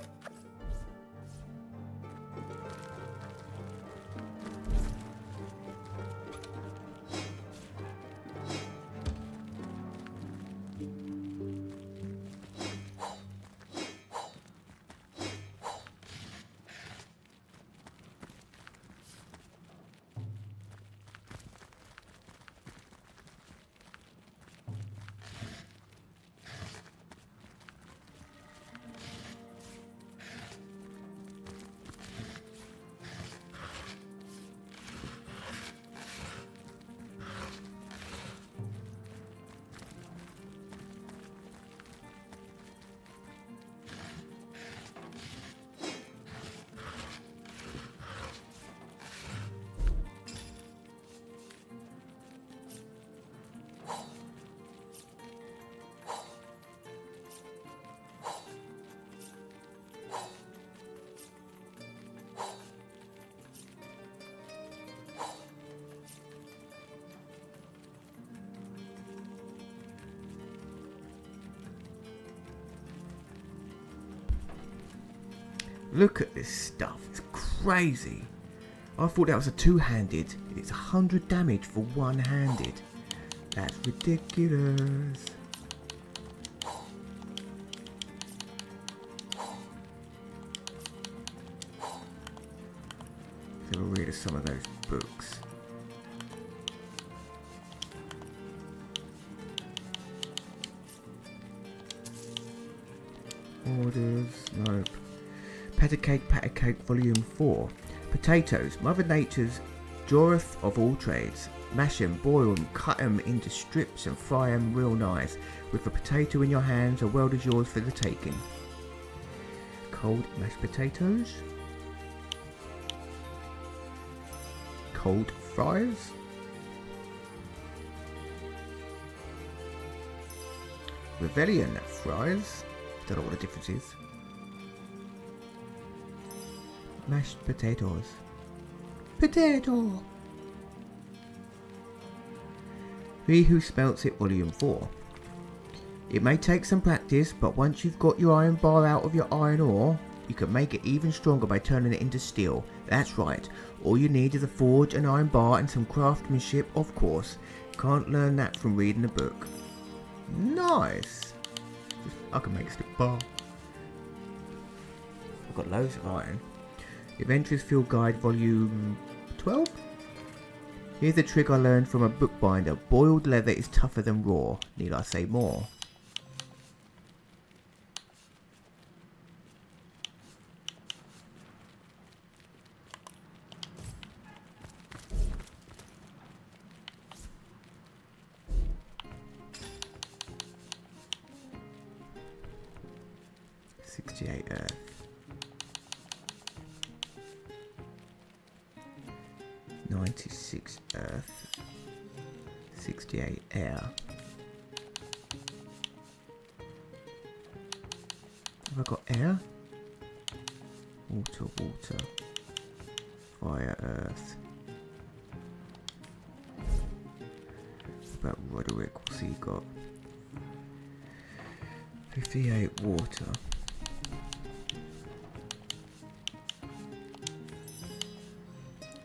Look at this stuff. It's crazy. I thought that was a two-handed. It's 100 damage for one-handed. That's ridiculous. Let's have a read of some of those books. Orders, nope. Patty Cake Volume 4. Potatoes. Mother Nature's draweth of all trades. Mash 'em, boil 'em, cut 'em into strips and fry 'em real nice. With a potato in your hands, a world is yours for the taking. Cold mashed potatoes. Cold fries. Rebellion fries. Don't know what the difference is. Mashed potatoes. Potato! He Who Smelts It Volume 4. It may take some practice, but once you've got your iron bar out of your iron ore, you can make it even stronger by turning it into steel. That's right. All you need is a forge, an iron bar, and some craftsmanship, of course. Can't learn that from reading a book. Nice! I can make a stick bar. I've got loads of iron. Adventurers Field Guide Volume 12? Here's a trick I learned from a bookbinder. Boiled leather is tougher than raw. Need I say more? Earth. 96 Earth. 68 air. Have I got air? Water, water. Fire, earth. What about Roderick? What's he got? 58 water.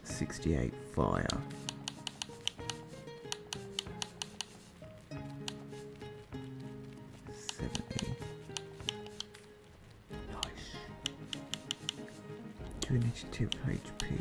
68 fire. 70. Nice. 2 initiative HP.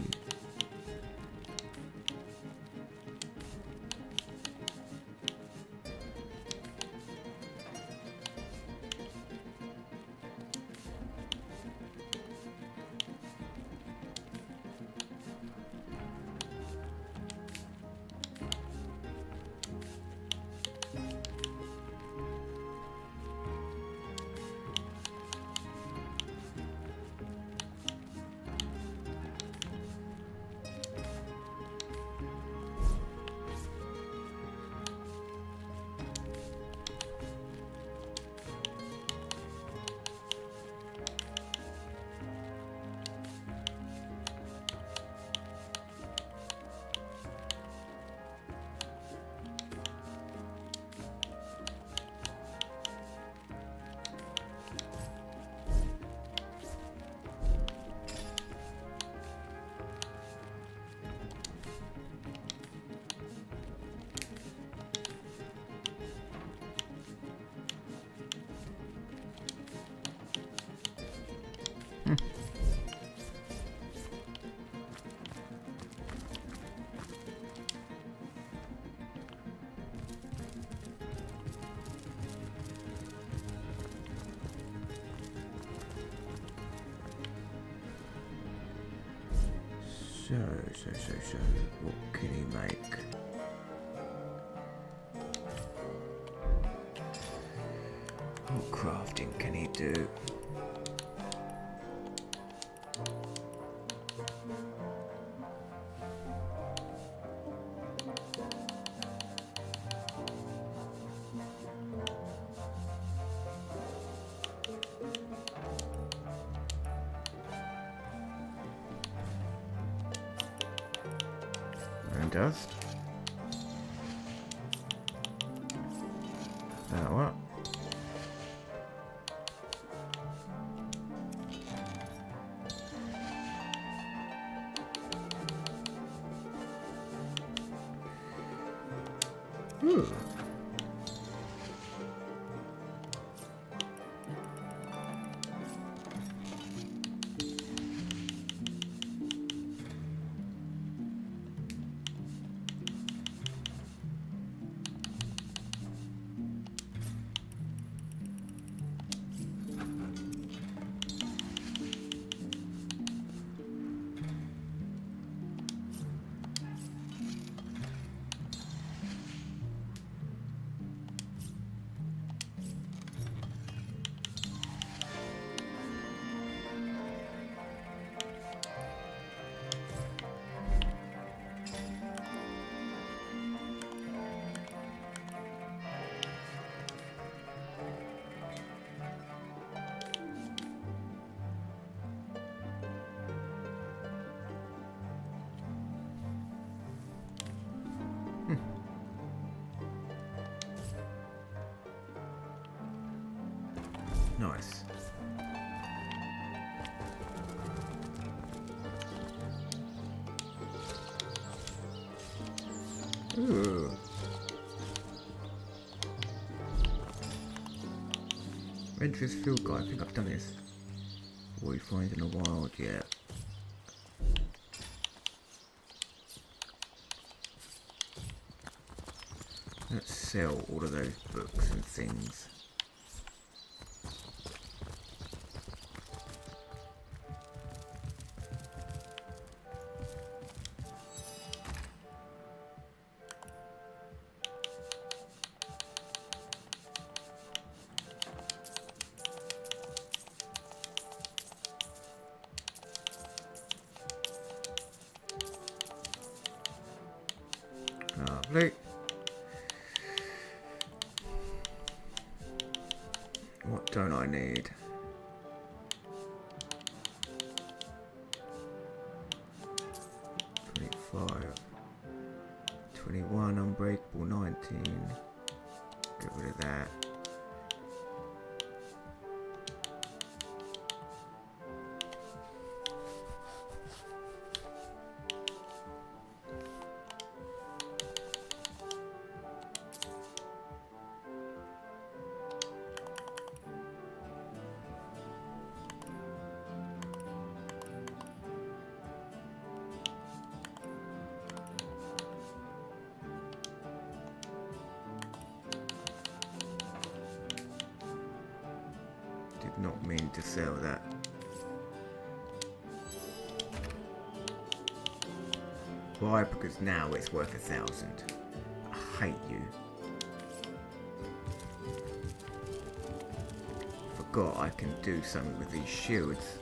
So, what can he make? What crafting can he do? Dust. What? Nice. Ooh. Adventurous field guide. I think I've done this. What you find in the wild, yeah. Let's sell all of those books and things. Lovely. What don't I need? $25, $21, unbreakable, 19. Get rid of that. Did not mean to sell that. Why? Because now it's worth 1,000. I hate you. Forgot I can do something with these shields.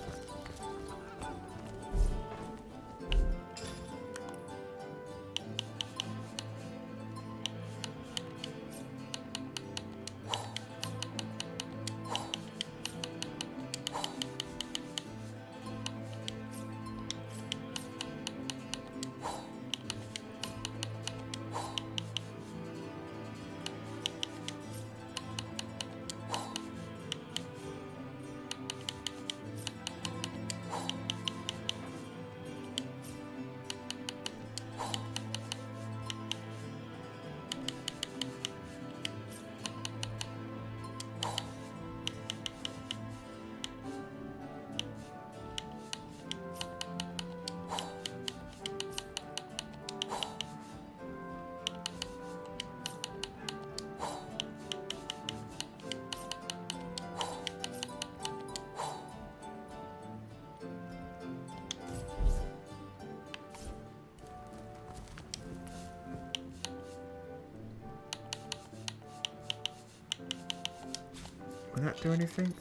Will that do anything?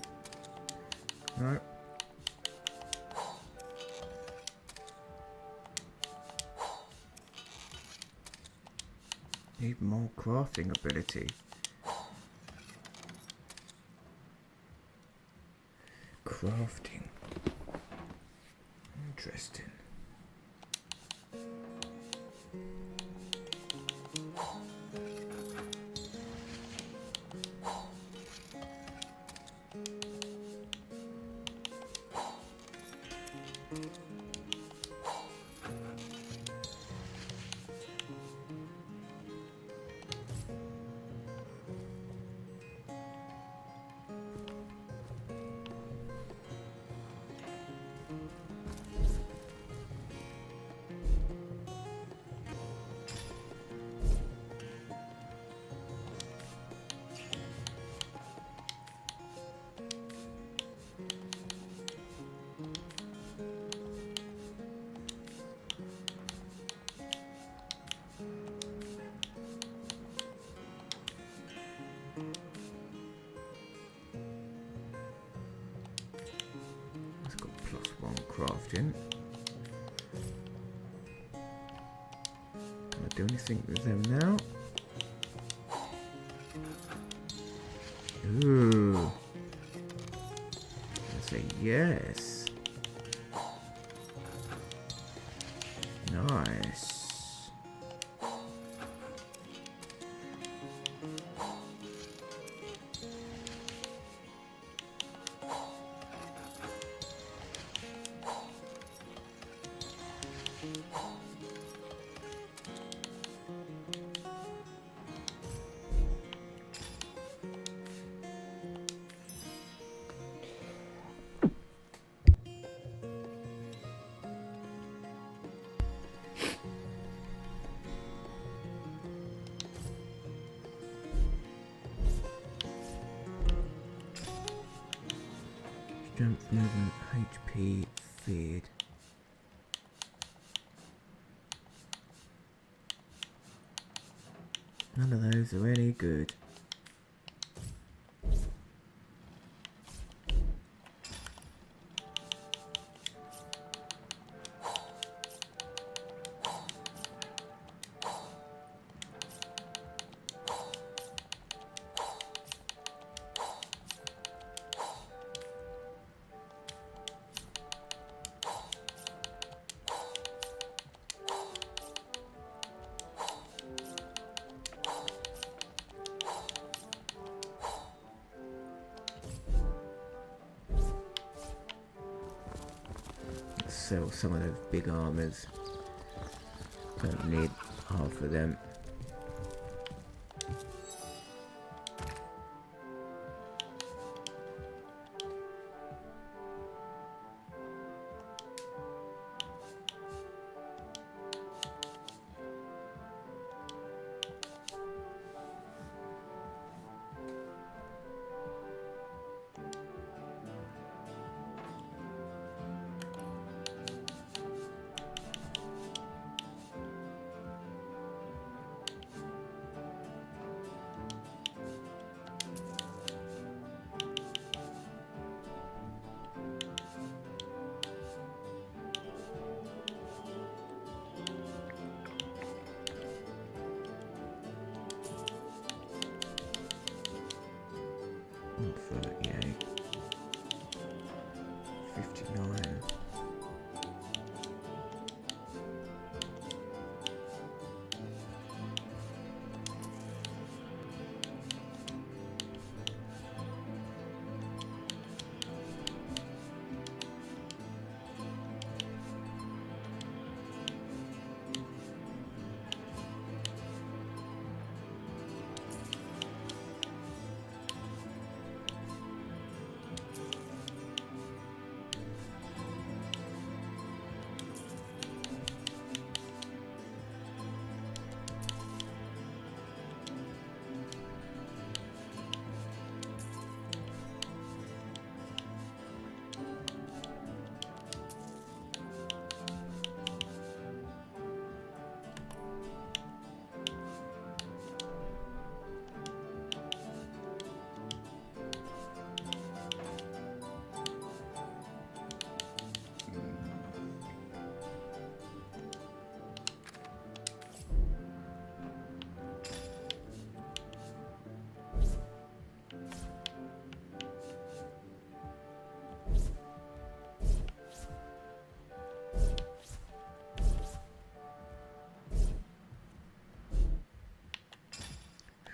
No. Need more crafting ability. Crafting. Interesting. It's got +1 crafting. Can I do anything with them now? Ooh. I say yes. Nice. Strength, movement, HP, feared. None of those are any good. Sell some of those big armors. Don't need half of them.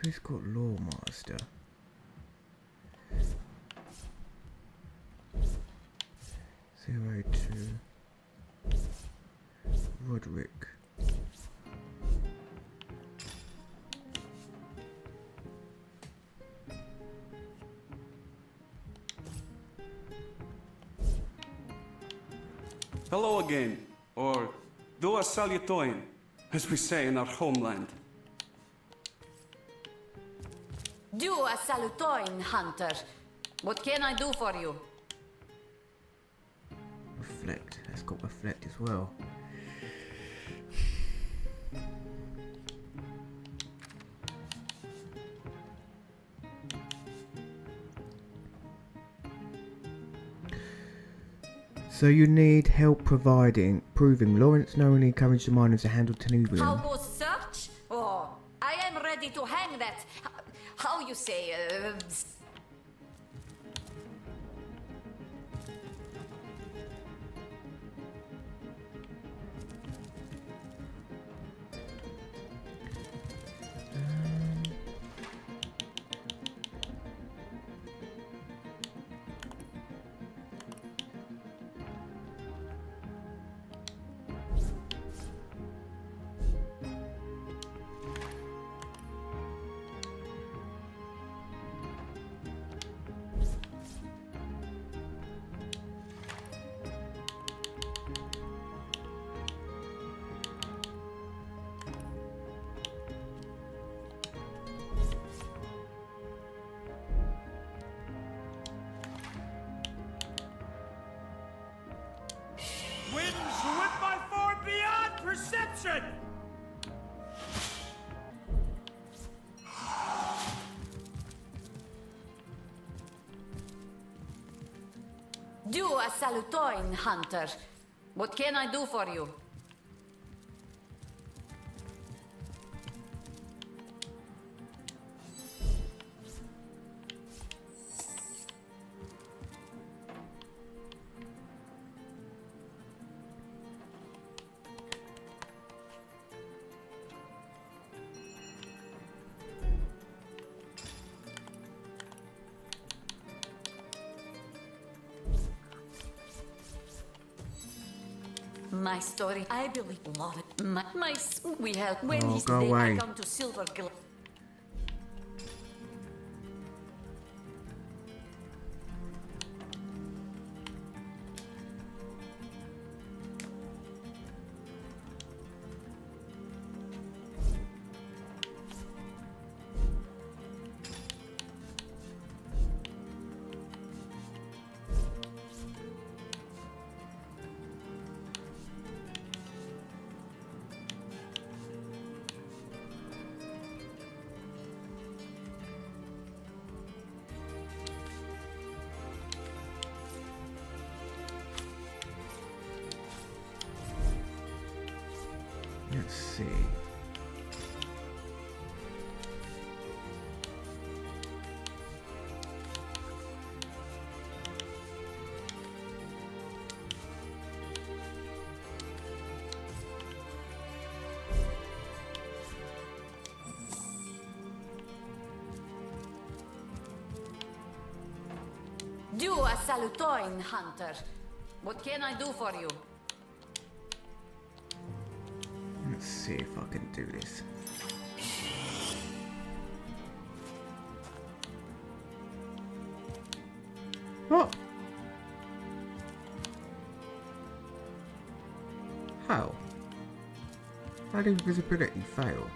who's got Law Master? Zero two. Roderick. Hello again, or do a salutoin, as we say in our homeland. Do a salutoin, Hunter. What can I do for you? Reflect. That's got reflect as well. So you need help proving Lawrence knowingly encouraged the miners to handle How Tenubrium. goes search? Oh, I am ready to hang that. How you say? Winds whip my form beyond perception! Do a salutoin, Hunter. What can I do for you? My story, I believe a lot of my we help when Oh, he's go dead. I away. come to Silver Glen. Let's see. Do a salutoin, Hunter. What can I do for you? Let's see if I can do this. What? How? How did invisibility fail?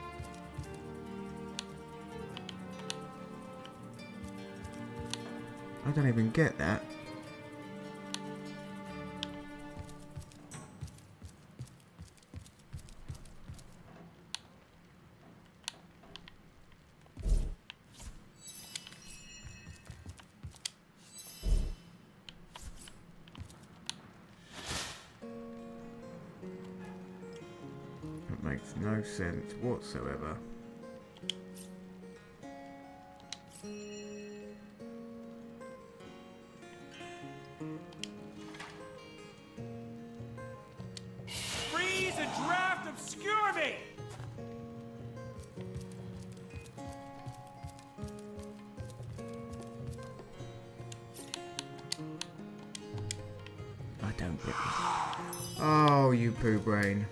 I don't even get that. That makes no sense whatsoever. Freeze and draft obscure me! don't get me. Oh, you poo brain.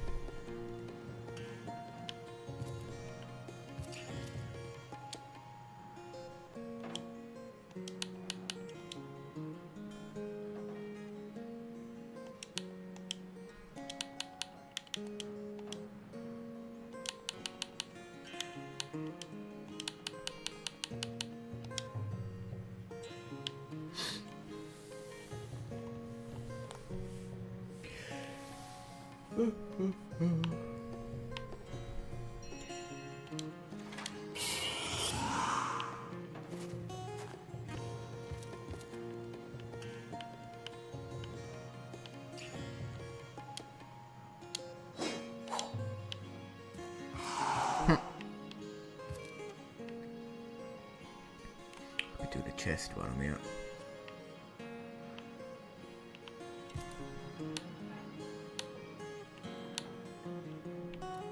Do the chest while I'm out.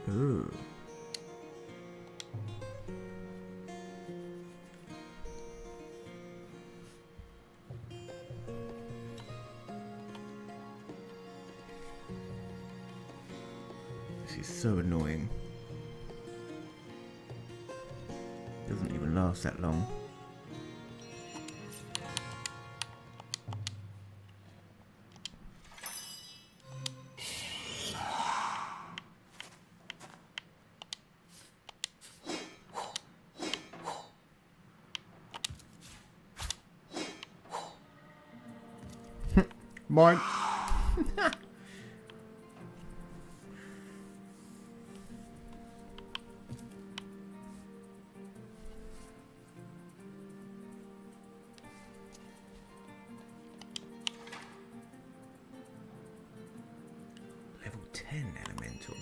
Ooh. This is so annoying. Doesn't even last that long. Mine. Level 10 elemental.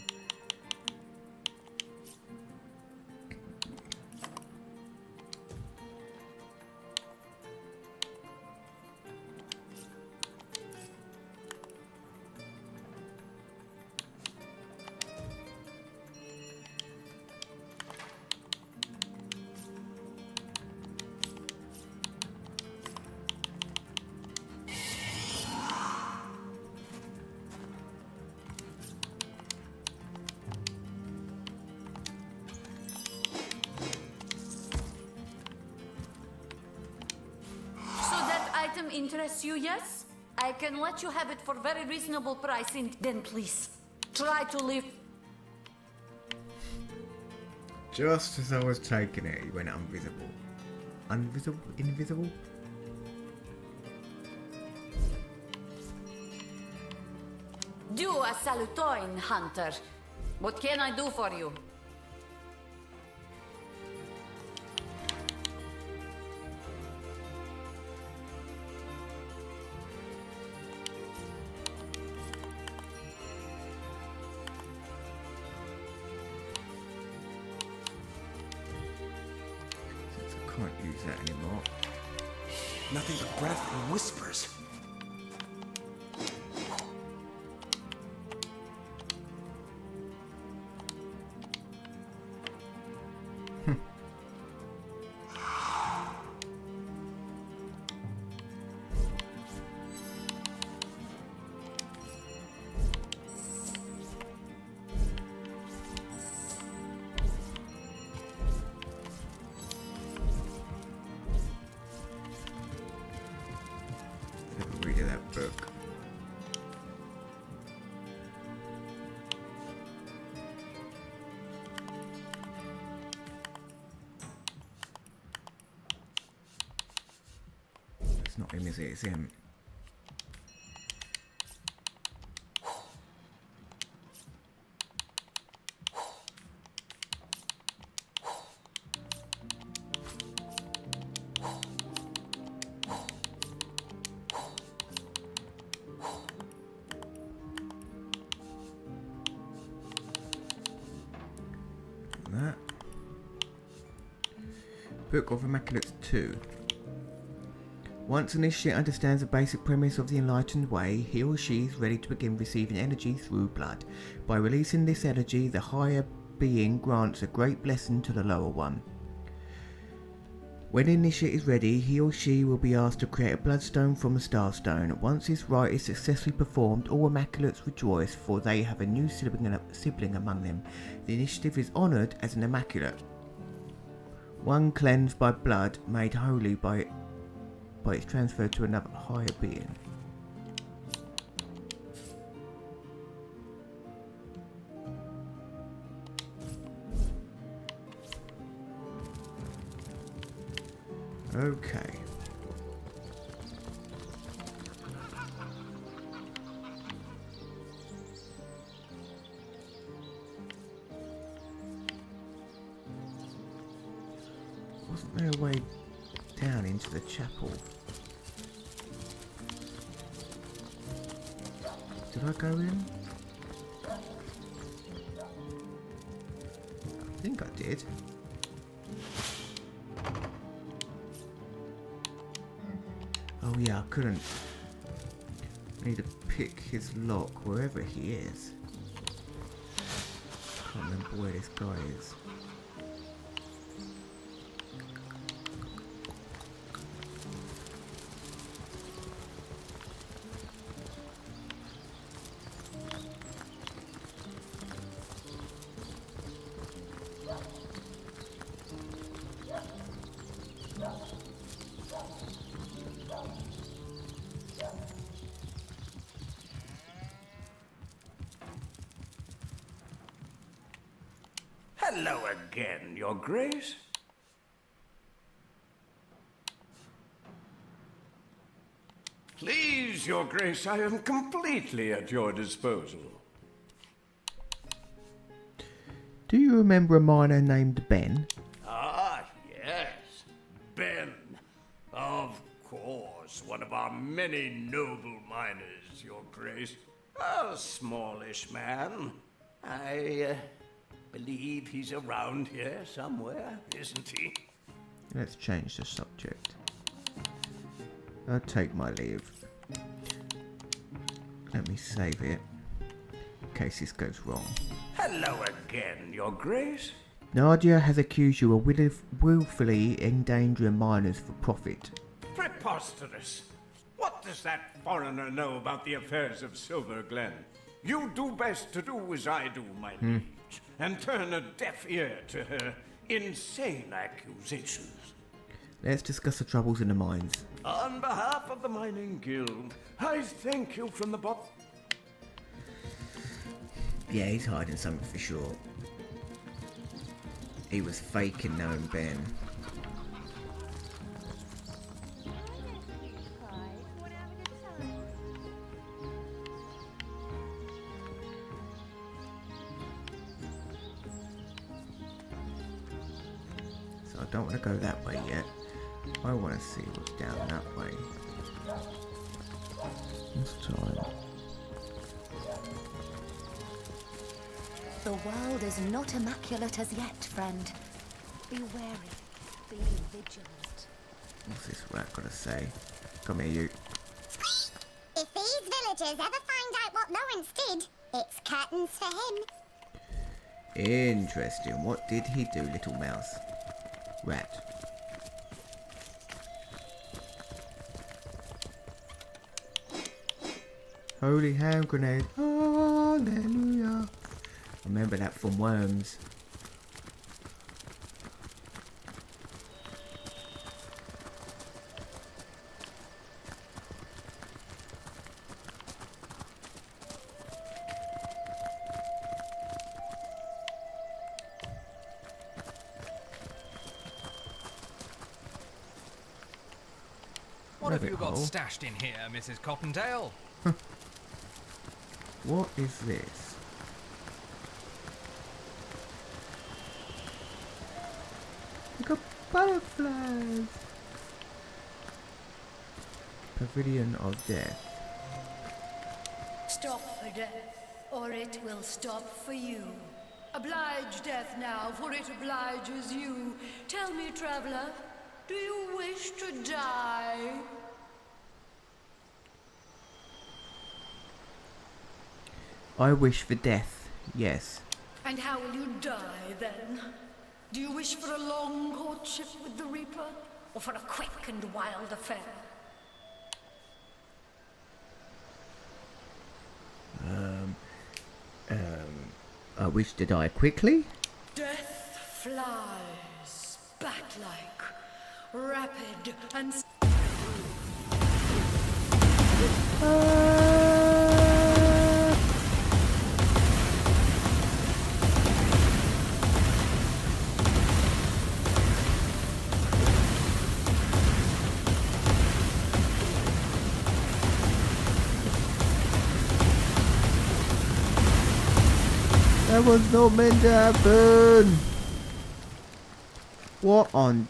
Interests you, yes? I can let you have it for very reasonable price, and then please, try to live. Just as I was taking it, he went invisible. Invisible? Do a salutoin, Hunter. What can I do for you? Can't use that anymore. Nothing but breath and whispers. Read that book. It's not him, is it? It's him. That. Book of Immaculates 2. Once an initiate understands the basic premise of the enlightened way, he or she is ready to begin receiving energy through blood. By releasing this energy, the higher being grants a great blessing to the lower one. When the initiate is ready, he or she will be asked to create a bloodstone from a starstone. Once this rite is successfully performed, all Immaculates rejoice, for they have a new sibling among them. The initiative is honoured as an Immaculate. One cleansed by blood, made holy by its transfer to another higher being. Okay. Wasn't there a way down into the chapel? Did I go in? I think I did. Oh yeah, I couldn't. I need to pick his lock wherever he is. Can't remember where this guy is. Hello again, Your Grace. Please, Your Grace, I am completely at your disposal. Do you remember a miner named Ben? Ah, yes. Ben. Of course, one of our many noble miners, Your Grace. A smallish man. I believe he's around here somewhere, isn't he? Let's change the subject. I'll take my leave. Let me save it in case this goes wrong. Hello again, Your Grace. Nadia has accused you of willfully endangering miners for profit. Preposterous. What does that foreigner know about the affairs of Silver Glen? You do best to do as I do, my liege, and turn a deaf ear to her insane accusations. Let's discuss the troubles in the mines. On behalf of the Mining Guild, I thank you from the bottom. Yeah, he's hiding something for sure. He was faking knowing Ben. So I don't want to go that way yet. I want to see what's down that way. This time. The world is not immaculate as yet, friend. Be wary. Be vigilant. What's this rat got to say? Come here, you. If these villagers ever find out what Lawrence did, it's curtains for him. Interesting. What did he do, little mouse? Rat. Holy hand grenade. Hallelujah. Remember that from Worms. What have you got stashed in here, Mrs. Cottontail? What is this? Look at butterflies! Pavilion of Death. Stop for death, or it will stop for you. Oblige death now, for it obliges you. Tell me, traveler, do you wish to die? I wish for death, yes. And how will you die, then? Do you wish for a long courtship with the Reaper? or for a quick and wild affair? I wish to die quickly. Death flies, bat-like, rapid and... That was not meant to happen. What on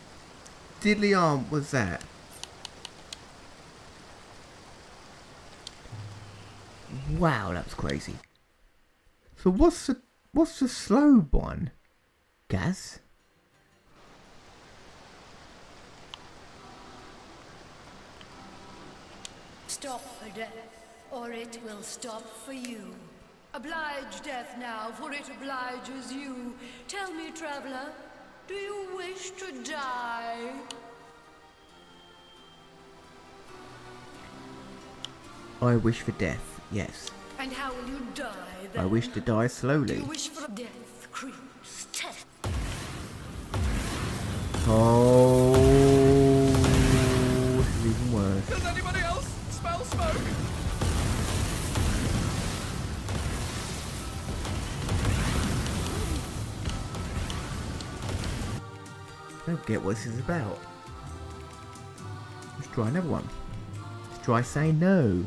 diddly arm was that? Wow, that was crazy. So what's the slow one? Gas? Stop for death, or it will stop for you. Oblige death now, for it obliges you. Tell me, traveler, do you wish to die? I wish for death, yes. And how will you die then? I wish to die slowly. Do you wish for death creeps test? Oh, this is even worse. Does anybody else smell smoke? I don't get what this is about. Let's try another one. Let's try saying no.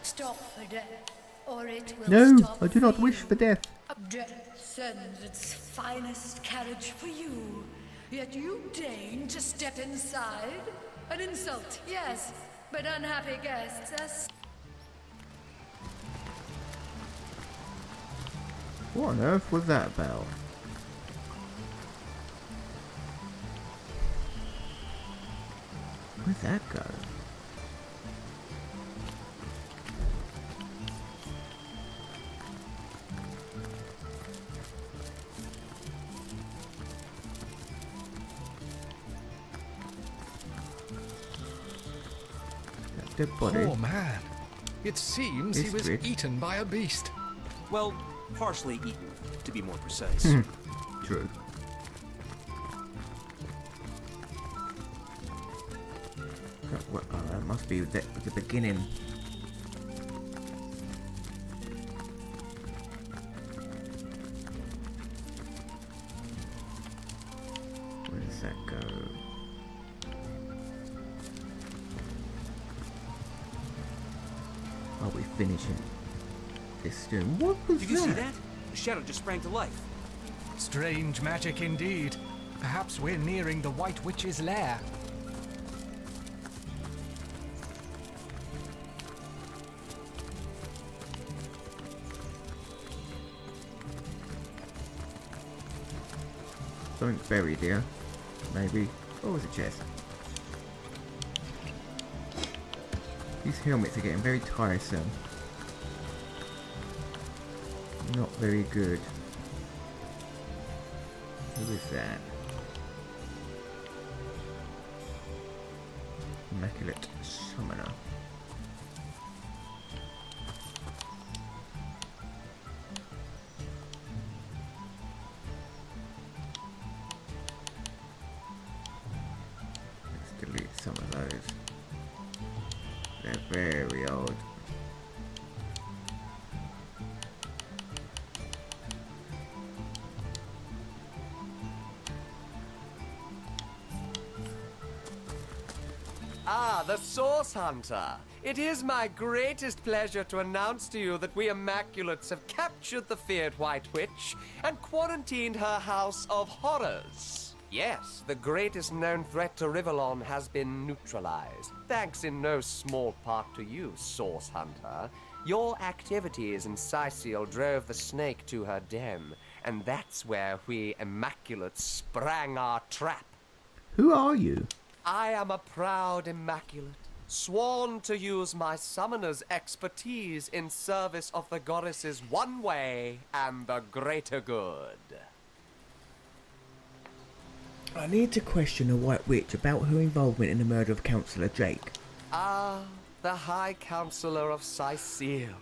Stop for death, or it will No, stop I do not for wish you. for death. Death sends its finest carriage for you, yet you deign to step inside? An insult, yes, but unhappy guests. What on earth was that about? Where'd that go? Dead body. Poor man. It seems he was eaten by a beast. Well, partially eaten, to be more precise. True. That must be the beginning. Where does that go? Are we finishing this soon? What was Did you see that? The shadow just sprang to life. Strange magic indeed. Perhaps we're nearing the White Witch's lair. Something's buried here. Maybe. Oh, it's a chest. These helmets are getting very tiresome. Not very good. Who is that? Immaculate Summoner. Let's delete some of those. They're very old. Ah, the Source Hunter. It is my greatest pleasure to announce to you that we Immaculates have captured the feared White Witch and quarantined her house of horrors. Yes, the greatest known threat to Rivellon has been neutralized, thanks in no small part to you, Source Hunter. Your activities in Sicil drove the snake to her den, and that's where we Immaculates sprang our trap. Who are you? I am a proud Immaculate, sworn to use my summoner's expertise in service of the goddess's one way and the greater good. I need to question the White Witch about her involvement in the murder of Councillor Jake. Ah, the High Counselor of Sicile.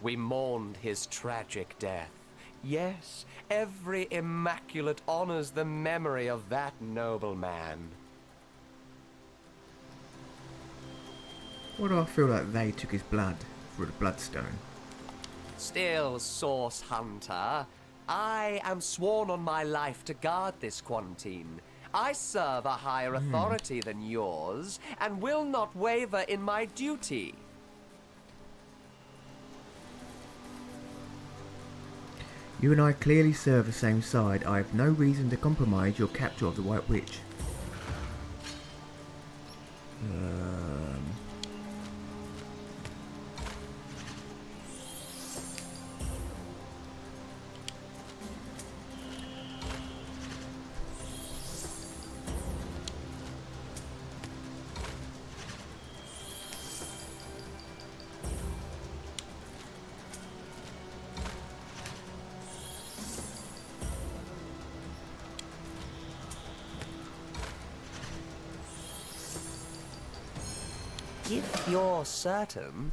We mourned his tragic death. Yes, every immaculate honors the memory of that noble man. Why do I feel like they took his blood for the bloodstone? Still, Source Hunter, I am sworn on my life to guard this quarantine. I serve a higher authority than yours, and will not waver in my duty. You and I clearly serve the same side. I have no reason to compromise your capture of the White Witch. If you're certain,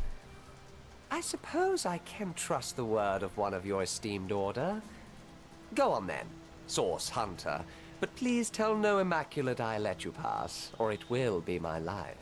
I suppose I can trust the word of one of your esteemed order. Go on then, Source Hunter, but please tell no Immaculate I let you pass, or it will be my life.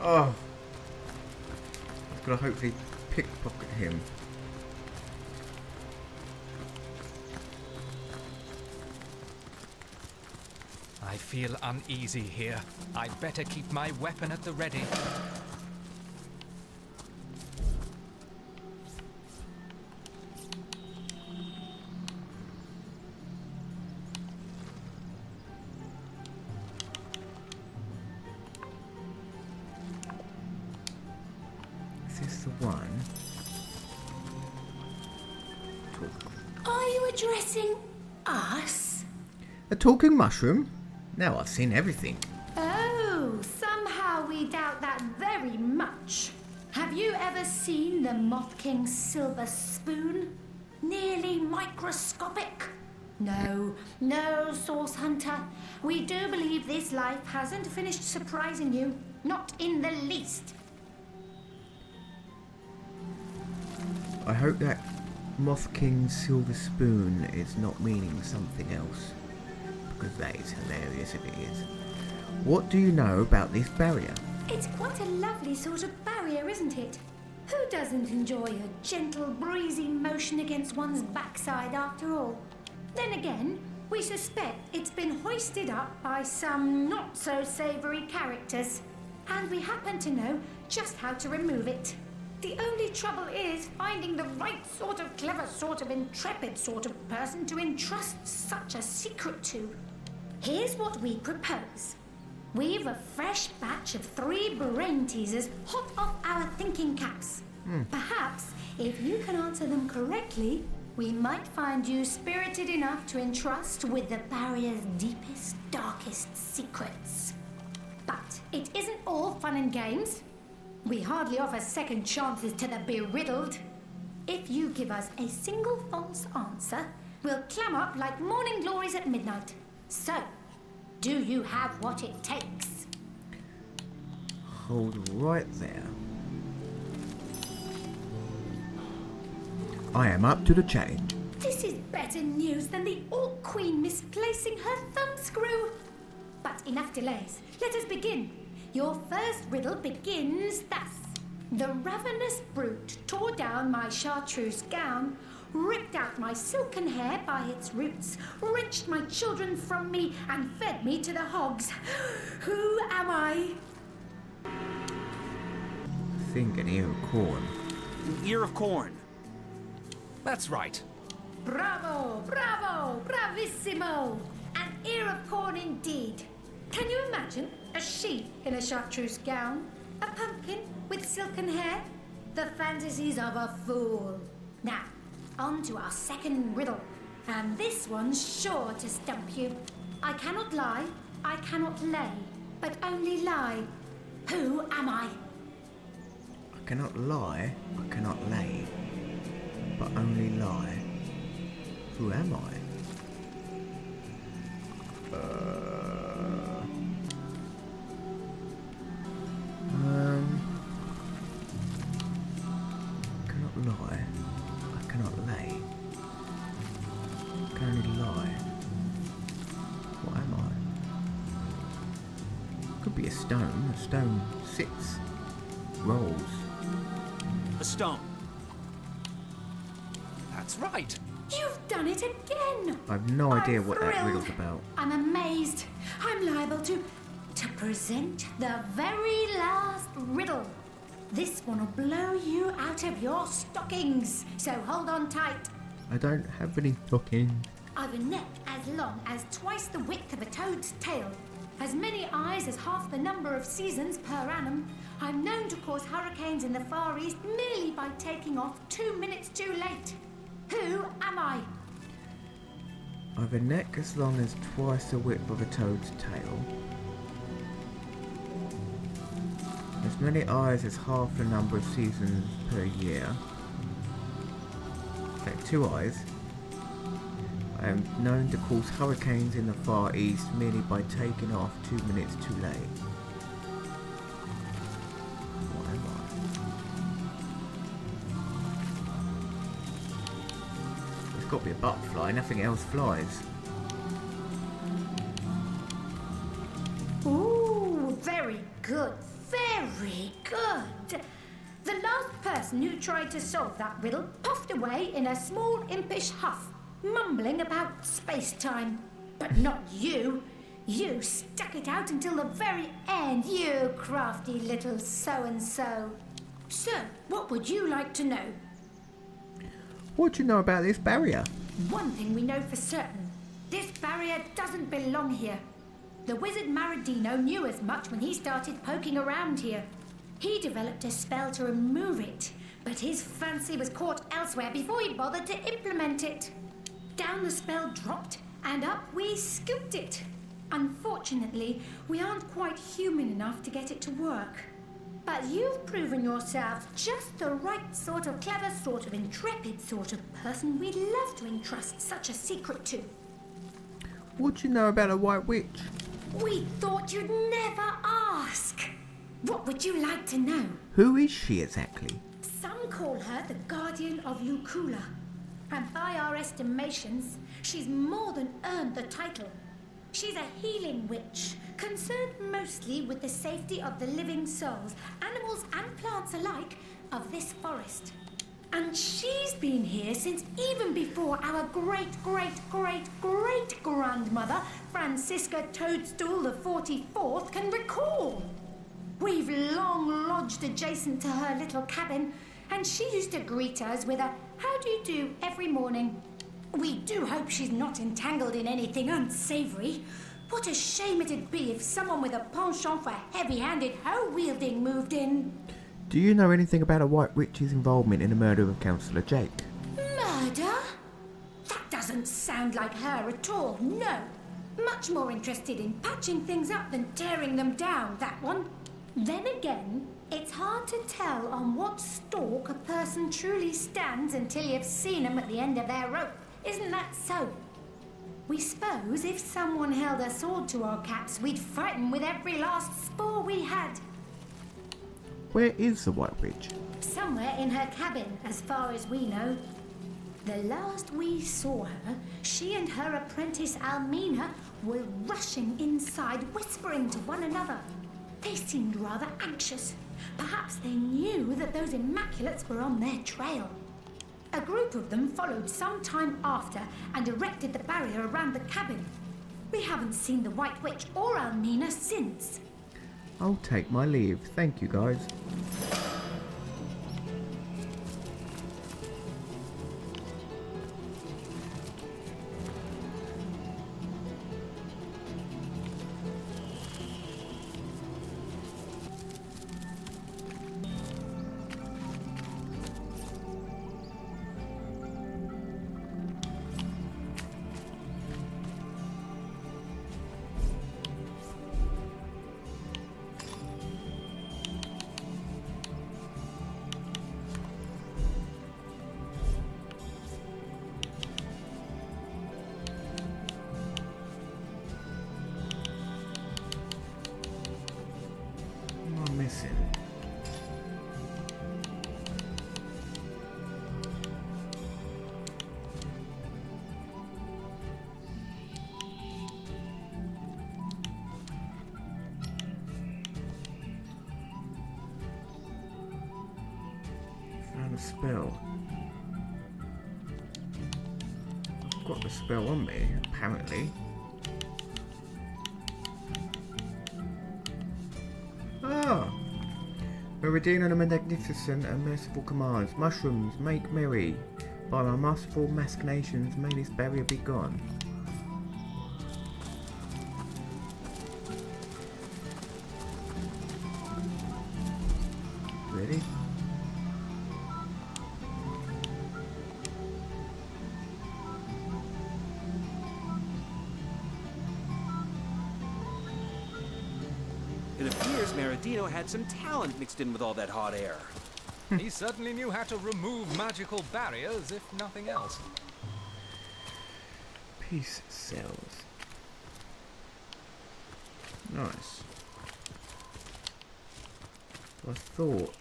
Oh. I've got to hopefully pickpocket him. I feel uneasy here. I'd better keep my weapon at the ready. Is this the one? Are you addressing us? A talking mushroom? Now I've seen everything. Oh, somehow we doubt that very much. Have you ever seen the Moth King's silver spoon? Nearly microscopic. No, Source Hunter. We do believe this life hasn't finished surprising you. Not in the least. I hope that Moth King's silver spoon is not meaning something else. Because that is hilarious if it is. What do you know about this barrier? It's quite a lovely sort of barrier, isn't it? Who doesn't enjoy a gentle, breezy motion against one's backside after all? Then again, we suspect it's been hoisted up by some not-so-savoury characters. And we happen to know just how to remove it. The only trouble is finding the right sort of clever, sort of intrepid sort of person to entrust such a secret to. Here's what we propose. We've a fresh batch of 3 brain teasers hot off our thinking caps. Perhaps, if you can answer them correctly, we might find you spirited enough to entrust with the barrier's deepest, darkest secrets. But it isn't all fun and games. We hardly offer second chances to the beriddled. If you give us a single false answer, we'll clam up like morning glories at midnight. So, do you have what it takes? Hold right there. I am up to the challenge. This is better news than the Orc Queen misplacing her thumbscrew. But enough delays. Let us begin. Your first riddle begins thus. The ravenous brute tore down my chartreuse gown, ripped out my silken hair by its roots, wrenched my children from me, and fed me to the hogs. Who am I? I think an ear of corn. Ear of corn. That's right. Bravo, bravo, bravissimo. An ear of corn indeed. Can you imagine a sheep in a chartreuse gown? A A pumpkin with silken hair? The fantasies of a fool. Now, on to our second riddle. And this one's sure to stump you. I cannot lie, I cannot lay, but only lie. Who am I? I cannot lie, I cannot lay, but only lie. Who am I? Cannot lie, I cannot lay, I can only lie. What am I? Could be a stone. A stone sits, rolls. A stone. That's right. You've done it again! I've no idea what that thrilled. riddle's about. I'm amazed. I'm liable to present the very last riddle. This one will blow you out of your stockings, so hold on tight. I don't have any stockings. I've a neck as long as twice the width of a toad's tail, as many eyes as half the number of seasons per annum. I'm known to cause hurricanes in the Far East merely by taking off 2 minutes too late. Who am I? I've a neck as long as twice the width of a toad's tail. As many eyes as half the number of seasons per year. Okay, 2 eyes. I am known to cause hurricanes in the Far East merely by taking off 2 minutes too late. What am I? There's got to be a butterfly, nothing else flies. Ooh, very good, very good. The last person who tried to solve that riddle puffed away in a small impish huff, mumbling about space-time. But not you. You stuck it out until the very end, you crafty little so-and-so. So, what would you like to know? What do you know about this barrier? One thing we know for certain. This barrier doesn't belong here. The wizard Maradino knew as much when he started poking around here. He developed a spell to remove it, but his fancy was caught elsewhere before he bothered to implement it. Down the spell dropped, and up we scooped it. Unfortunately, we aren't quite human enough to get it to work. But you've proven yourselves just the right sort of clever, sort of intrepid sort of person we'd love to entrust such a secret to. What do you know about a white witch? We thought you'd never ask. What would you like to know? Who is she exactly? Some call her the Guardian of Lucula. And by our estimations, she's more than earned the title. She's a healing witch, concerned mostly with the safety of the living souls, animals and plants alike, of this forest. And she's been here since even before our great-great-great-great-grandmother, Francisca Toadstool the 44th, can recall. We've long lodged adjacent to her little cabin, and she used to greet us with a "How do you do?" every morning. We do hope she's not entangled in anything unsavory. What a shame it'd be if someone with a penchant for heavy-handed hoe-wielding moved in. Do you know anything about a white witch's involvement in the murder of Councillor Jake? Murder? That doesn't sound like her at all, no. Much more interested in patching things up than tearing them down, that one. Then again, it's hard to tell on what stalk a person truly stands until you've seen them at the end of their rope. Isn't that so? We suppose if someone held a sword to our caps, we'd fight them with every last spore we had. Where is the white witch? Somewhere in her cabin, as far as we know. The last we saw her, she and her apprentice Almina were rushing inside, whispering to one another. They seemed rather anxious. Perhaps they knew that those Immaculates were on their trail. A group of them followed some time after and erected the barrier around the cabin. We haven't seen the White Witch or Almina since. I'll take my leave. Thank you, guys. the spell. I've got the spell on me, apparently. Ah! Meridian and magnificent and merciful commands. Mushrooms, make merry. By my masterful machinations, may this barrier be gone. Really? It appears Meridino had some talent mixed in with all that hot air. He certainly knew how to remove magical barriers, if nothing else. Peace cells. Nice. I thought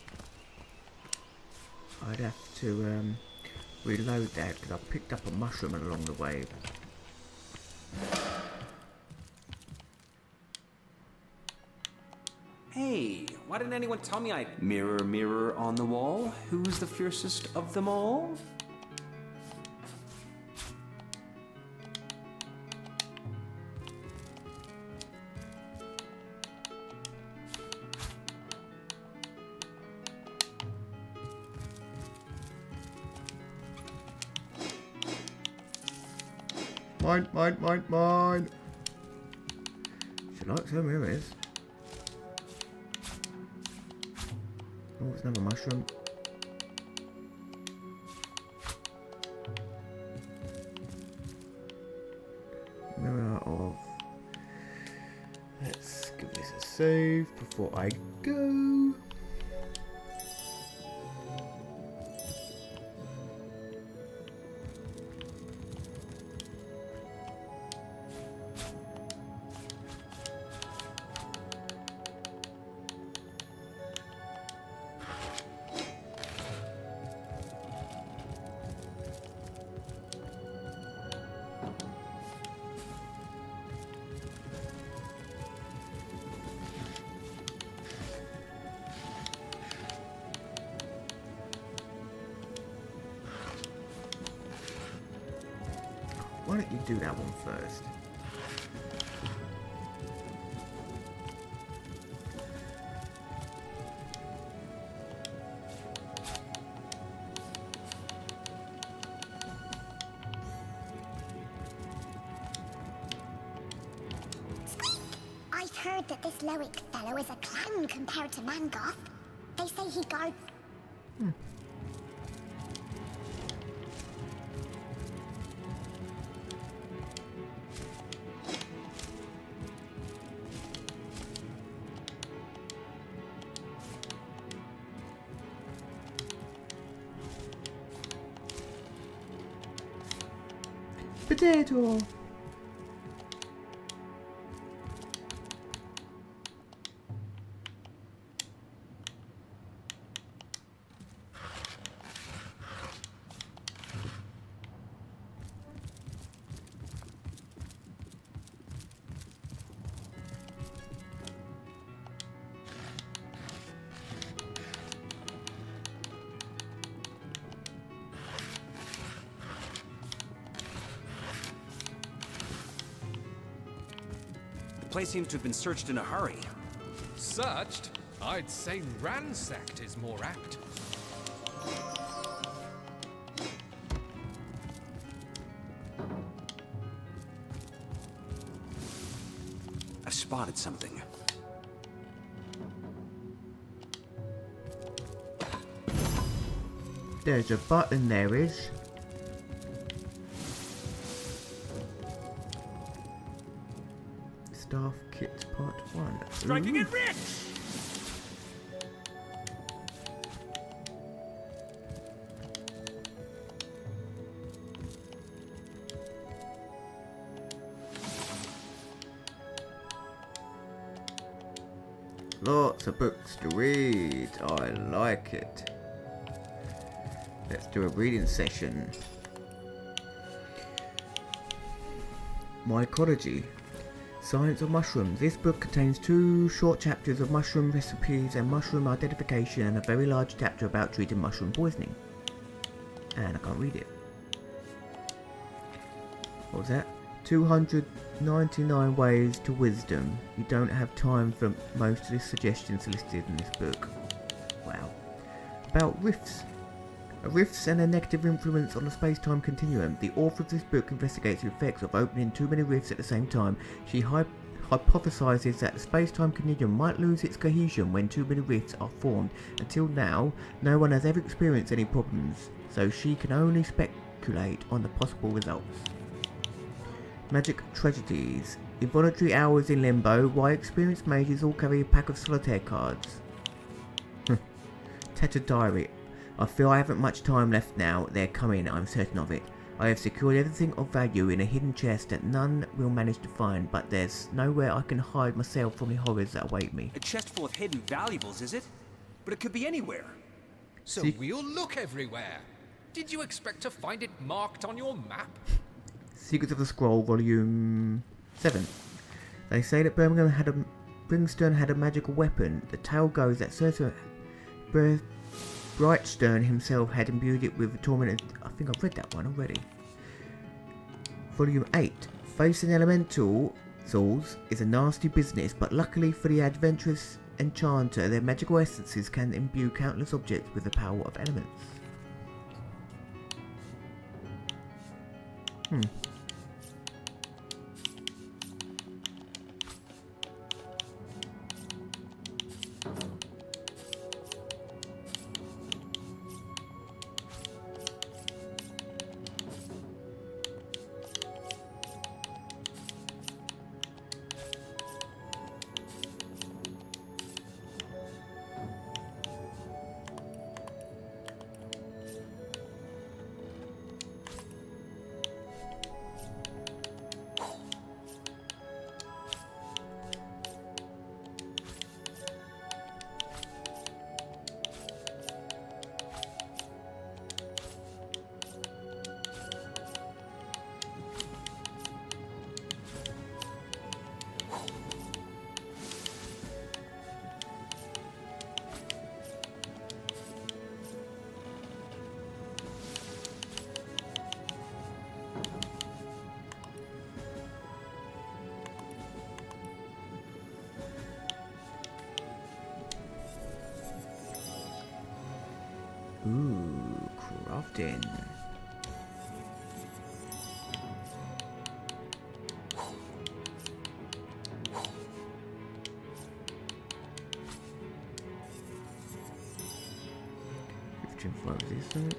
I'd have to reload that because I picked up a mushroom along the way. Hey, why didn't anyone tell me I'd... Mirror, mirror on the wall, who's the fiercest of them all? Mine. She likes her mirrors. Oh, there's another mushroom. Mirror of... Let's give this a save before I go. Why don't you do that one first? I've heard that this Loic fellow is a clown compared to Mangoth. They say he guards... Potato! The place seems to have been searched in a hurry. Searched? I'd say ransacked is more apt. I've spotted something. There's a button, there is. Staff Kit Part 1. Striking it rich! Lots of books to read. I like it. Let's do a reading session. Mycology. Science of mushrooms. This book contains 2 short chapters of mushroom recipes and mushroom identification and a very large chapter about treating mushroom poisoning. And I can't read it. What was that? 299 ways to wisdom. You don't have time for most of the suggestions listed in this book. Wow. About rifts. Rifts and their negative influence on the space-time continuum. The author of this book investigates the effects of opening too many rifts at the same time. She hypothesizes that the space-time continuum might lose its cohesion when too many rifts are formed. Until now, no one has ever experienced any problems, so she can only speculate on the possible results. Magic tragedies. Involuntary hours in limbo. Why experienced mages all carry a pack of solitaire cards? Tattered diary. I feel I haven't much time left now. They're coming, I'm certain of it. I have secured everything of value in a hidden chest that none will manage to find, but there's nowhere I can hide myself from the horrors that await me. A chest full of hidden valuables, is it? But it could be anywhere. So we'll look everywhere. Did you expect to find it marked on your map? Secrets of the Scroll, Volume 7. They say that Brimstone had a magical weapon. The tale goes that Sir Brightstone himself had imbued it with a tormented... I think I've read that one already. Volume 8. Facing elemental souls is a nasty business, but luckily for the adventurous enchanter, their magical essences can imbue countless objects with the power of elements. Ooh, crafting. Fire resistance.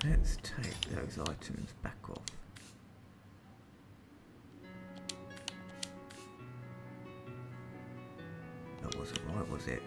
Let's take those items back off. That wasn't right, was it?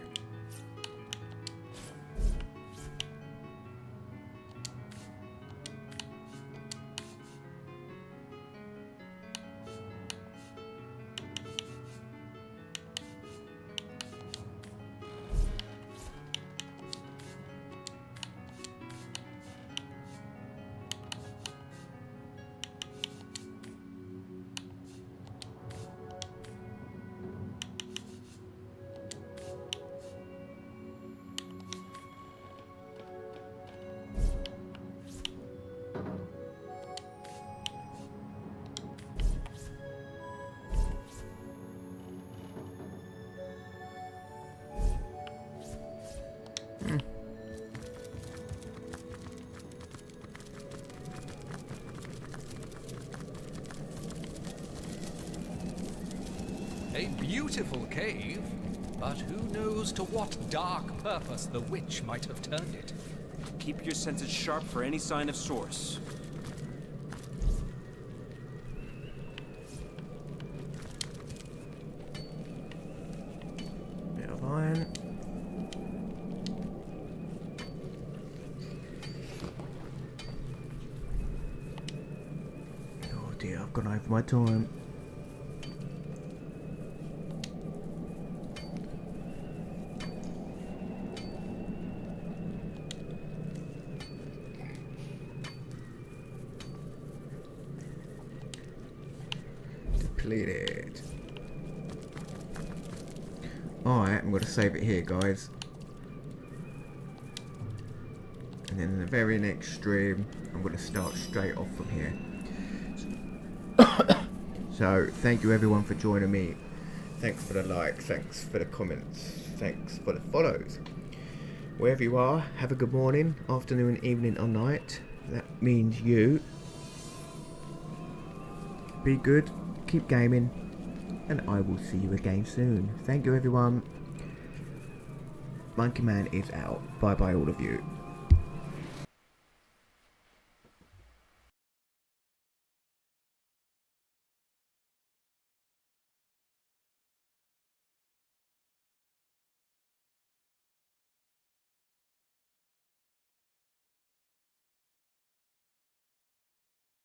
A beautiful cave, but who knows to what dark purpose the witch might have turned it. Keep your senses sharp for any sign of source. Bit of iron. dear, I've gone over my time. Depleted. Alright, I'm going to save it here, guys. And then in the very next stream, I'm going to start straight off from here. So, thank you everyone for joining me. Thanks for the likes, thanks for the comments, thanks for the follows. Wherever you are, have a good morning, afternoon, evening or night. That means you. Be good, keep gaming, and I will see you again soon. Thank you everyone. Monkey Man is out. Bye bye all of you.